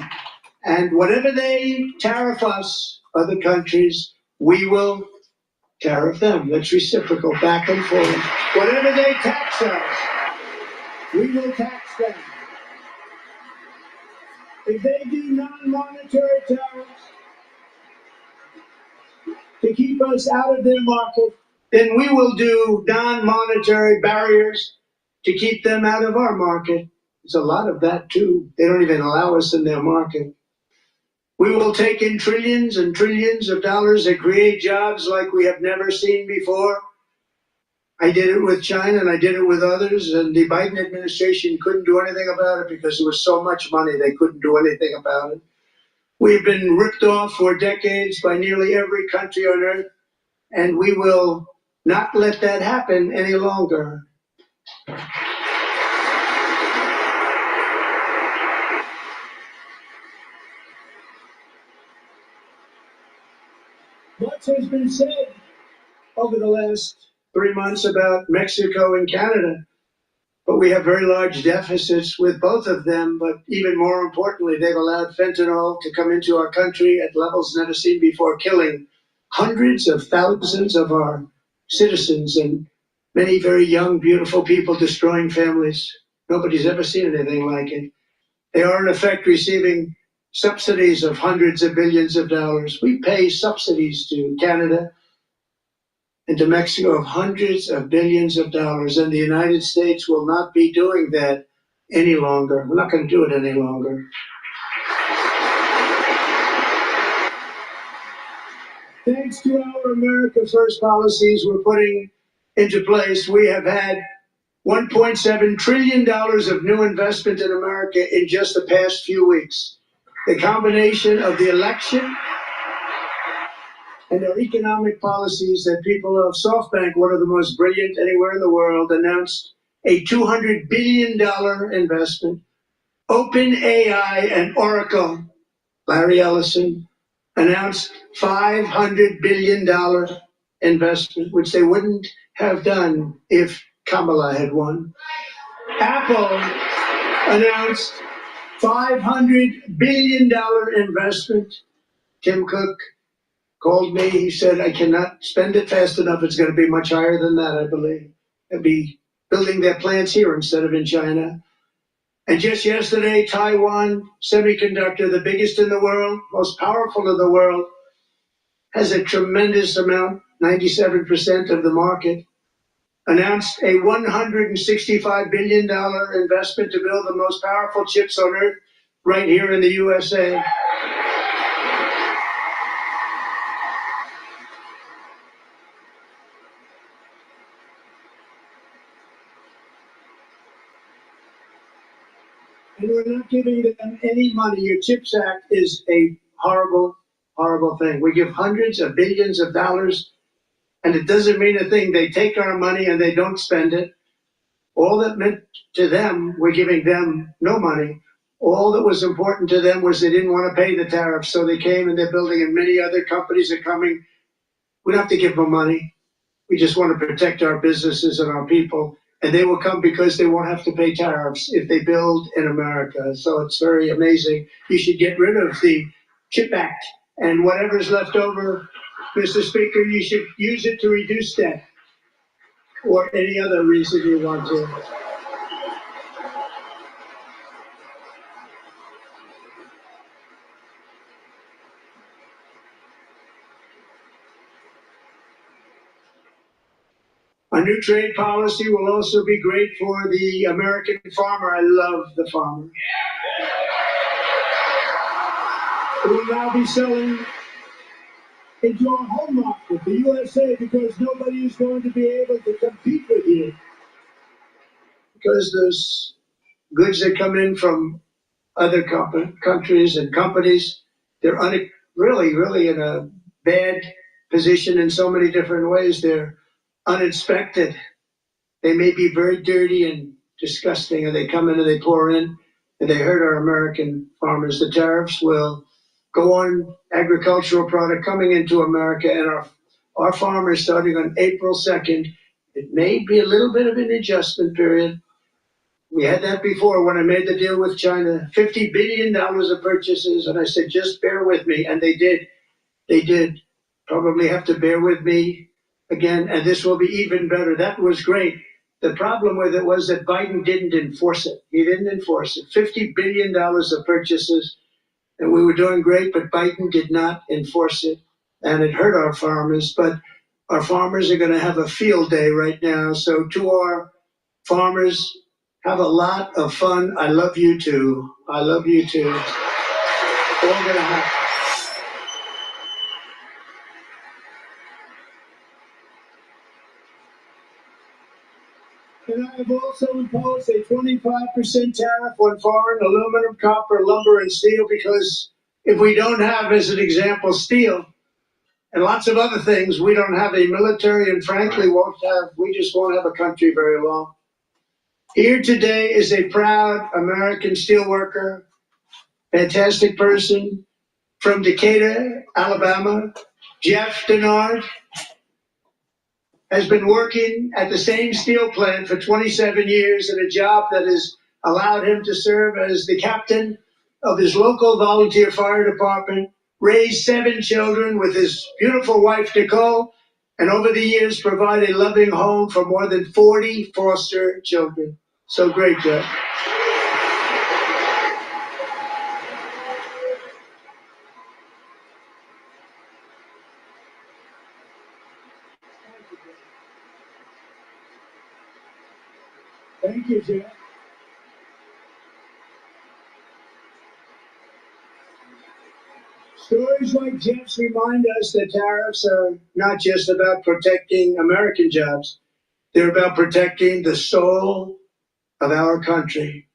And whatever they tariff us, other countries, we will tariff them. That's reciprocal, back and forth. Whatever they tax us, we will tax them. If they do non-monetary tariffs to keep us out of their market, then we will do non-monetary barriers to keep them out of our market. There's a lot of that too. They don't even allow us in their market. We will take in trillions and trillions of dollars and create jobs like we have never seen before. I did it with China and I did it with others, and the Biden administration couldn't do anything about it because there was so much money they couldn't do anything about it. We've been ripped off for decades by nearly every country on earth, and we will not let that happen any longer. Much has been said over the last 3 months about Mexico and Canada, but we have very large deficits with both of them. But even more importantly, they've allowed fentanyl to come into our country at levels never seen before, killing hundreds of thousands of our citizens and many very young, beautiful people, destroying families. Nobody's ever seen anything like it. They are, in effect, receiving subsidies of hundreds of billions of dollars. We pay subsidies to Canada and to Mexico of hundreds of billions of dollars, and the United States will not be doing that any longer. We're not going to do it any longer. Thanks to our America First policies we're putting into place, we have had $1.7 trillion of new investment in America in just the past few weeks. The combination of the election and our economic policies that people of SoftBank, one of the most brilliant anywhere in the world, announced a $200 billion investment. OpenAI and Oracle, Larry Ellison, announced $500 billion investment, which they wouldn't have done if Kamala had won. Apple announced $500 billion investment. Tim Cook called me. He said, I cannot spend it fast enough. It's going to be much higher than that, I believe. They'll be building their plants here instead of in China. And just yesterday, Taiwan Semiconductor, the biggest in the world, most powerful in the world, has a tremendous amount, 97% of the market, announced a $165 billion investment to build the most powerful chips on earth right here in the USA. And we're not giving them any money. Your CHIPS Act is a horrible, horrible thing. We give hundreds of billions of dollars, and it doesn't mean a thing. They take our money and they don't spend it. All that meant to them, we're giving them no money. All that was important to them was they didn't want to pay the tariffs, so they came and they're building, and many other companies are coming. We don't have to give them money. We just want to protect our businesses and our people. And they will come because they won't have to pay tariffs if they build in America. So it's very amazing. You should get rid of the CHIP Act. And whatever's left over, Mr. Speaker, you should use it to reduce debt or any other reason you want to. A new trade policy will also be great for the American farmer. I love the farmer. We will now be selling into our home market, the USA, because nobody is going to be able to compete with you. Because those goods that come in from other countries and companies, they're really in a bad position in so many different ways. They're unexpected. They may be very dirty and disgusting, and they come in and they pour in, and they hurt our American farmers. The tariffs will go on agricultural product coming into America, and our farmers starting on April 2nd. It may be a little bit of an adjustment period. We had that before when I made the deal with China, $50 billion of purchases, and I said, just bear with me, and they did. They did. Probably have to bear with me again, and this will be even better. That was great. The problem with it was that Biden didn't enforce it. He didn't enforce it. $50 billion of purchases, and we were doing great, but Biden did not enforce it, and it hurt our farmers. But our farmers are going to have a field day right now. So to our farmers, have a lot of fun. I love you too. I love you too. All going to happen. And I have also imposed a 25% tariff on foreign aluminum, copper, lumber, and steel, because if we don't have, as an example, steel and lots of other things, we don't have a military, and frankly, we just won't have a country very long. Here today is a proud American steelworker, fantastic person from Decatur, Alabama, Jeff Denard. Has been working at the same steel plant for 27 years in a job that has allowed him to serve as the captain of his local volunteer fire department, raised 7 children with his beautiful wife, Nicole, and over the years provide a loving home for more than 40 foster children. So great, Jeff. Thank you, Jeff. Stories like Jeff's remind us that tariffs are not just about protecting American jobs. They're about protecting the soul of our country.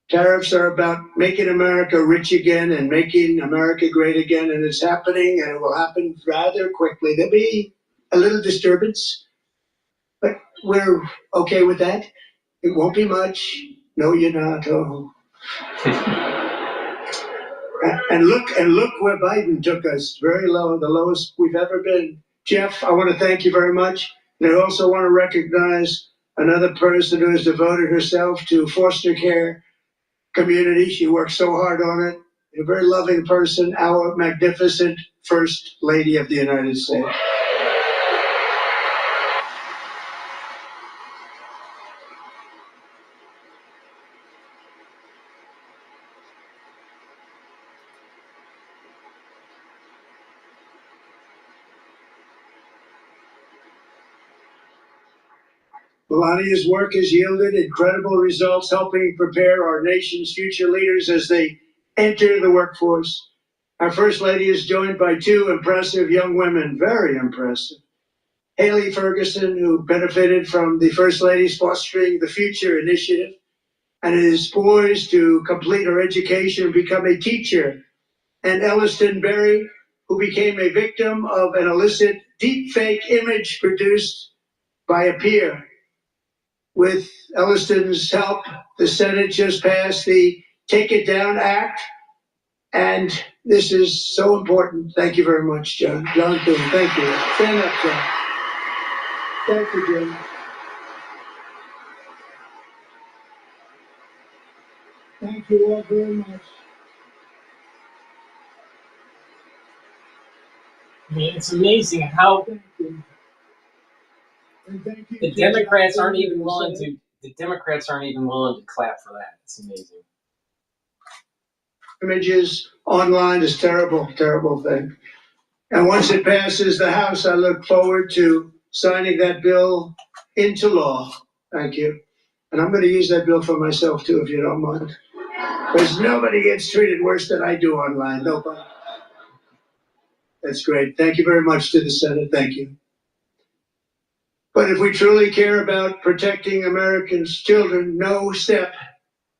Tariffs are about making America rich again and making America great again, and it's happening, and it will happen rather quickly. There'll be a little disturbance, but we're okay with that. It won't be much. No, you're not. Oh. And look where Biden took us. Very low, the lowest we've ever been. Jeff, I want to thank you very much. And I also want to recognize another person who has devoted herself to foster care community. She works so hard on it. A very loving person, our magnificent First Lady of the United States. Melania's work has yielded incredible results, helping prepare our nation's future leaders as they enter the workforce. Our First Lady is joined by 2 impressive young women, very impressive. Haley Ferguson, who benefited from the First Lady's Fostering the Future initiative and is poised to complete her education and become a teacher. And Elliston Berry, who became a victim of an illicit deepfake image produced by a peer. With Elliston's help, the Senate just passed the Take It Down Act, and this is so important. Thank you very much, John. John Thune, thank you. Stand up, John. Thank you, Jim. Thank you all very much. I mean, it's amazing how the Democrats aren't even willing to. The Democrats aren't even willing to clap for that. It's amazing. Images online is terrible, terrible thing. And once it passes the House, I look forward to signing that bill into law. Thank you. And I'm going to use that bill for myself too, if you don't mind. Because nobody gets treated worse than I do online. Nobody. That's great. Thank you very much to the Senate. Thank you. But if we truly care about protecting Americans' children, no step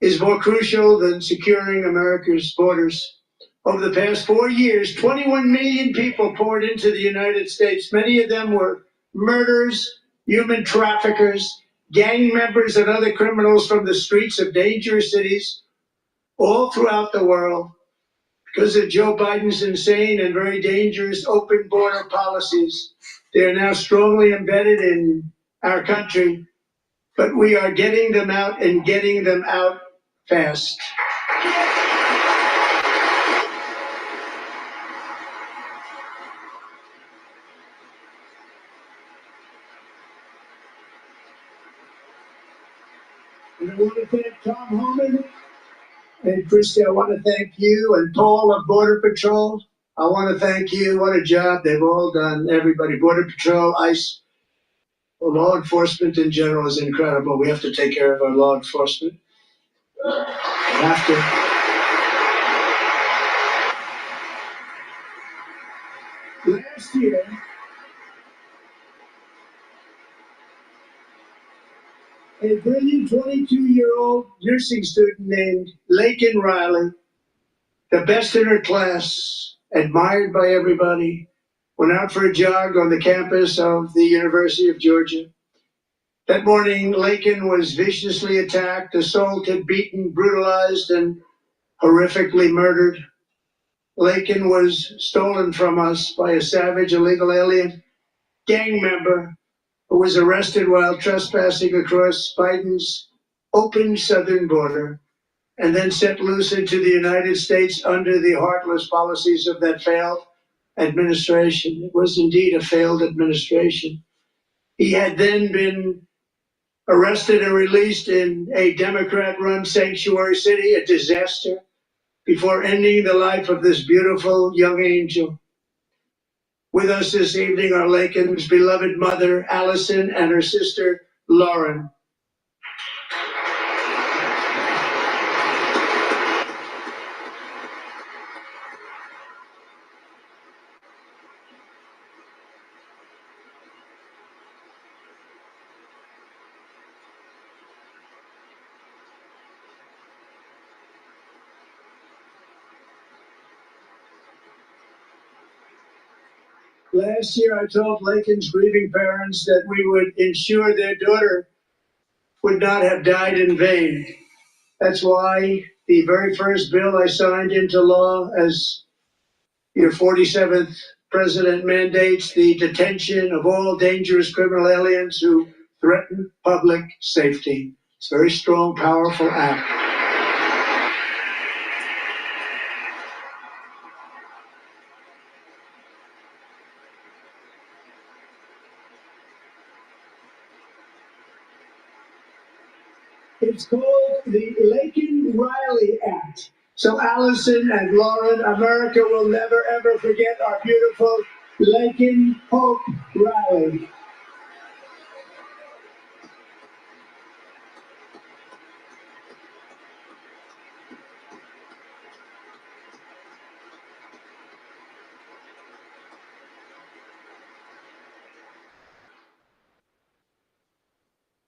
is more crucial than securing America's borders. Over the past 4 years, 21 million people poured into the United States. Many of them were murderers, human traffickers, gang members, and other criminals from the streets of dangerous cities all throughout the world. Because of Joe Biden's insane and very dangerous open border policies, they are now strongly embedded in our country, but we are getting them out and getting them out fast. And I want to thank Tom Homan and Christy. I want to thank you and Paul of Border Patrol. I want to thank you. What a job they've all done. Everybody, Border Patrol, ICE, law enforcement in general is incredible. We have to take care of our law enforcement. We have to. Last year, a brilliant 22-year-old nursing student named Laken Riley, the best in her class, admired by everybody, went out for a jog on the campus of the University of Georgia. That morning, Laken was viciously attacked, assaulted, beaten, brutalized, and horrifically murdered. Laken was stolen from us by a savage illegal alien gang member who was arrested while trespassing across Biden's open southern border and then set loose into the United States under the heartless policies of that failed administration. It was indeed a failed administration. He had then been arrested and released in a Democrat-run sanctuary city, a disaster, before ending the life of this beautiful young angel. With us this evening are Laken's beloved mother, Allison, and her sister, Lauren. Last year, I told Laken's grieving parents that we would ensure their daughter would not have died in vain. That's why the very first bill I signed into law as your 47th president mandates the detention of all dangerous criminal aliens who threaten public safety. It's a very strong, powerful act. It's called the Laken-Riley Act. So Allison and Lauren, America will never ever forget our beautiful Laken Hope Riley.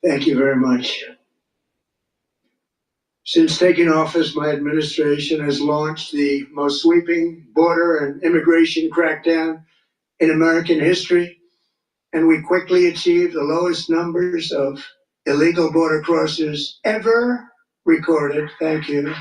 Thank you very much. Since taking office, my administration has launched the most sweeping border and immigration crackdown in American history, and we quickly achieved the lowest numbers of illegal border crossers ever recorded. Thank you.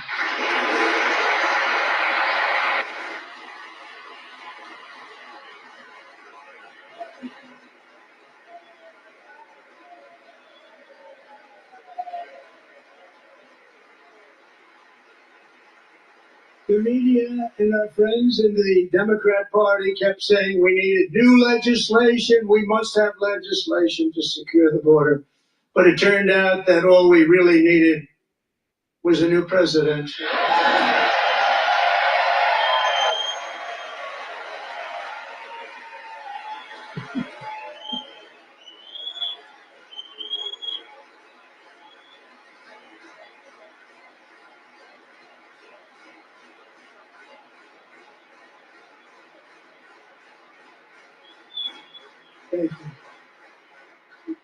The media and our friends in the Democrat Party kept saying we needed new legislation. We must have legislation to secure the border. But it turned out that all we really needed was a new president. Thank you.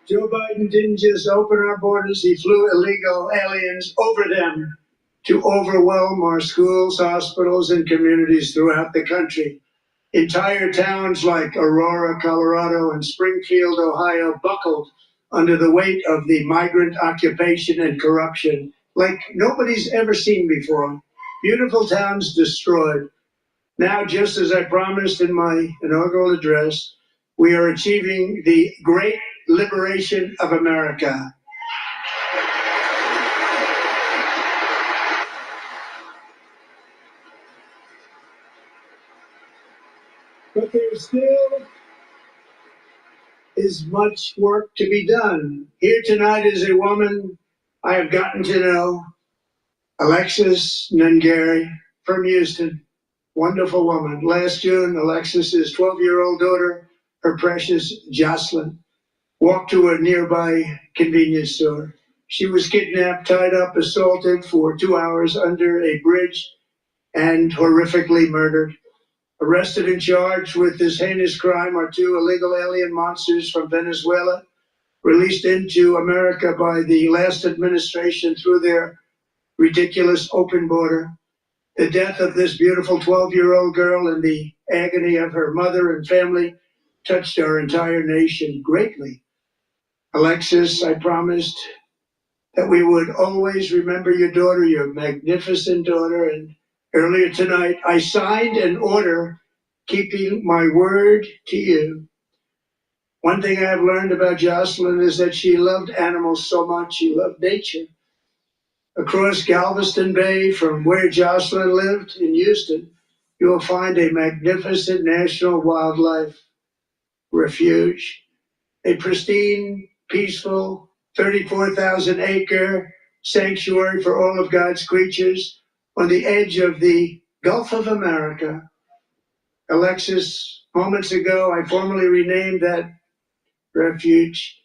Joe Biden didn't just open our borders, he flew illegal aliens over them. to overwhelm our schools, hospitals, and communities throughout the country. Entire towns like Aurora, Colorado, and Springfield, Ohio, buckled under the weight of the migrant occupation and corruption like nobody's ever seen before. Beautiful towns destroyed. Now, just as I promised in my inaugural address, we are achieving the great liberation of America. But there still is much work to be done. Here tonight is a woman I have gotten to know, Alexis Nungary from Houston. Wonderful woman. Last June, Alexis's 12-year-old daughter, her precious Jocelyn, walked to a nearby convenience store. She was kidnapped, tied up, assaulted for 2 hours under a bridge, and horrifically murdered. Arrested and charged with this heinous crime are 2 illegal alien monsters from Venezuela, released into America by the last administration through their ridiculous open border. The death of this beautiful 12-year-old girl and the agony of her mother and family touched our entire nation greatly. Alexis, I promised that we would always remember your daughter, your magnificent daughter, and earlier tonight I signed an order keeping my word to you. One thing I have learned about Jocelyn is that she loved animals so much. She loved nature. Across Galveston Bay, from where Jocelyn lived in Houston, you will find a magnificent national wildlife refuge, a pristine, peaceful, 34,000-acre sanctuary for all of God's creatures on the edge of the Gulf of America. Alexis, moments ago, I formally renamed that refuge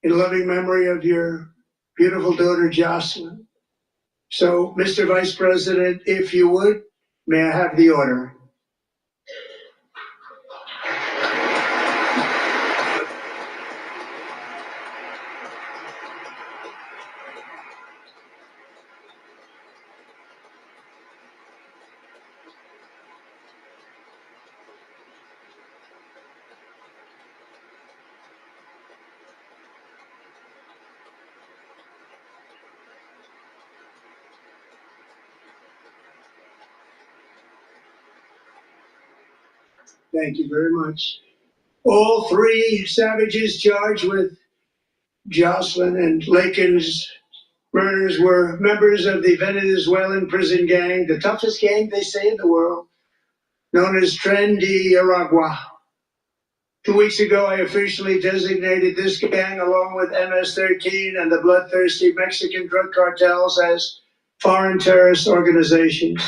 in loving memory of your beautiful daughter, Jocelyn. So, Mr. Vice President, if you would, may I have the order? Thank you very much. All 3 savages charged with Jocelyn and Lakin's murders were members of the Venezuelan prison gang, the toughest gang, they say, in the world, known as Tren de Aragua. 2 weeks ago, I officially designated this gang, along with MS-13 and the bloodthirsty Mexican drug cartels, as foreign terrorist organizations.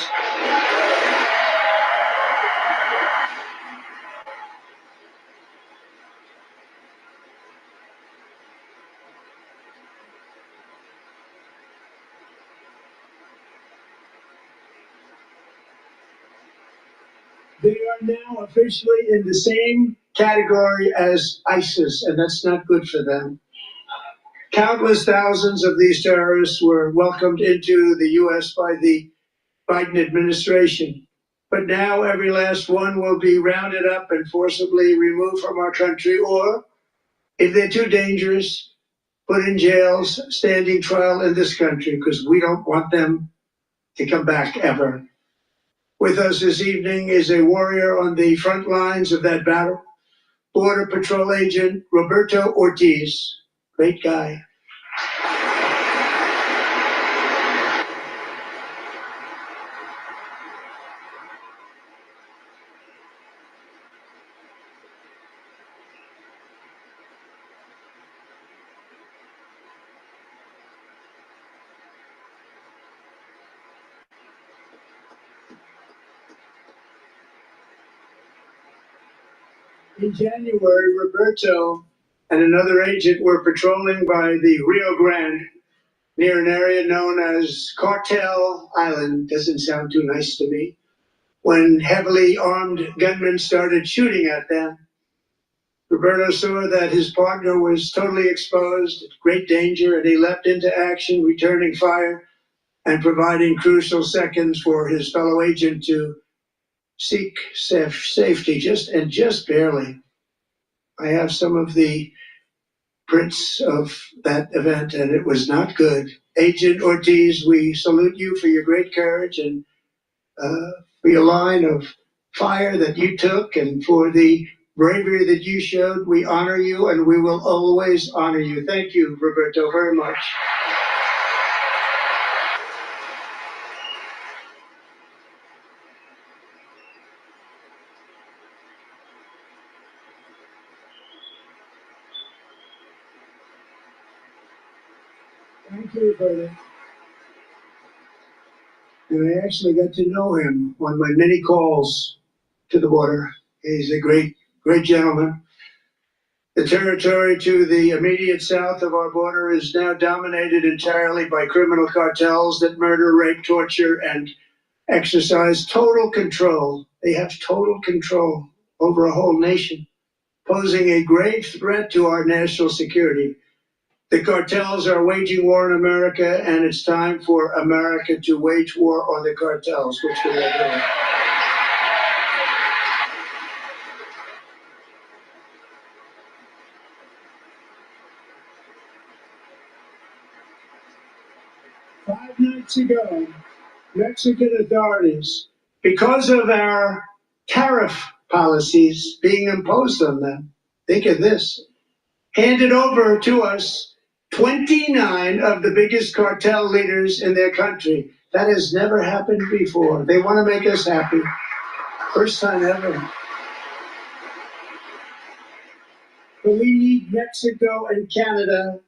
They are now officially in the same category as ISIS, and that's not good for them. Countless thousands of these terrorists were welcomed into the U.S. by the Biden administration. But now every last one will be rounded up and forcibly removed from our country, or, if they're too dangerous, put in jails, standing trial in this country, because we don't want them to come back ever. With us this evening is a warrior on the front lines of that battle, Border Patrol Agent Roberto Ortiz. Great guy. In January, Roberto and another agent were patrolling by the Rio Grande near an area known as Cottrell Island. Doesn't sound too nice to me. When heavily armed gunmen started shooting at them, Roberto saw that his partner was totally exposed, at great danger, and he leapt into action, returning fire and providing crucial seconds for his fellow agent to seek safety, just barely. I have some of the prints of that event, and it was not good. Agent Ortiz, we salute you for your great courage and for your line of fire that you took and for the bravery that you showed. We honor you, and we will always honor you. Thank you, Roberto, very much. Thank you, Roberto. And I actually got to know him on my many calls to the border. He's a great, great gentleman. The territory to the immediate south of our border is now dominated entirely by criminal cartels that murder, rape, torture, and exercise total control. They have total control over a whole nation, posing a grave threat to our national security. The cartels are waging war in America, and it's time for America to wage war on the cartels, which we are doing. Five nights ago, Mexican authorities, because of our tariff policies being imposed on them, think of this, handed over to us 29 of the biggest cartel leaders in their country. That has never happened before. They want to make us happy. First time ever. But we need Mexico and Canada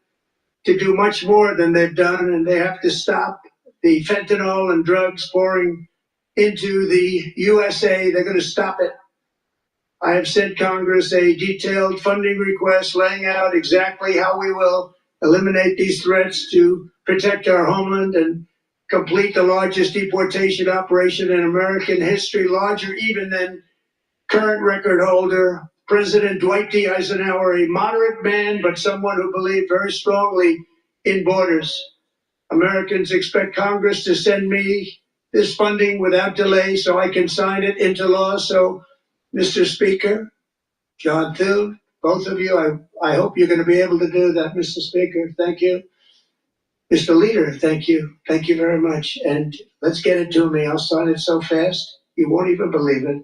to do much more than they've done, and they have to stop the fentanyl and drugs pouring into the USA. They're going to stop it. I have sent Congress a detailed funding request laying out exactly how we will eliminate these threats to protect our homeland and complete the largest deportation operation in American history, larger even than current record holder President Dwight D. Eisenhower, a moderate man, but someone who believed very strongly in borders. Americans expect Congress to send me this funding without delay so I can sign it into law. So, Mr. Speaker, John Thune, both of you, I hope you're going to be able to do that, Mr. Speaker. Thank you. Mr. Leader, thank you. Thank you very much. And let's get it to me. I'll sign it so fast, you won't even believe it.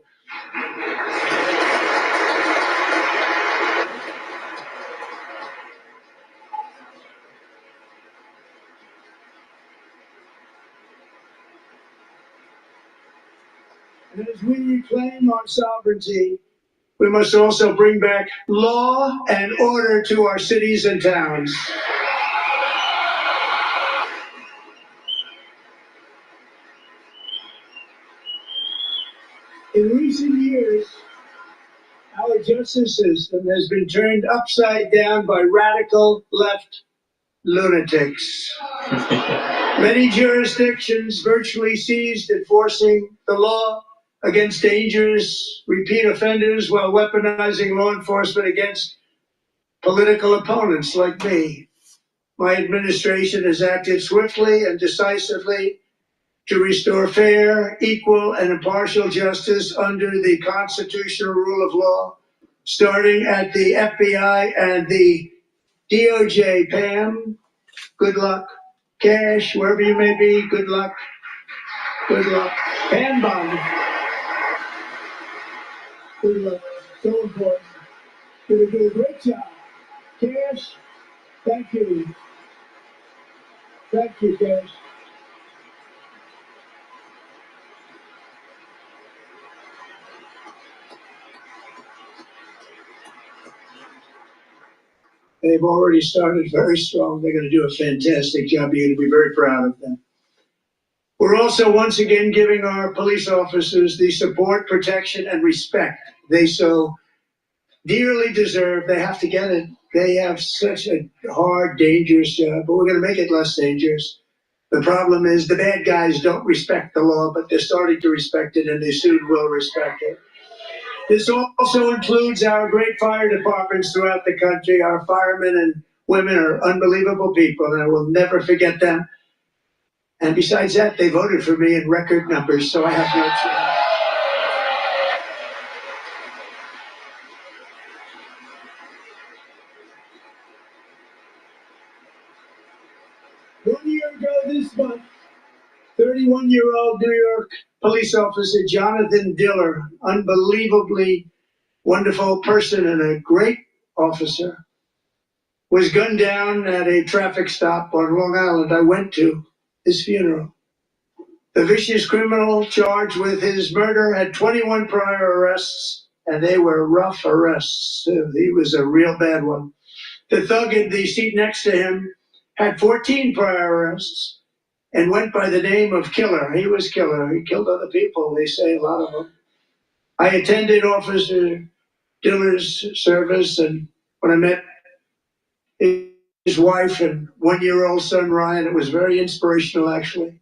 And as we reclaim our sovereignty, we must also bring back law and order to our cities and towns. In recent years, our justice system has been turned upside down by radical left lunatics. Many jurisdictions virtually ceased enforcing the law against dangerous repeat offenders while weaponizing law enforcement against political opponents like me. My administration has acted swiftly and decisively to restore fair, equal, and impartial justice under the constitutional rule of law, starting at the FBI and the DOJ. Pam, good luck. Cash, wherever you may be, good luck. Good luck. Pam Bond. Good luck. So important. You're going to do a great job. Cash, thank you. Thank you, Cash. They've already started very strong. They're going to do a fantastic job. You're going to be very proud of them. We're also once again giving our police officers the support, protection, and respect they so dearly deserve. They have to get it. They have such a hard, dangerous job, but we're going to make it less dangerous. The problem is the bad guys don't respect the law, but they're starting to respect it, and they soon will respect it. This also includes our great fire departments throughout the country. Our firemen and women are unbelievable people, and I will never forget them. And besides that, they voted for me in record numbers, so I have no choice. 1 year ago this month, 31-year-old New York police officer Jonathan Diller, unbelievably wonderful person and a great officer, was gunned down at a traffic stop on Long Island. I went to his funeral. The vicious criminal charged with his murder had 21 prior arrests, and they were rough arrests. He was a real bad one. The thug in the seat next to him had 14 prior arrests and went by the name of Killer. He was Killer. He killed other people, they say, a lot of them. I attended Officer Diller's service, and when I met his wife and 1-year-old son, Ryan, it was very inspirational, actually.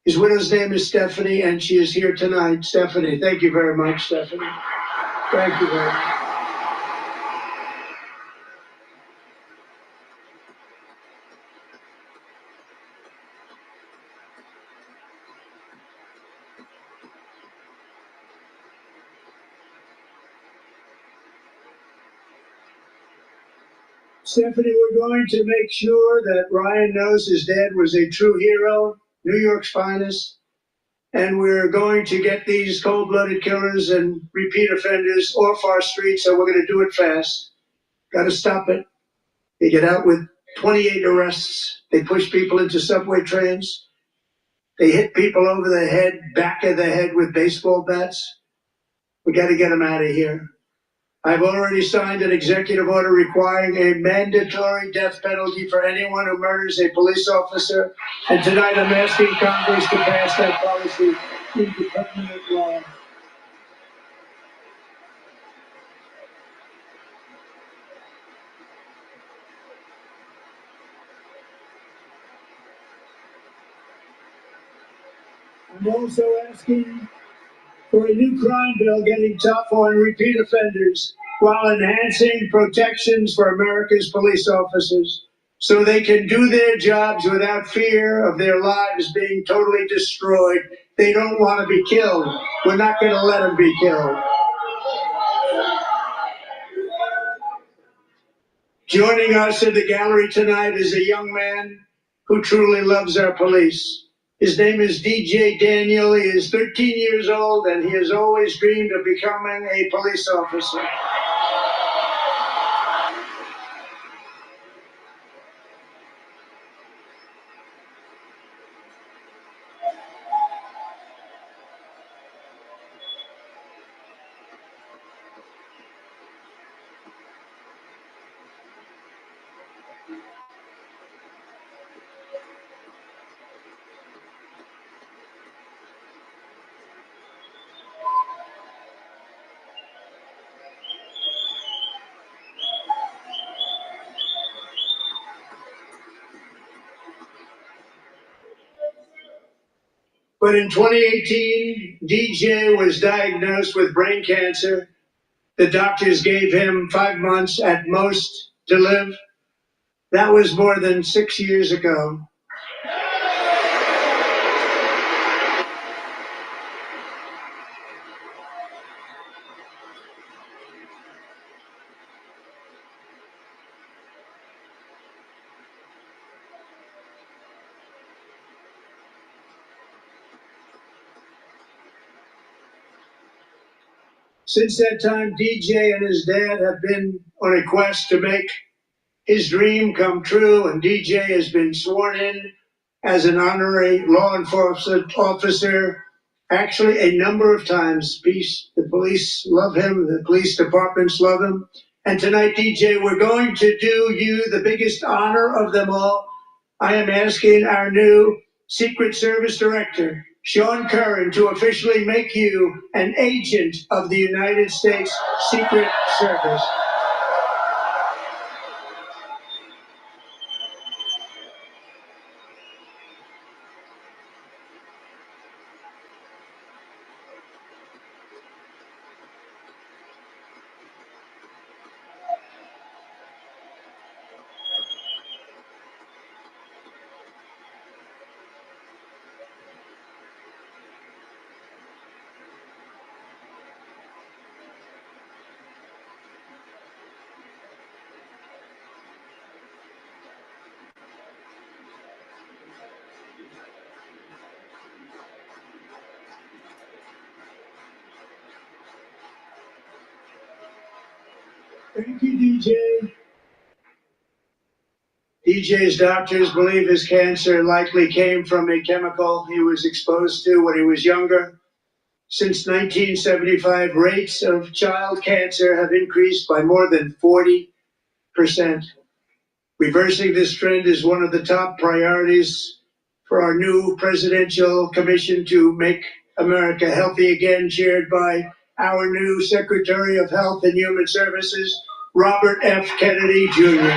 His widow's name is Stephanie, and she is here tonight. Stephanie, thank you very much, Stephanie. Thank you very much. Stephanie, we're going to make sure that Ryan knows his dad was a true hero, New York's finest, and we're going to get these cold-blooded killers and repeat offenders off our streets, so we're going to do it fast. Got to stop it. They get out with 28 arrests. They push people into subway trains. They hit people over the head, back of the head with baseball bats. We got to get them out of here. I've already signed an executive order requiring a mandatory death penalty for anyone who murders a police officer. And tonight I'm asking Congress to pass that policy into permanent law. I'm also asking for a new crime bill getting tough on repeat offenders while enhancing protections for America's police officers so they can do their jobs without fear of their lives being totally destroyed. They don't want to be killed. We're not going to let them be killed. Joining us in the gallery tonight is a young man who truly loves our police. His name is DJ Daniel. He is 13 years old, and he has always dreamed of becoming a police officer. But in 2018, DJ was diagnosed with brain cancer. The doctors gave him 5 months at most to live. That was more than 6 years ago. Since that time, DJ and his dad have been on a quest to make his dream come true, and DJ has been sworn in as an honorary law enforcement officer, actually a number of times. The police love him, the police departments love him. And tonight, DJ, we're going to do you the biggest honor of them all. I am asking our new Secret Service Director, Sean Curran, to officially make you an agent of the United States Secret Service. Thank you, DJ. DJ's doctors believe his cancer likely came from a chemical he was exposed to when he was younger. Since 1975, rates of child cancer have increased by more than 40%. Reversing this trend is one of the top priorities for our new presidential commission to make America healthy again, chaired by our new Secretary of Health and Human Services, Robert F. Kennedy Jr.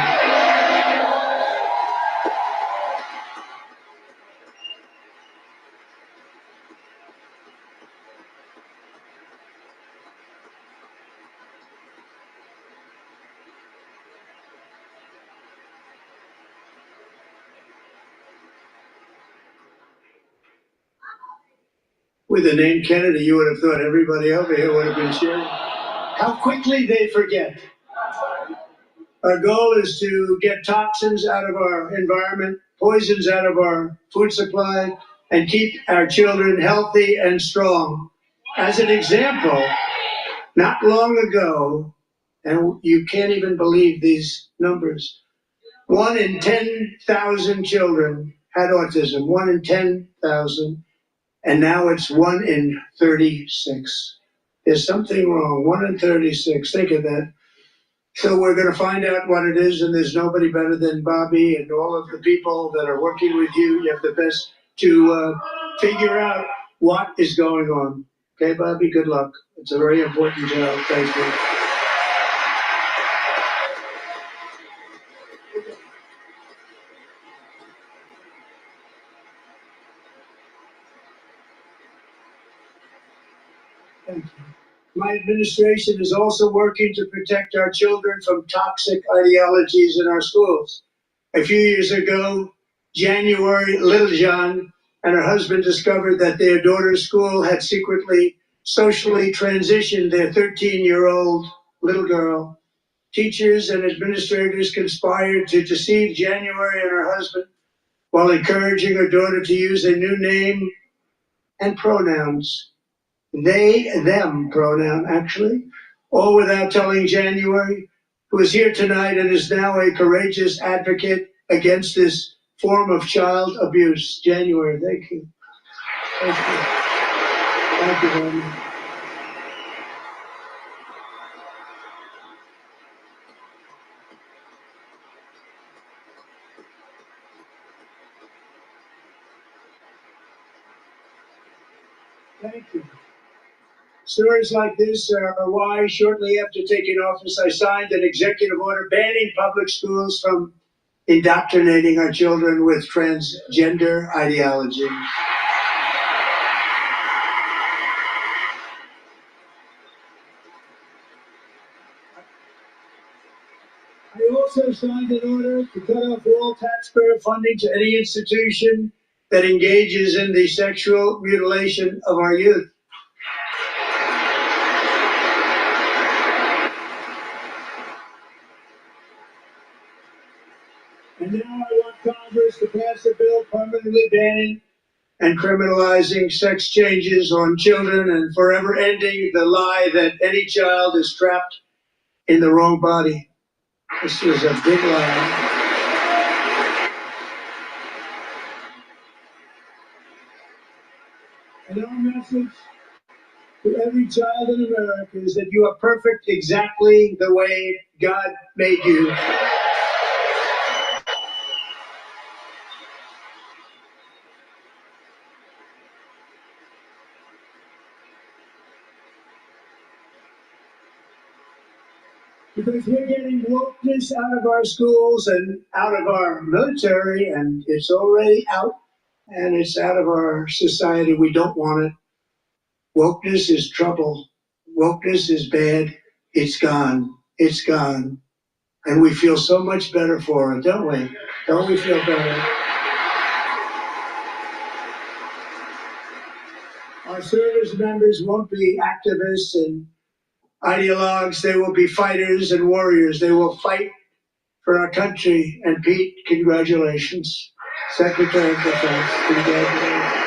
With the name Kennedy, you would have thought everybody over here would have been cheering. How quickly they forget. Our goal is to get toxins out of our environment, poisons out of our food supply, and keep our children healthy and strong. As an example, not long ago, and you can't even believe these numbers, 1 in 10,000 children had autism, 1 in 10,000. And now it's 1 in 36. There's something wrong. 1 in 36. Think of that. So we're going to find out what it is, and there's nobody better than Bobby and all of the people that are working with you. You have the best to figure out what is going on. Okay, Bobby, good luck. It's a very important job. Thank you. Thank you. My administration is also working to protect our children from toxic ideologies in our schools. A few years ago, January, Little John and her husband discovered that their daughter's school had secretly socially transitioned their 13-year-old little girl. Teachers and administrators conspired to deceive January and her husband while encouraging her daughter to use a new name and pronouns. They, them pronoun, actually, all without telling January, who is here tonight and is now a courageous advocate against this form of child abuse. January, thank you. Thank you. Thank you very much. Thank you. Stories like this are why, shortly after taking office, I signed an executive order banning public schools from indoctrinating our children with transgender ideology. I also signed an order to cut off all taxpayer funding to any institution that engages in the sexual mutilation of our youth. And now I want Congress to pass a bill permanently banning and criminalizing sex changes on children and forever ending the lie that any child is trapped in the wrong body. This is a big lie. And our message to every child in America is that you are perfect exactly the way God made you. Because we're getting wokeness out of our schools and out of our military, and it's already out, and it's out of our society. We don't want it. Wokeness is trouble. Wokeness is bad. It's gone. It's gone. And we feel so much better for it, don't we? Don't we feel better? Our service members won't be activists and ideologues. They will be fighters and warriors. They will fight for our country. And Pete, congratulations. Secretary of Defense, congratulations.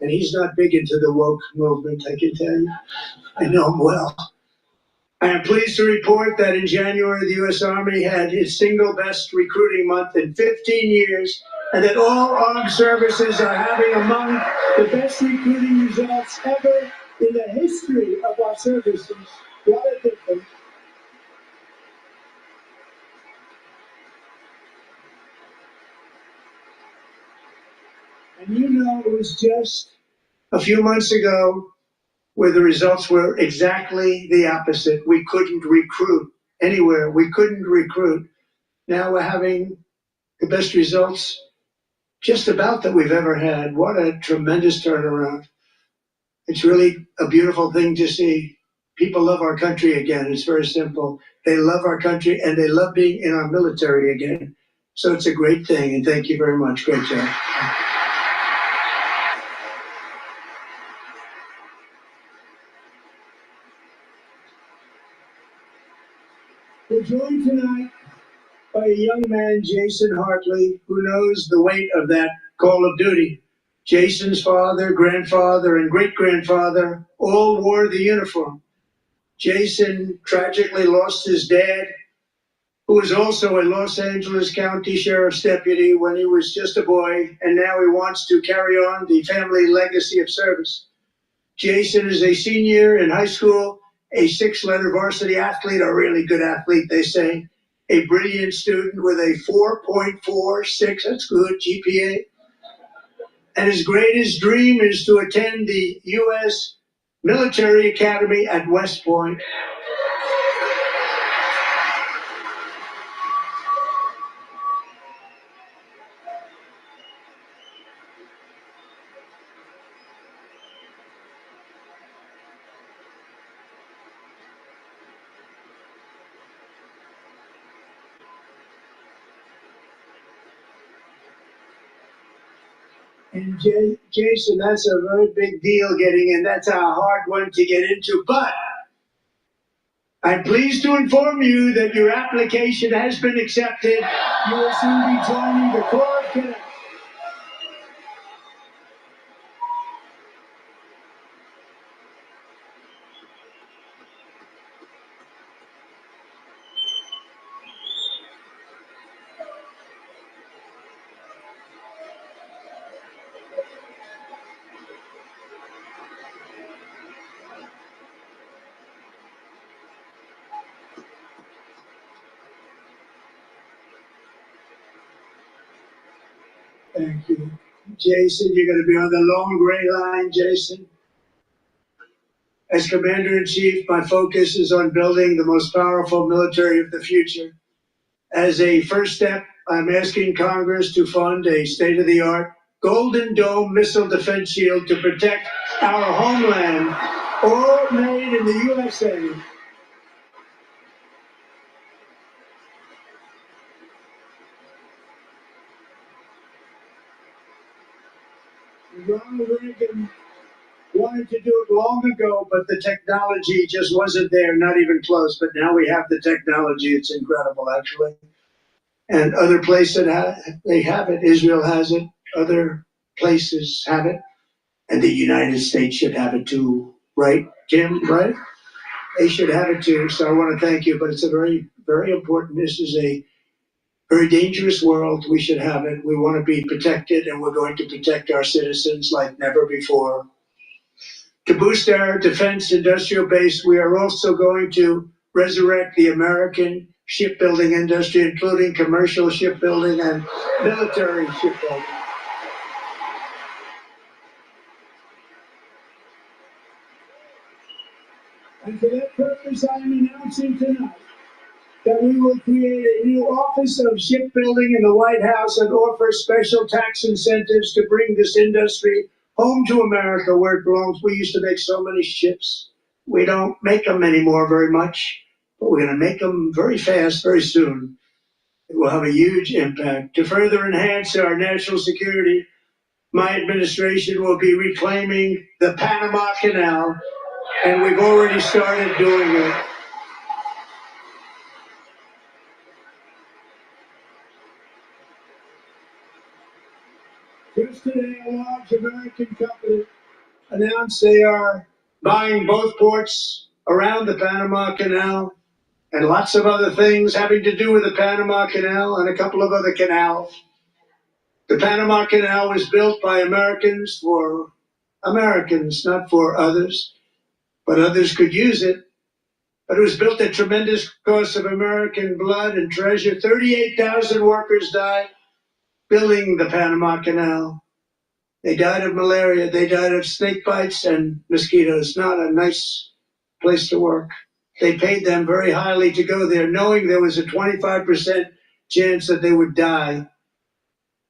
and he's not big into the woke movement, I can tell you. I know him well. I am pleased to report that in January, the U.S. Army had its single best recruiting month in 15 years, and that all armed services are having among the best recruiting results ever in the history of our services. What a difference. And you know, it was just a few months ago where the results were exactly the opposite. We couldn't recruit anywhere. We couldn't recruit. Now we're having the best results just about that we've ever had. What a tremendous turnaround. It's really a beautiful thing to see. People love our country again. It's very simple. They love our country and they love being in our military again. So it's a great thing, and thank you very much. Great job. We're joined tonight by a young man, Jason Hartley, who knows the weight of that call of duty. Jason's father, grandfather, and great-grandfather all wore the uniform. Jason tragically lost his dad, who was also a Los Angeles County Sheriff's deputy when he was just a boy, and now he wants to carry on the family legacy of service. Jason is a senior in high school, a 6-letter varsity athlete, a really good athlete, they say, a brilliant student with a 4.46, that's good, GPA. And his greatest dream is to attend the U.S. Military Academy at West Point. And Jason, that's a very big deal getting in. That's a hard one to get into. But I'm pleased to inform you that your application has been accepted. You will soon be joining the Corps of Cadets. Thank you. Jason, you're going to be on the long gray line, Jason. As Commander-in-Chief, my focus is on building the most powerful military of the future. As a first step, I'm asking Congress to fund a state-of-the-art Golden Dome missile defense shield to protect our homeland, all made in the USA. Ronald Reagan wanted to do it long ago, but the technology just wasn't there, not even close. But now we have the technology. It's incredible, actually. And other places they have it. Israel has it. Other places have it. And the United States should have it too, right, Kim? Right? They should have it too. So I want to thank you. But it's a very, very important. This is a very dangerous world. We should have it. We want to be protected, and we're going to protect our citizens like never before. To boost our defense industrial base, we are also going to resurrect the American shipbuilding industry, including commercial shipbuilding and military shipbuilding. And for that purpose, I am announcing tonight that we will create a new Office of Shipbuilding in the White House and offer special tax incentives to bring this industry home to America where it belongs. We used to make so many ships. We don't make them anymore very much, but we're going to make them very fast, very soon. It will have a huge impact. To further enhance our national security, my administration will be reclaiming the Panama Canal, and we've already started doing it. Just today, a large American company announced they are buying both ports around the Panama Canal and lots of other things having to do with the Panama Canal and a couple of other canals. The Panama Canal was built by Americans for Americans, not for others, but others could use it. But it was built at tremendous cost of American blood and treasure. 38,000 workers died building the Panama Canal. They died of malaria, they died of snake bites and mosquitoes. Not a nice place to work. They paid them very highly to go there, knowing there was a 25% chance that they would die.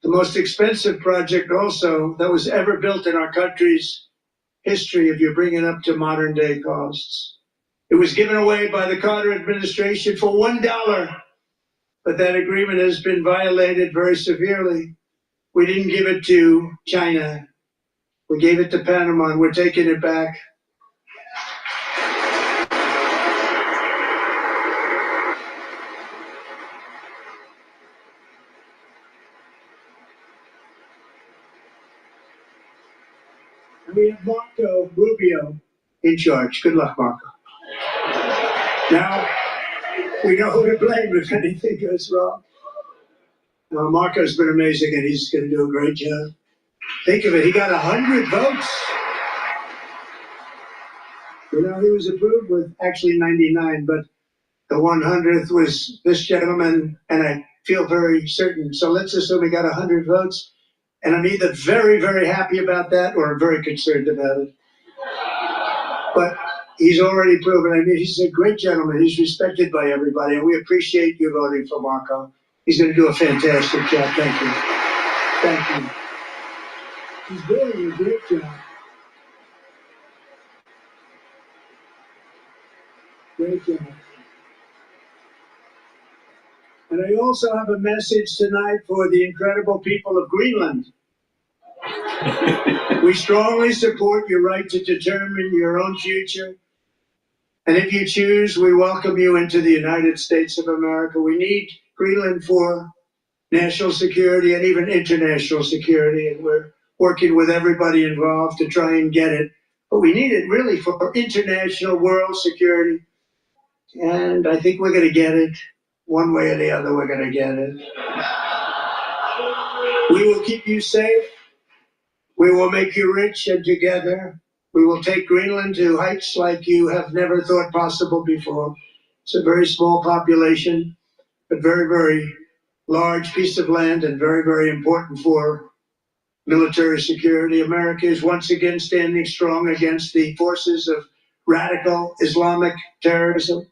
The most expensive project also that was ever built in our country's history, if you bring it up to modern day costs. It was given away by the Carter administration for $1, but that agreement has been violated very severely. We didn't give it to China. We gave it to Panama, and we're taking it back. And we have Marco Rubio in charge. Good luck, Marco. Now, we know who to blame if anything goes wrong. Marco's been amazing, and he's going to do a great job. Think of it, he got 100 votes. You know, he was approved with actually 99, but the 100th was this gentleman, and I feel very certain. So let's assume he got 100 votes, and I'm either very, very happy about that or I'm very concerned about it. But he's already proven, I mean, he's a great gentleman. He's respected by everybody, and we appreciate you voting for Marco. He's going to do a fantastic job. Thank you. Thank you. He's doing a great job. Great job. And I also have a message tonight for the incredible people of Greenland. We strongly support your right to determine your own future. And if you choose, we welcome you into the United States of America. We need Greenland for national security and even international security. And we're working with everybody involved to try and get it. But we need it really for international world security. And I think we're going to get it. One way or the other, we're going to get it. We will keep you safe. We will make you rich, and together we will take Greenland to heights like you have never thought possible before. It's a very small population, but very, very large piece of land and very, very important for military security. America is once again standing strong against the forces of radical Islamic terrorism.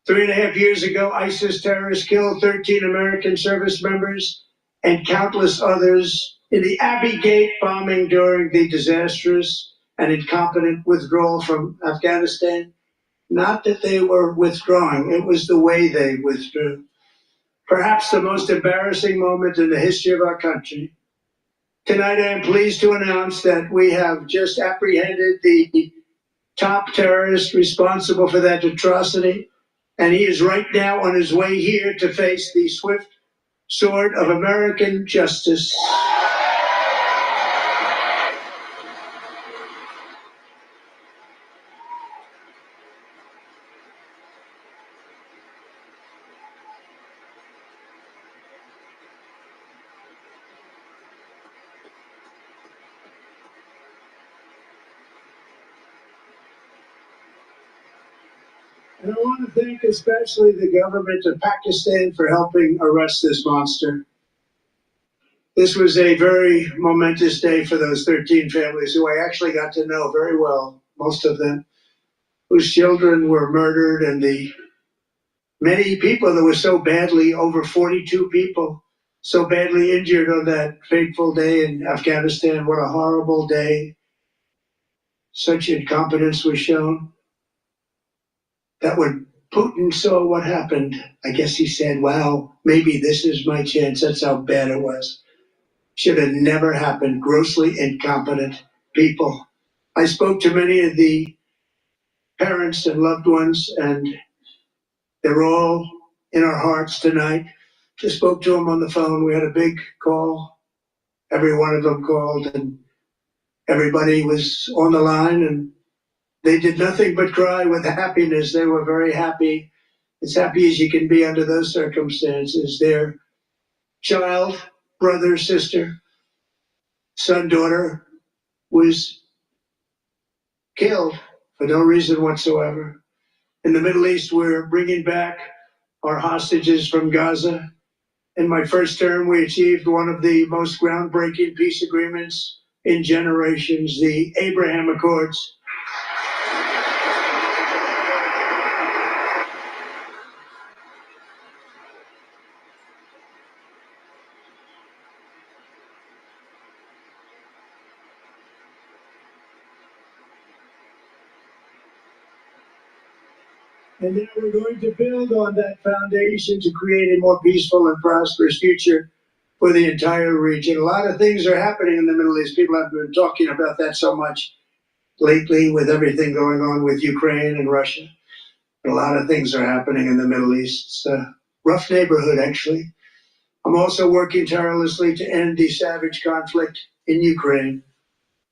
3.5 years ago, ISIS terrorists killed 13 American service members and countless others in the Abbey Gate bombing during the disastrous and incompetent withdrawal from Afghanistan. Not that they were withdrawing, it was the way they withdrew. Perhaps the most embarrassing moment in the history of our country. Tonight, I am pleased to announce that we have just apprehended the top terrorist responsible for that atrocity. And he is right now on his way here to face the swift sword of American justice. And I want to thank especially the government of Pakistan for helping arrest this monster. This was a very momentous day for those 13 families who I actually got to know very well, most of them, whose children were murdered, and the many people that were so badly, over 42 people, so badly injured on that fateful day in Afghanistan. What a horrible day. Such incompetence was shown. That when Putin saw what happened, I guess he said, wow, maybe this is my chance. That's how bad it was. Should have never happened. Grossly incompetent people. I spoke to many of the parents and loved ones, and they're all in our hearts tonight. Just spoke to them on the phone. We had a big call. Every one of them called, and Everybody was on the line, and they did nothing but cry with happiness. They were very happy, as happy as you can be under those circumstances. Their child, brother, sister, son, daughter was killed for no reason whatsoever. In the Middle East, we're bringing back our hostages from Gaza. In my first term, we achieved one of the most groundbreaking peace agreements in generations, the Abraham Accords. And now we're going to build on that foundation to create a more peaceful and prosperous future for the entire region. A lot of things are happening in the Middle East. People have been talking about that so much lately with everything going on with Ukraine and Russia. A lot of things are happening in the Middle East. It's a rough neighborhood, actually. I'm also working tirelessly to end the savage conflict in Ukraine.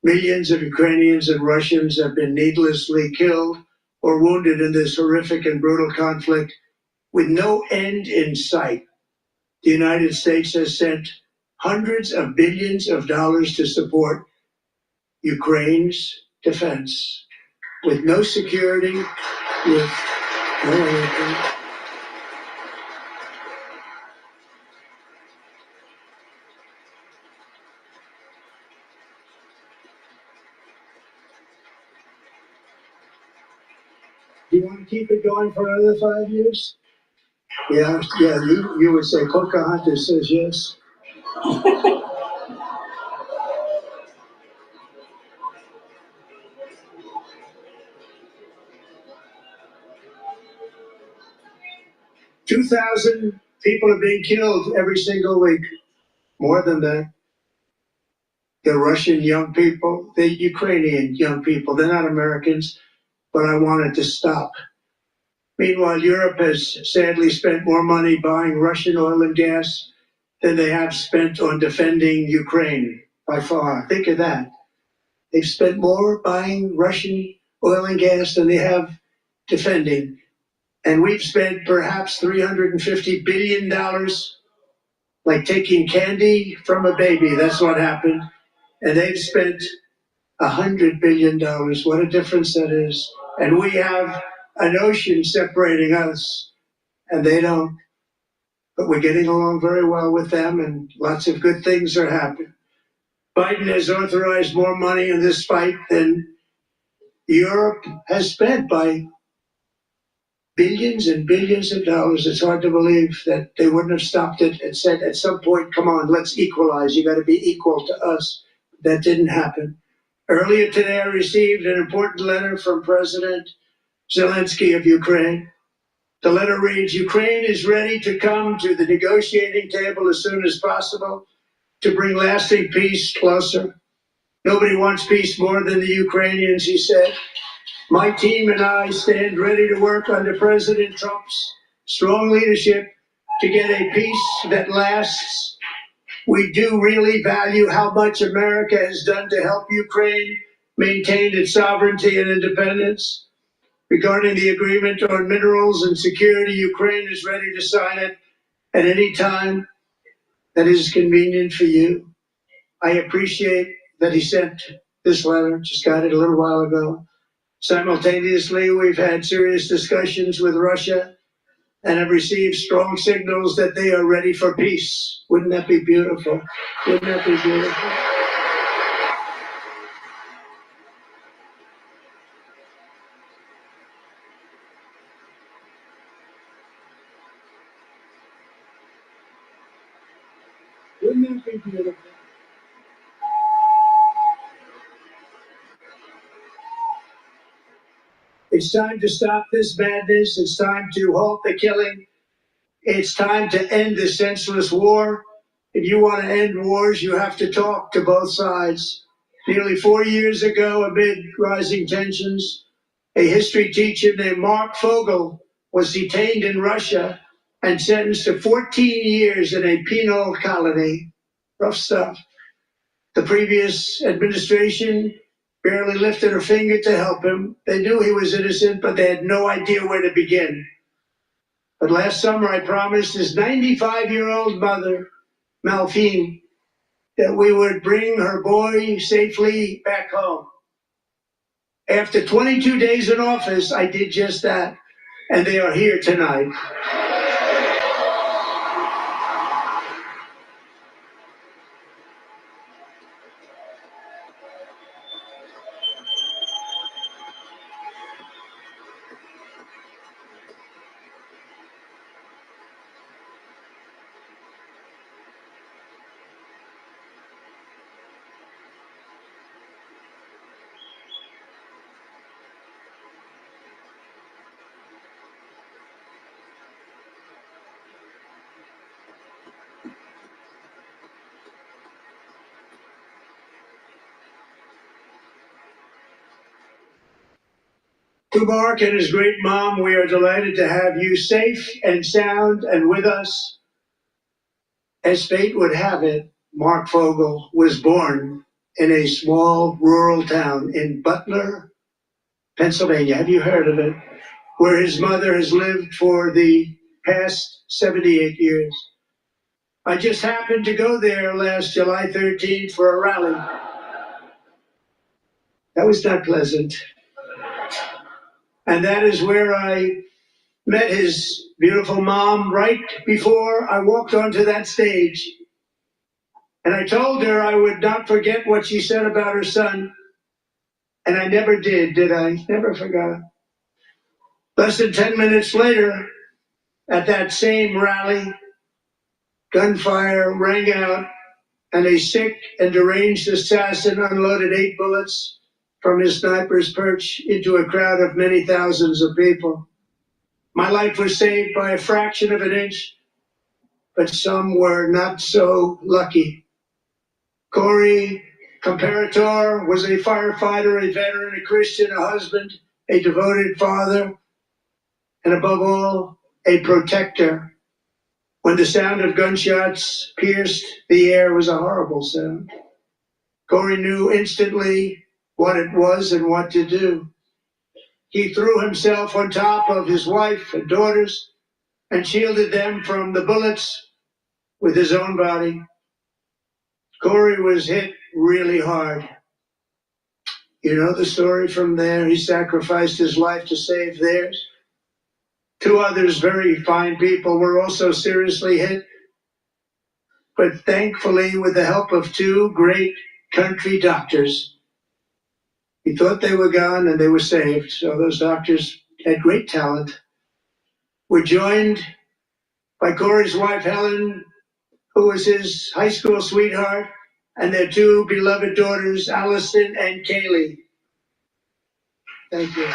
Millions of Ukrainians and Russians have been needlessly killed or wounded in this horrific and brutal conflict with no end in sight. The United States has sent hundreds of billions of dollars to support Ukraine's defense with no security, with no anything. Do you want to keep it going for another 5 years? Yeah, you would say Pocahontas says yes. $2,000 people are being killed every single week. More than that. The Russian young people, the Ukrainian young people, they're not Americans, but I want it to stop. Meanwhile, Europe has sadly spent more money buying Russian oil and gas than they have spent on defending Ukraine by far. Think of that. They've spent more buying Russian oil and gas than they have defending. And we've spent perhaps $350 billion, like taking candy from a baby. That's what happened. And they've spent $100 billion. What a difference that is. And we have an ocean separating us, and they don't. But we're getting along very well with them, and lots of good things are happening. Biden has authorized more money in this fight than Europe has spent by billions and billions of dollars. It's hard to believe that they wouldn't have stopped it and said at some point, come on, let's equalize. You got to be equal to us. That didn't happen. Earlier today, I received an important letter from President Zelensky of Ukraine. The letter reads, Ukraine is ready to come to the negotiating table as soon as possible to bring lasting peace closer. Nobody wants peace more than the Ukrainians, he said. My team and I stand ready to work under President Trump's strong leadership to get a peace that lasts. We do really value how much America has done to help Ukraine maintain its sovereignty and independence. Regarding the agreement on minerals and security, Ukraine is ready to sign it at any time that is convenient for you. I appreciate that he sent this letter, just got it a little while ago. Simultaneously, we've had serious discussions with Russia and have received strong signals that they are ready for peace. Wouldn't that be beautiful? Wouldn't that be beautiful? Wouldn't that be beautiful? It's time to stop this madness. It's time to halt the killing. It's time to end this senseless war. If you want to end wars, you have to talk to both sides. Nearly 4 years ago, amid rising tensions, a history teacher named Mark Fogel was detained in Russia and sentenced to 14 years in a penal colony. Rough stuff. The previous administration barely lifted a finger to help him. They knew he was innocent, but they had no idea where to begin. But last summer, I promised his 95-year-old mother, Malphine, that we would bring her boy safely back home. After 22 days in office, I did just that, and they are here tonight. To Mark and his great mom, we are delighted to have you safe and sound and with us. As fate would have it, Mark Fogel was born in a small rural town in Butler, Pennsylvania. Have you heard of it? Where his mother has lived for the past 78 years. I just happened to go there last July 13th for a rally. That was not pleasant. And that is where I met his beautiful mom right before I walked onto that stage. And I told her I would not forget what she said about her son. And I never did I? Never forgot. Less than 10 minutes later, at that same rally, gunfire rang out and a sick and deranged assassin unloaded 8 bullets from his sniper's perch into a crowd of many thousands of people. My life was saved by a fraction of an inch, but some were not so lucky. Corey Comparator was a firefighter, a veteran, a Christian, a husband, a devoted father, and above all, a protector. When the sound of gunshots pierced the air, it was a horrible sound. Corey knew instantly what it was and what to do. He threw himself on top of his wife and daughters and shielded them from the bullets with his own body. Corey was hit really hard. You know the story from there. He sacrificed his life to save theirs. 2 others, very fine people, were also seriously hit. But thankfully, with the help of 2 great country doctors, he thought they were gone and they were saved. So those doctors had great talent. We're joined by Corey's wife, Helen, who was his high school sweetheart, and their 2 beloved daughters, Allison and Kaylee. Thank you.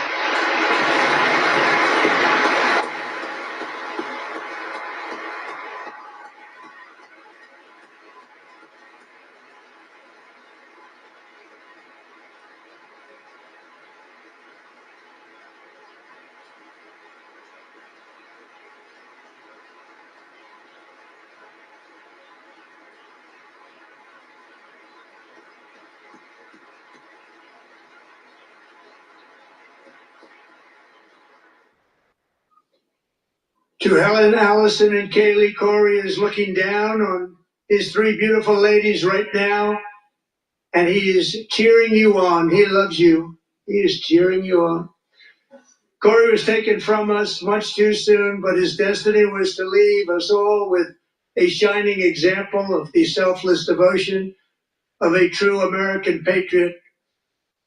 To Helen, Allison, and Kaylee, Corey is looking down on his 3 beautiful ladies right now, and he is cheering you on. He loves you. He is cheering you on. Corey was taken from us much too soon, but his destiny was to leave us all with a shining example of the selfless devotion of a true American patriot.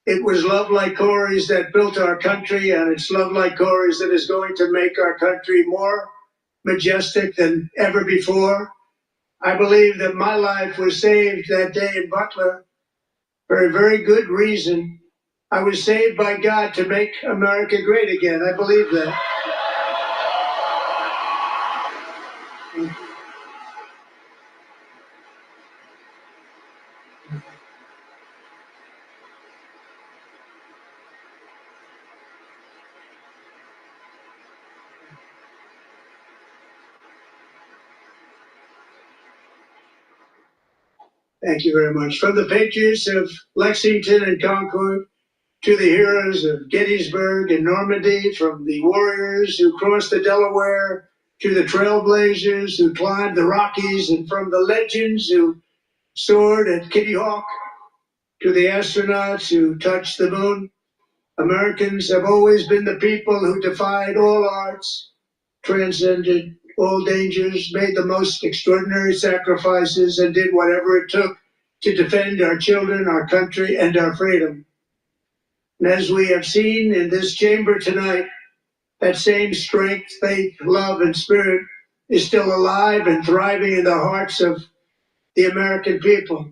It was love like Corey's that built our country, and it's love like Corey's that is going to make our country more majestic than ever before. I believe that my life was saved that day in Butler for a very good reason. I was saved by God to make America great again. I believe that. Thank you very much. From the patriots of Lexington and Concord to the heroes of Gettysburg and Normandy, from the warriors who crossed the Delaware to the trailblazers who climbed the Rockies, and from the legends who soared at Kitty Hawk to the astronauts who touched the moon, Americans have always been the people who defied all odds, transcended all dangers, made the most extraordinary sacrifices, and did whatever it took to defend our children, our country, and our freedom. And as we have seen in this chamber tonight, that same strength, faith, love, and spirit is still alive and thriving in the hearts of the American people.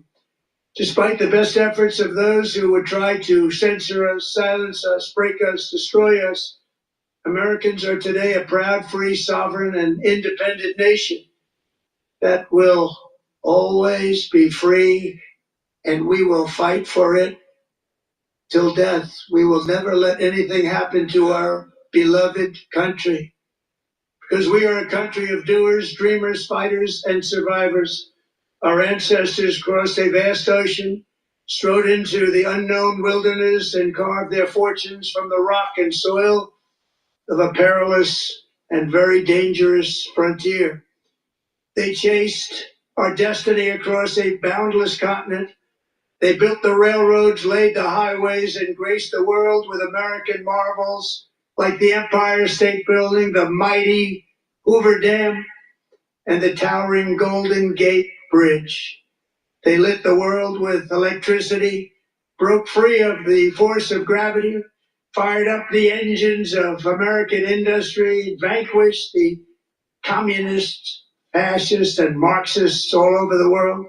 Despite the best efforts of those who would try to censor us, silence us, break us, destroy us, Americans are today a proud, free, sovereign, and independent nation that will always be free, and we will fight for it till death. We will never let anything happen to our beloved country, because we are a country of doers, dreamers, fighters, and survivors. Our ancestors crossed a vast ocean, strode into the unknown wilderness, and carved their fortunes from the rock and soil of a perilous and very dangerous frontier. They chased our destiny across a boundless continent. They built the railroads, laid the highways, and graced the world with American marvels like the Empire State Building, the mighty Hoover Dam, and the towering Golden Gate Bridge. They lit the world with electricity, broke free of the force of gravity, fired up the engines of American industry, vanquished the communists, fascists, and Marxists all over the world,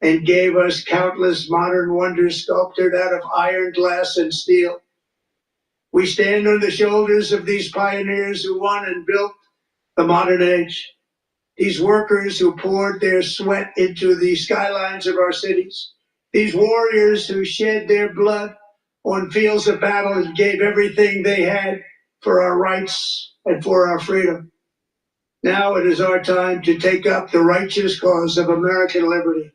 and gave us countless modern wonders sculptured out of iron, glass, and steel. We stand on the shoulders of these pioneers who won and built the modern age. These workers who poured their sweat into the skylines of our cities. These warriors who shed their blood on fields of battle and gave everything they had for our rights and for our freedom. Now it is our time to take up the righteous cause of American liberty.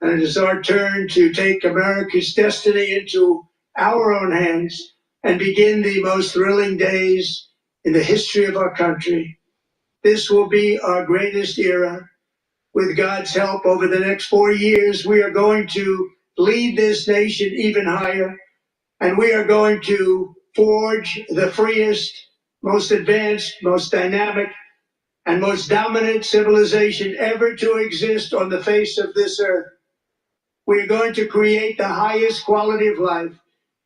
And it is our turn to take America's destiny into our own hands and begin the most thrilling days in the history of our country. This will be our greatest era. With God's help, over the next 4 years, we are going to lead this nation even higher, and we are going to forge the freest, most advanced, most dynamic, and most dominant civilization ever to exist on the face of this earth. We're going to create the highest quality of life,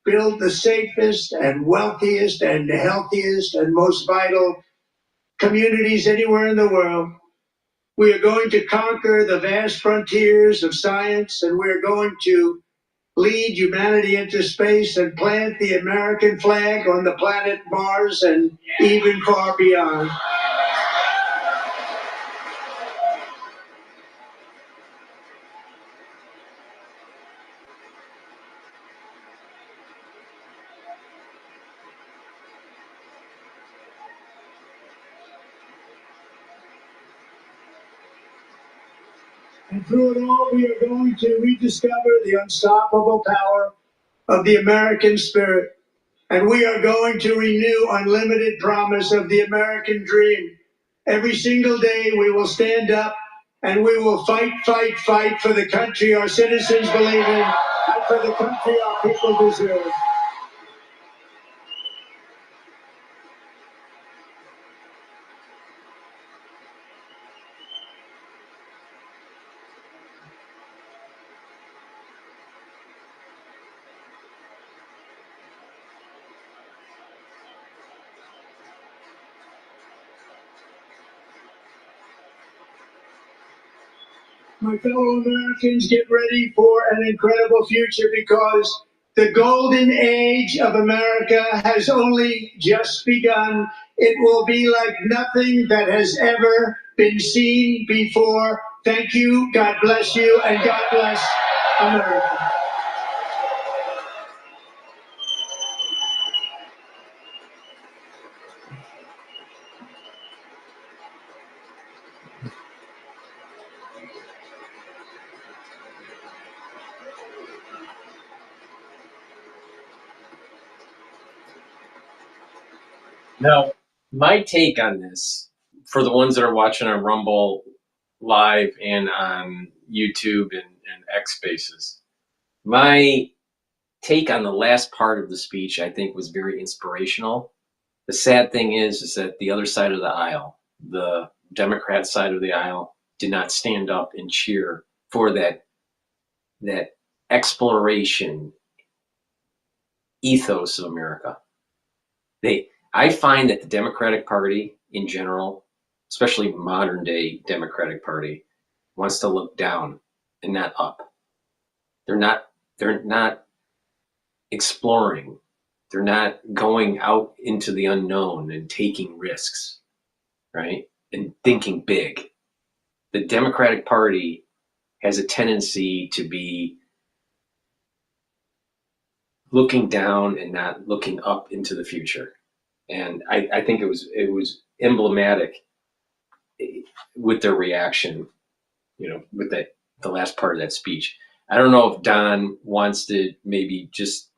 build the safest and wealthiest and healthiest and most vital communities anywhere in the world. We are going to conquer the vast frontiers of science, and we're going to lead humanity into space and plant the American flag on the planet Mars and even far beyond. And through it all, we are going to rediscover the unstoppable power of the American spirit. And we are going to renew unlimited promise of the American dream. Every single day we will stand up and we will fight, fight, fight for the country our citizens believe in and for the country our people deserve. My fellow Americans, get ready for an incredible future, because the golden age of America has only just begun. It will be like nothing that has ever been seen before. Thank you, God bless you, and God bless America. Now, my take on this, for the ones that are watching on Rumble Live and on YouTube and X Spaces, my take on the last part of the speech, I think, was very inspirational. The sad thing is that the other side of the aisle, the Democrat side of the aisle, did not stand up and cheer for that exploration ethos of America. I find that the Democratic Party in general, especially modern day Democratic Party, wants to look down and not up. They're not exploring. They're not going out into the unknown and taking risks, right? And thinking big. The Democratic Party has a tendency to be looking down and not looking up into the future. And I think it was emblematic with their reaction, with the last part of that speech. I don't know if Don wants to maybe just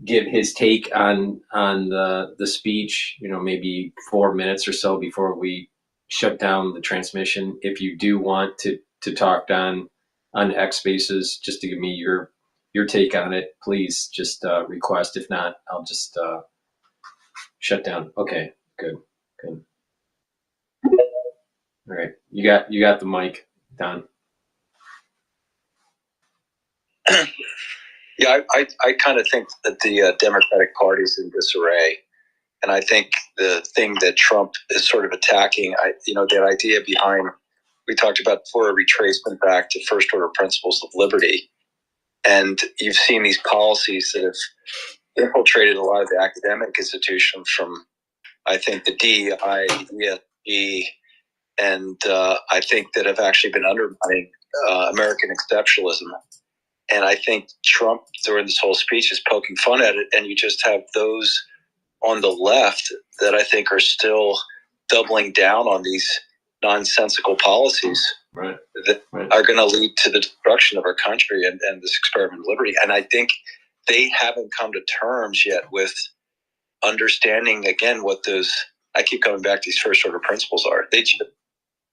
give his take on the speech, maybe 4 minutes or so before we shut down the transmission. If you do want to talk, Don, on X Spaces, just to give me your take on it, please just request. If not, I'll just shut down. Okay, good. All right, you got the mic, Don. Yeah, I kind of think that the Democratic Party is in disarray. And I think the thing that Trump is sort of attacking, that idea behind, we talked about before, a retracement back to first order principles of liberty. And you've seen these policies that have infiltrated a lot of the academic institutions from, I think, the DEI, ESG, and I think that have actually been undermining American exceptionalism. And I think Trump, during this whole speech, is poking fun at it. And you just have those on the left that I think are still doubling down on these nonsensical policies that are going to lead to the destruction of our country and this experiment of liberty. And I think they haven't come to terms yet with understanding, again, what those, I keep coming back to these first order principles are. They just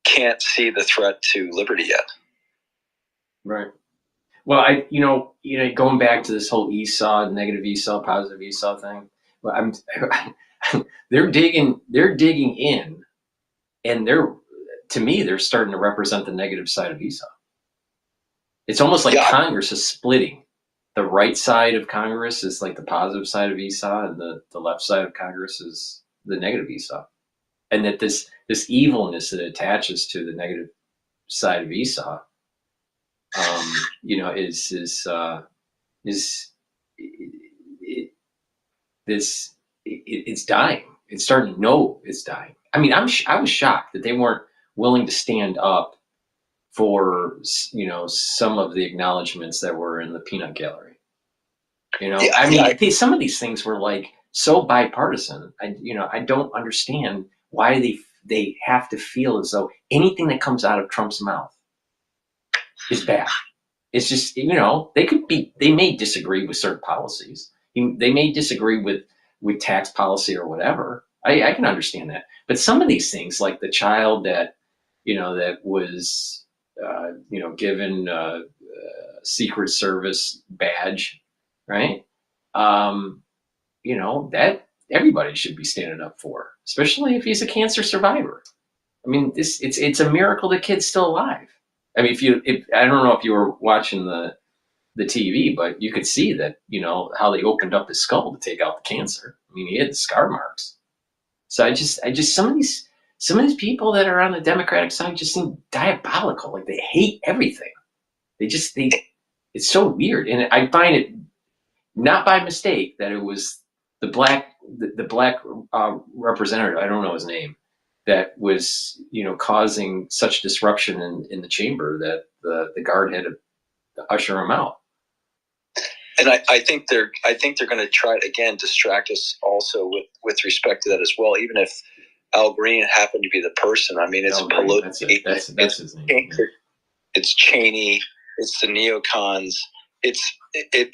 can't see the threat to liberty yet. Right. Well, going back to this whole Esau, negative Esau, positive Esau thing. Well, they're digging in, and to me, they're starting to represent the negative side of Esau. It's almost like Congress is splitting. The right side of Congress is like the positive side of Esau, and the left side of Congress is the negative Esau. And that this evilness that attaches to the negative side of Esau, it's dying. It's starting to know it's dying. I mean, I was shocked that they weren't willing to stand up for some of the acknowledgments that were in the peanut gallery. Some of these things were like so bipartisan. I don't understand why they have to feel as though anything that comes out of Trump's mouth is bad. It's just, they may disagree with certain policies. They may disagree with tax policy or whatever. I can understand that. But some of these things, like the child that was, given a Secret Service badge, right? That everybody should be standing up for, especially if he's a cancer survivor. I mean, it's a miracle the kid's still alive. I mean, I don't know if you were watching the TV, but you could see that, how they opened up his skull to take out the cancer. I mean, he had the scar marks. So I just some of these people that are on the Democratic side just seem diabolical. Like they hate everything. It's so weird. And I find it not by mistake that it was the black representative, I don't know his name, that was, causing such disruption in the chamber that the guard had to usher him out. And I think they're going to try to, again, distract us also with respect to that as well. Even if Al Green happened to be the person, I mean, it's Pelosi, that's his name. It's Cheney, it's the neocons. It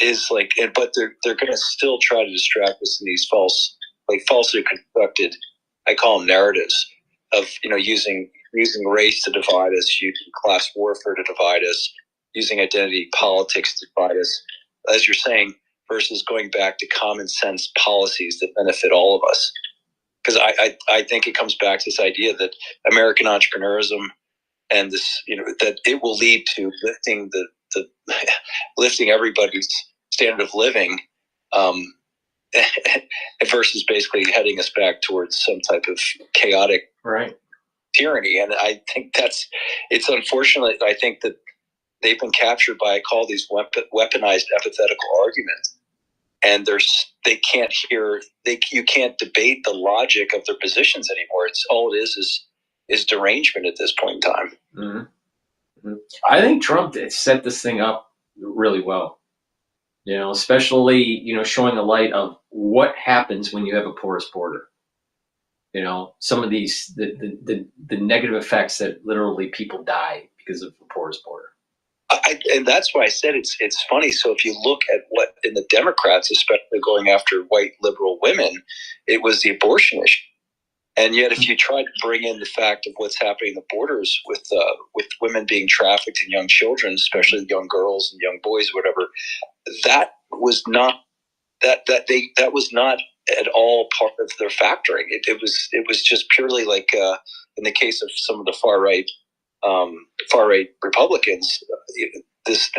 is like, but they're going to still try to distract us in these false like falsely constructed, I call them narratives of, using race to divide us, using class warfare to divide us, using identity politics to divide us, as you're saying, versus going back to common sense policies that benefit all of us. Because I think it comes back to this idea that American entrepreneurism and this, that it will lead to lifting lifting everybody's standard of living, versus basically heading us back towards some type of chaotic tyranny. And I think it's unfortunate. I think that they've been captured by, I call these weaponized epithetical arguments, and you can't debate the logic of their positions anymore. It's all it is derangement at this point in time. Mm-hmm. I think Trump set this thing up really well, especially, showing the light of what happens when you have a porous border. Some of these, the negative effects that literally people die because of the porous border. And that's why I said it's funny. So if you look at what in the Democrats, especially going after white liberal women, it was the abortion issue. And yet, if you try to bring in the fact of what's happening in the borders with women being trafficked and young children, especially young girls and young boys, whatever, that was not at all part of their factoring. It was just purely like in the case of some of the far right Republicans, this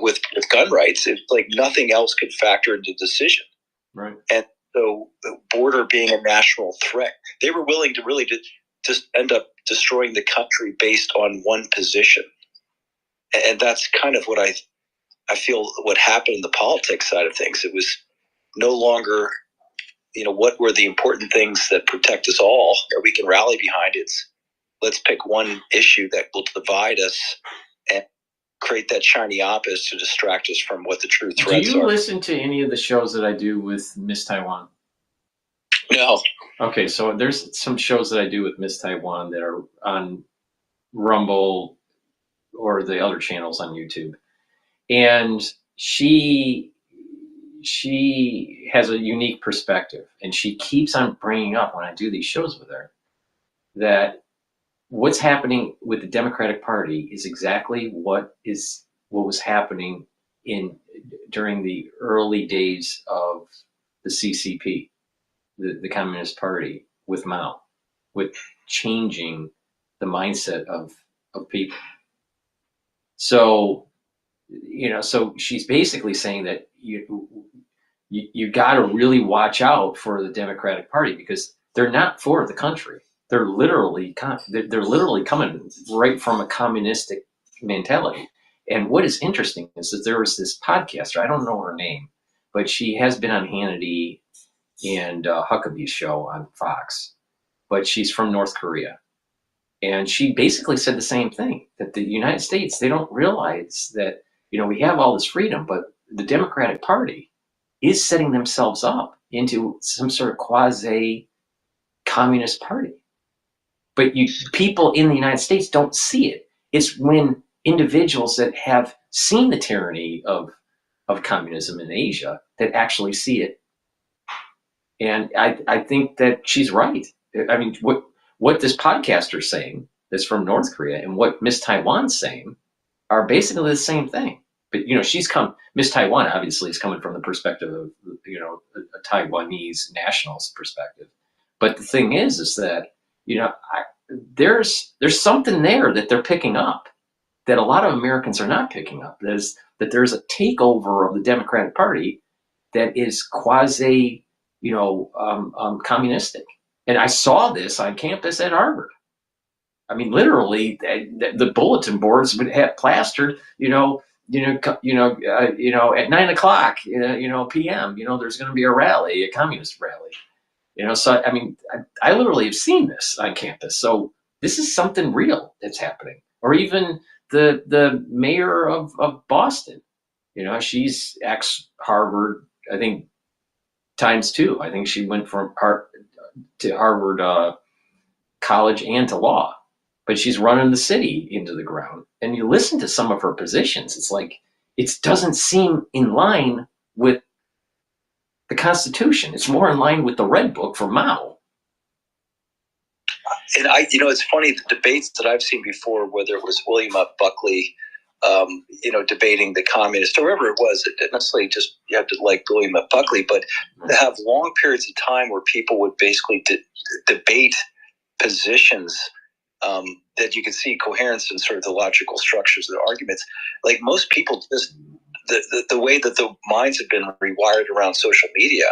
with gun rights, it's like nothing else could factor into the decision. Right. And so, border being a national threat, they were willing to really just end up destroying the country based on one position. And that's kind of what I feel what happened in the politics side of things. It was no longer, what were the important things that protect us all, or we can rally behind. It's let's pick one issue that will divide us and create that shiny object to distract us from what the true threats are. Do you listen to any of the shows that I do with Miss Taiwan? No. Okay, so there's some shows that I do with Miss Taiwan that are on Rumble or the other channels on YouTube. And she has a unique perspective, and she keeps on bringing up when I do these shows with her that what's happening with the Democratic Party is exactly what was happening during the early days of the CCP, the Communist Party, with Mao, with changing the mindset of people. So, so she's basically saying that you got to really watch out for the Democratic Party because they're not for the country. They're literally coming right from a communistic mentality. And what is interesting is that there was this podcaster, I don't know her name, but she has been on Hannity and Huckabee's show on Fox, but she's from North Korea. And she basically said the same thing, that the United States, they don't realize that, we have all this freedom, but the Democratic Party is setting themselves up into some sort of quasi-communist party. But people in the United States don't see it. It's when individuals that have seen the tyranny of communism in Asia that actually see it. And I think that she's right. I mean, what this podcaster's saying that's from North Korea and what Miss Taiwan's saying are basically the same thing. But, Miss Taiwan obviously is coming from the perspective of, a Taiwanese nationalist perspective. But the thing is that, there's something there that they're picking up that a lot of Americans are not picking up. That there's a takeover of the Democratic Party that is quasi, communistic. And I saw this on campus at Harvard. I mean, literally, the bulletin boards would have plastered, at 9 o'clock, p.m. There's going to be a rally, a communist rally. So I mean, I literally have seen this on campus. So this is something real that's happening. Or even the mayor of Boston, she's ex-Harvard, I think, ×2. I think she went from to Harvard College and to law, but she's running the city into the ground. And you listen to some of her positions, it's like it doesn't seem in line with the Constitution. It's more in line with the Red Book for Mao. And it's funny, the debates that I've seen before, whether it was William F. Buckley, debating the communist, or whoever it was, it necessarily just, you have to like William F. Buckley, but to have long periods of time where people would basically debate positions, that you could see coherence in sort of the logical structures of the arguments. Like most people, just the way that the minds have been rewired around social media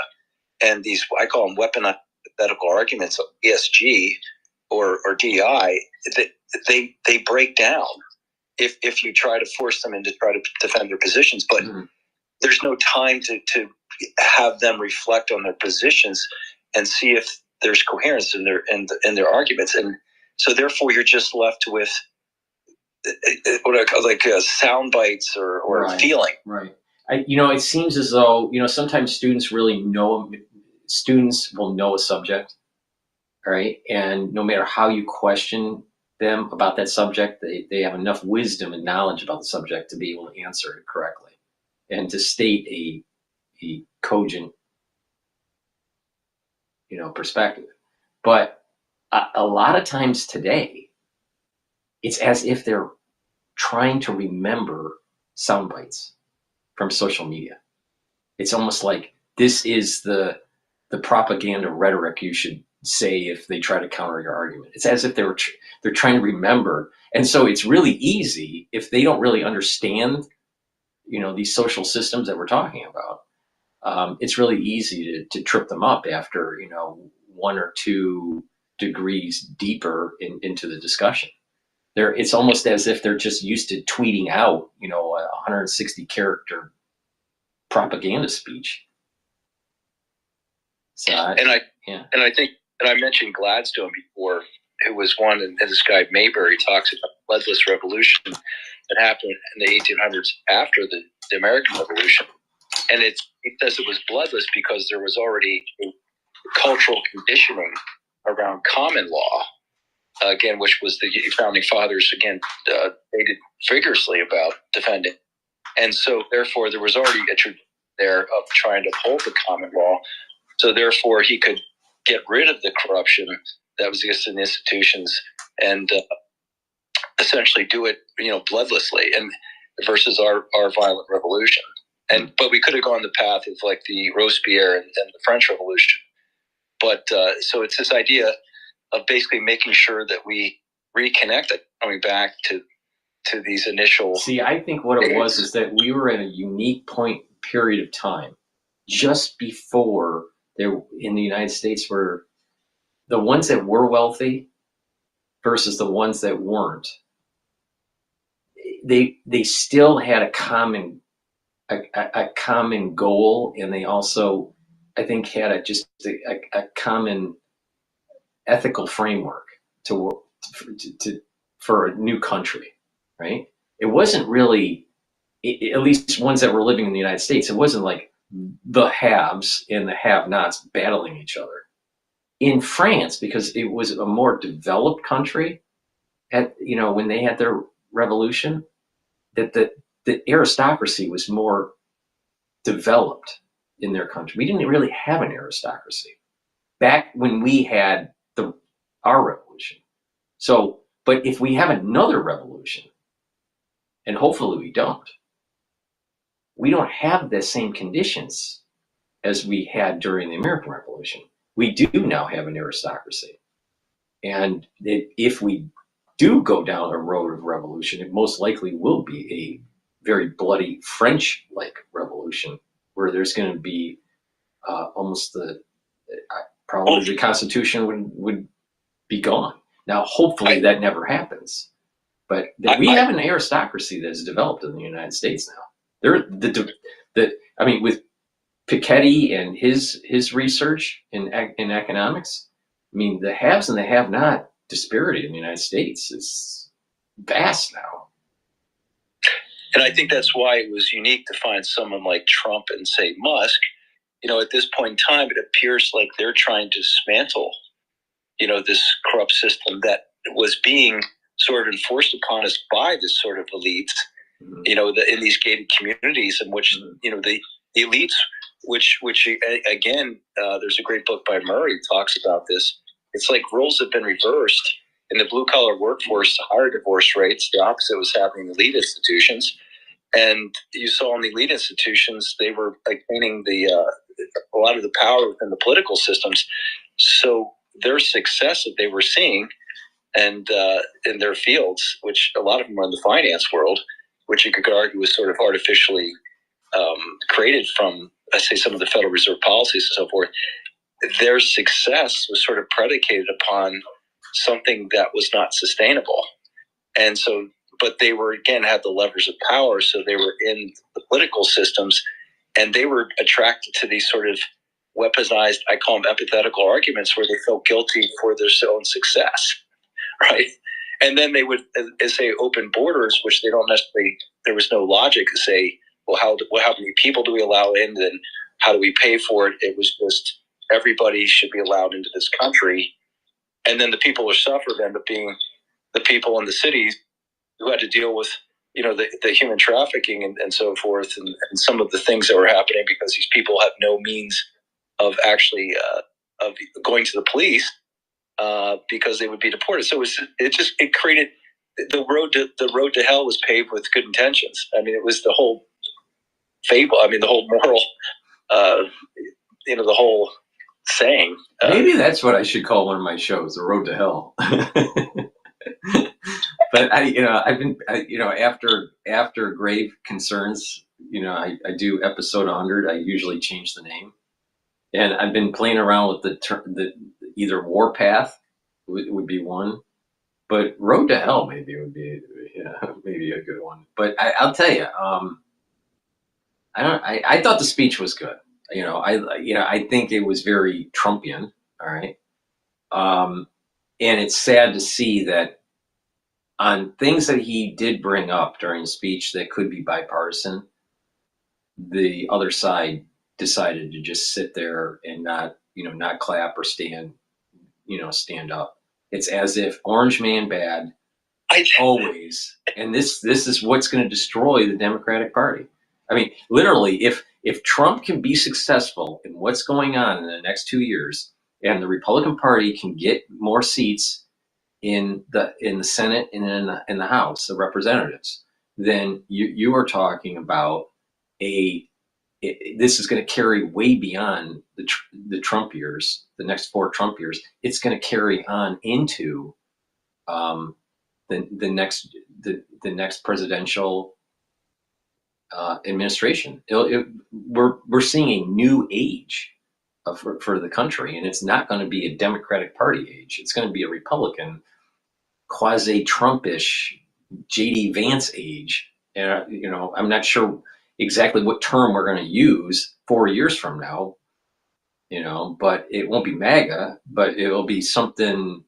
and these, I call them weaponized hypothetical arguments of ESG or DI, they break down if you try to force them into try to defend their positions. But there's no time to have them reflect on their positions and see if there's coherence in their arguments. And so therefore you're just left with what I call like sound bites or Right. feeling. Right. It seems as though, sometimes students will know a subject, right? And no matter how you question them about that subject, they have enough wisdom and knowledge about the subject to be able to answer it correctly and to state a cogent, perspective. But a lot of times today, it's as if they're trying to remember sound bites from social media. It's almost like this is the propaganda rhetoric you should say if they try to counter your argument. It's as if they're trying to remember. And so it's really easy if they don't really understand, these social systems that we're talking about. It's really easy to trip them up after, 1 or 2 degrees deeper into the discussion. It's almost as if they're just used to tweeting out, a 160 character propaganda speech. So I think, and I mentioned Gladstone before, who was one, and this guy Mayberry talks about the bloodless revolution that happened in the 1800s after the American Revolution. And he says it was bloodless because there was already cultural conditioning around common law, again, which was the founding fathers, stated vigorously about defending. And so, therefore, there was already a tradition there of trying to uphold the common law. So, therefore, he could get rid of the corruption that was existing in institutions and essentially do it, bloodlessly, and versus our violent revolution. But we could have gone the path of like the Robespierre and the French Revolution. But so it's this idea of basically making sure that we reconnect it, coming back to these initial. See, I think what it was is that we were at a unique period of time just before there in the United States were the ones that were wealthy versus the ones that weren't. They still had a common goal, and they also, I think, had a common ethical framework for a new country, right? It wasn't really, at least ones that were living in the United States, it wasn't like the haves and the have-nots battling each other. In France, because it was a more developed country, when they had their revolution, that the aristocracy was more developed in their country. We didn't really have an aristocracy back when we had our revolution. So, but if we have another revolution, and hopefully we don't have the same conditions as we had during the American Revolution. We do now have an aristocracy. And if we do go down a road of revolution, it most likely will be a very bloody French-like revolution, where there's going to be almost probably the Constitution would be gone. Now, hopefully that never happens. But we have an aristocracy that has developed in the United States now. With Piketty and his research in economics, the haves and the have-not disparity in the United States is vast now. And I think that's why it was unique to find someone like Trump and, say, Musk. At this point in time, it appears like they're trying to dismantle, this corrupt system that was being sort of enforced upon us by this sort of elites, in these gated communities in which, the elites which again, there's a great book by Murray talks about this. It's like roles have been reversed. In the blue collar workforce, higher divorce rates. The opposite was happening in elite institutions. And you saw in the elite institutions, they were gaining a lot of the power within the political systems. So their success that they were seeing, and in their fields, which a lot of them are in the finance world, which you could argue was sort of artificially created from, I say, some of the Federal Reserve policies and so forth, their success was sort of predicated upon something that was not sustainable. And so, but they were, again, had the levers of power, so they were in the political systems, and they were attracted to these sort of weaponized, I call them empathetical arguments, where they felt guilty for their own success, right? And then they would say open borders, which they don't necessarily, there was no logic to say, well, how many people do we allow in, and how do we pay for it? It was just everybody should be allowed into this country. And then the people who suffered ended up being the people in the cities who had to deal with, the human trafficking and so forth, and some of the things that were happening because these people had no means of actually of going to the police because they would be deported. So it created the road to hell was paved with good intentions. I mean, it was the whole fable. I mean, the whole moral, the whole saying. Maybe that's what I should call one of my shows, The Road to Hell. But I've been, after grave concerns, I do episode 100. I usually change the name, and I've been playing around with the either Warpath would be one, but Road to Hell maybe would be maybe a good one. But I'll tell you, I thought the speech was good. I think it was very Trumpian. All right, and it's sad to see that on things that he did bring up during the speech that could be bipartisan, the other side decided to just sit there and not clap or stand up. It's as if Orange Man bad always, and this is what's going to destroy the Democratic Party. I mean, literally, if Trump can be successful in what's going on in the next 2 years, and the Republican Party can get more seats in the Senate and in the House of Representatives, then you are talking about this is going to carry way beyond the Trump years, the next 4 Trump years. It's going to carry on into the next presidential administration. We're seeing a new age for the country, and it's not going to be a Democratic Party age. It's going to be a Republican, quasi-Trumpish J.D. Vance age. I'm not sure exactly what term we're going to use 4 years from now, but it won't be MAGA, but it'll be something,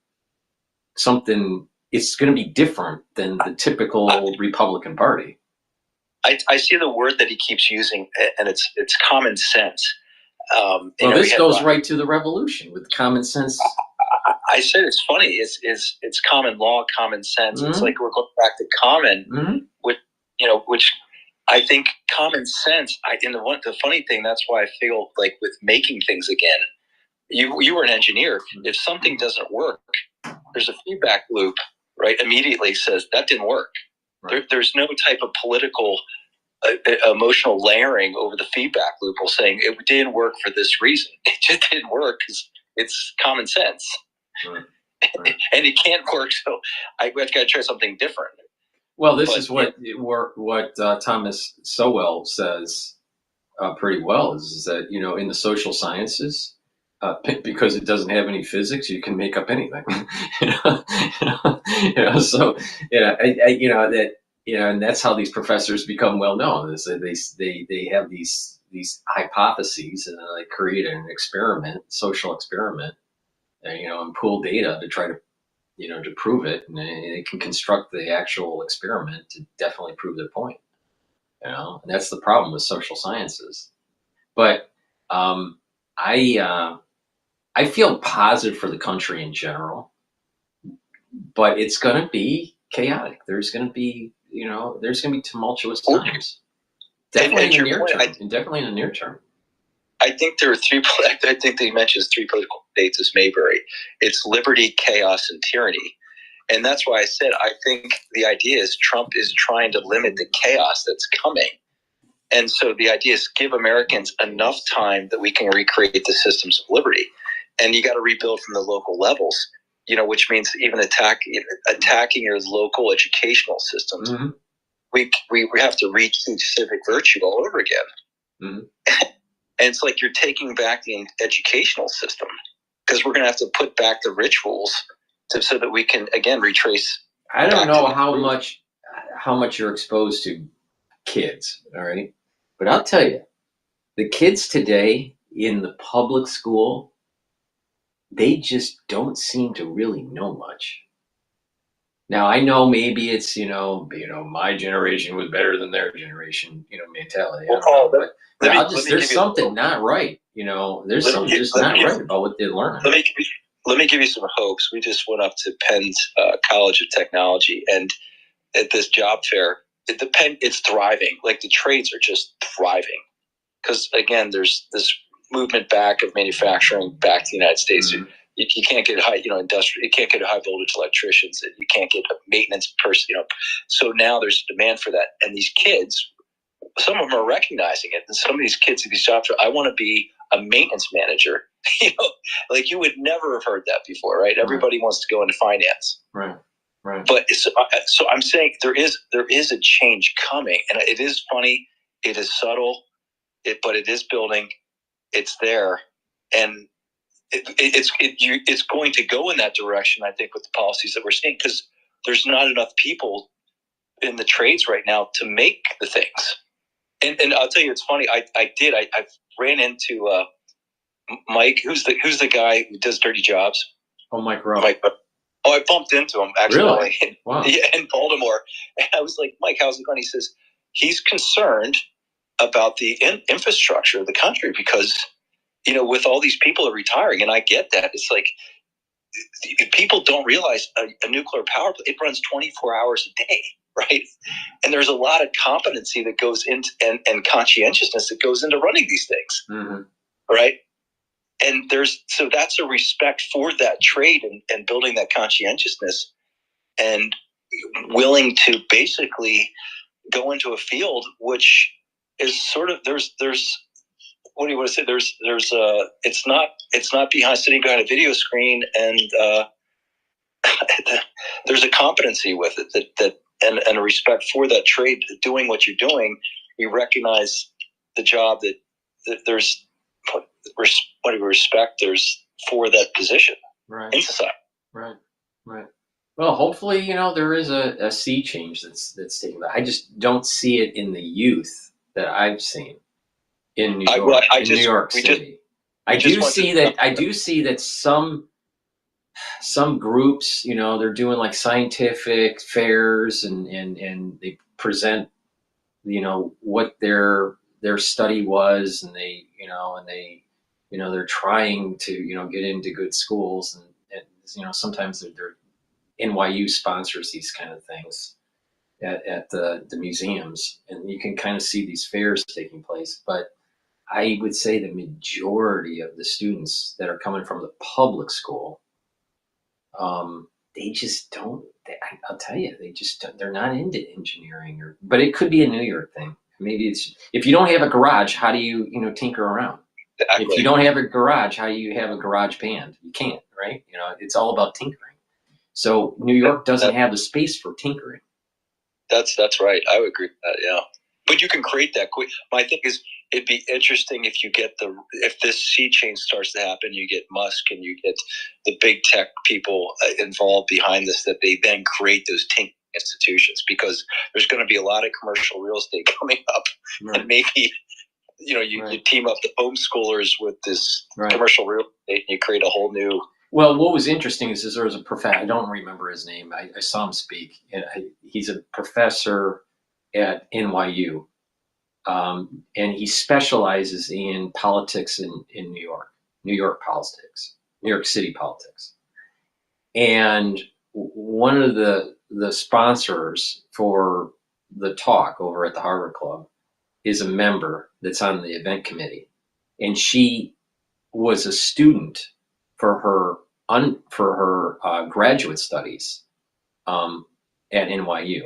it's going to be different than the typical Republican Party. I see the word that he keeps using, and it's common sense. This goes right to the revolution with common sense. I said it's funny. It's common law, common sense. Mm-hmm. It's like we're going back to common, mm-hmm. which I think common sense. The funny thing, that's why I feel like with making things again. You were an engineer. If something doesn't work, there's a feedback loop, right? Immediately says that didn't work. Right. There's no type of political, emotional layering over the feedback loop, saying it didn't work for this reason. It just didn't work because it's common sense. Right. And it can't work, so I've got to try something different. Well, this is what Thomas Sowell says pretty well is that in the social sciences, because it doesn't have any physics, you can make up anything. So and that's how these professors become well known. Is that they have these hypotheses and they create an experiment, social experiment. And pool data to try to, to prove it, and they can construct the actual experiment to definitely prove their point. And that's the problem with social sciences. But I feel positive for the country in general, but it's going to be chaotic. There's going to be, tumultuous times. Definitely in the near term. I think there are three. I think they mentions three political states as Mayberry. It's liberty, chaos, and tyranny. And that's why I said I think the idea is Trump is trying to limit the chaos that's coming. And so the idea is give Americans enough time that we can recreate the systems of liberty. And you got to rebuild from the local levels, which means even attacking your local educational systems. Mm-hmm. We have to reteach civic virtue all over again. Mm-hmm. And it's like you're taking back the educational system because we're going to have to put back the rituals so that we can, again, retrace. I don't know how much you're exposed to kids, all right? But I'll tell you, the kids today in the public school, they just don't seem to really know much. Now, I know maybe it's, my generation was better than their generation, mentality. There's something not right. There's something just not right about what they're learning. Let me give you some hopes. We just went up to Penn's College of Technology, and at this job fair, it's thriving. Like the trades are just thriving. Because again, there's this movement back of manufacturing back to the United States. Mm-hmm. You can't get you can't get high voltage electricians, and you can't get a maintenance person, So now there's a demand for that. And these kids, some of them are recognizing it. And some of these kids at these jobs I want to be a maintenance manager. Like you would never have heard that before, right? Everybody wants to go into finance. Right. Right. But so I'm saying there is a change coming, and it is funny. It is subtle, but it is building. It's there, and it's going to go in that direction. I think with the policies that we're seeing, because there's not enough people in the trades right now to make the things. And I'll tell you, it's funny. I ran into Mike, who's the guy who does dirty jobs. Oh, Mike Rowe. I bumped into him actually. Really? Wow. In Baltimore. And I was like, Mike, how's it going? He says he's concerned about the infrastructure of the country because, with all these people are retiring, and I get that. It's like people don't realize a nuclear power plant, it runs 24 hours a day, right? And there's a lot of competency that goes into and conscientiousness that goes into running these things, mm-hmm. right? And so that's a respect for that trade and building that conscientiousness and willing to basically go into a field which is sort of there's what do you want to say? It's not sitting behind a video screen, and there's a competency with it that and a respect for that trade, doing what you're doing. You recognize the job that there's respect there's for that position in society. Right. Well, hopefully, there is a sea change that's taking place. I just don't see it in the youth that I've seen in New York. New York City. I do see that some groups, they're doing like scientific fairs and they present, what their study was, and they're trying to, get into good schools, and sometimes they're NYU sponsors these kind of things at the museums, and you can kind of see these fairs taking place. But I would say the majority of the students that are coming from the public school, they just don't. I'll tell you, they're not into engineering, but it could be a New York thing. Maybe it's if you don't have a garage, how do you tinker around? Exactly. If you don't have a garage, how do you have a garage band? You can't, right? It's all about tinkering. So New York doesn't have the space for tinkering. That's right. I would agree with that. Yeah, but you can create that quick. My thing is, it'd be interesting if you get if this sea change starts to happen, you get Musk and you get the big tech people involved behind this, that they then create those tinkering institutions, because there's going to be a lot of commercial real estate coming up, right. And maybe you team up the homeschoolers with this commercial real estate, and you create a whole new. Well, what was interesting is there was a professor, I don't remember his name. I saw him speak. He's a professor at NYU, and he specializes in politics in New York politics, New York City politics. And one of the sponsors for the talk over at the Harvard Club is a member that's on the event committee. and she was a student for her graduate studies at NYU.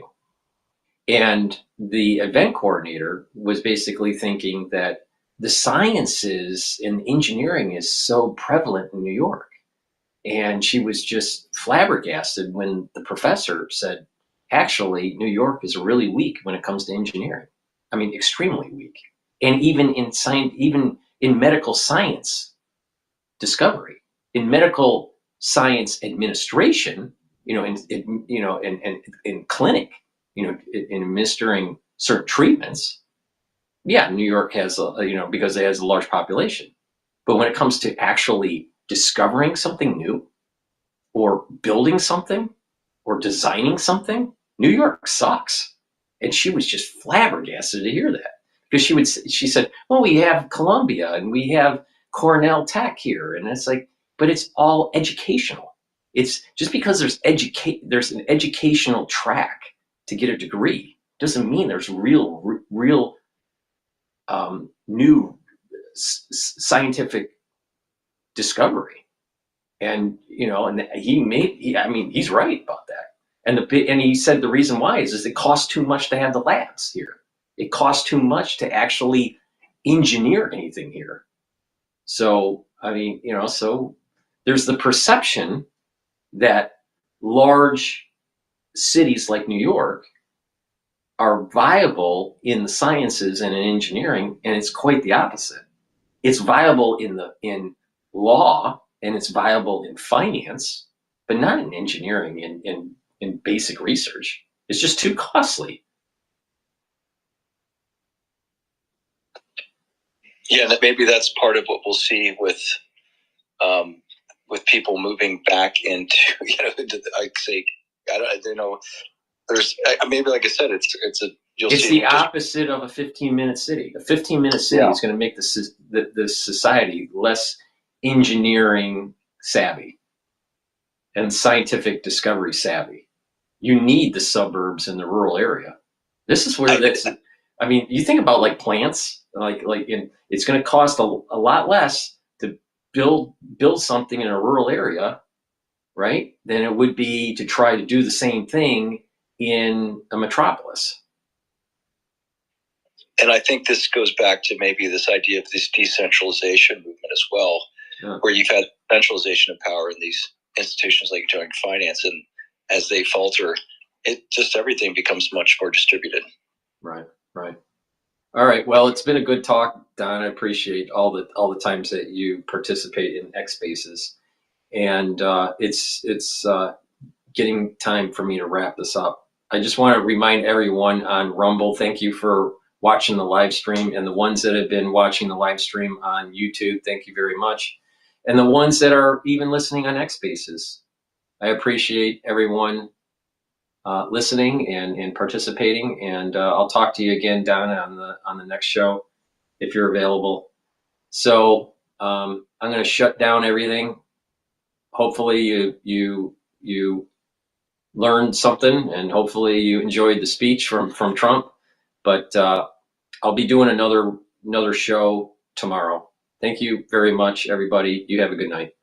And the event coordinator was basically thinking that the sciences and engineering is so prevalent in New York. And she was just flabbergasted when the professor said, actually, New York is really weak when it comes to engineering. I mean, extremely weak. And even in science, even in medical science discovery, in medical science administration, in clinic, in administering certain treatments, yeah, New York has, because it has a large population. But when it comes to actually discovering something new or building something or designing something, New York sucks. And she was just flabbergasted to hear that, because she said, well, we have Columbia and we have Cornell Tech here. And it's like, but it's all educational. It's just because there's an educational track to get a degree doesn't mean there's real new scientific discovery. And and he's right about that. And he said the reason why is it costs too much to have the labs here. It costs too much to actually engineer anything here. So so there's the perception that large cities like New York are viable in the sciences and in engineering, and it's quite the opposite. It's viable in law, and it's viable in finance, but not in engineering and in basic research. It's just too costly. Yeah, maybe that's part of what we'll see with people moving back into, I'd say, I don't know. There's maybe, like I said, it's the opposite of a 15-minute city. A 15-minute city is going to make the society less engineering savvy and scientific discovery savvy. You need the suburbs and the rural area. This is where you think about like plants, it's going to cost a lot less to build something in a rural area, right, than it would be to try to do the same thing in a metropolis. And I think this goes back to maybe this idea of this decentralization movement as well, where you've had centralization of power in these institutions like joint finance, and as they falter, everything becomes much more distributed. Right. All right. Well, it's been a good talk, Don. I appreciate all the times that you participate in X Spaces, and it's getting time for me to wrap this up. I just want to remind everyone on Rumble, thank you for watching the live stream, and the ones that have been watching the live stream on YouTube, thank you very much. And the ones that are even listening on X Spaces, I appreciate everyone listening and participating. And I'll talk to you again, Donna, on the next show if you're available. So I'm going to shut down everything. Hopefully you learned something, and hopefully you enjoyed the speech from Trump. But I'll be doing another show tomorrow. Thank you very much, everybody. You have a good night.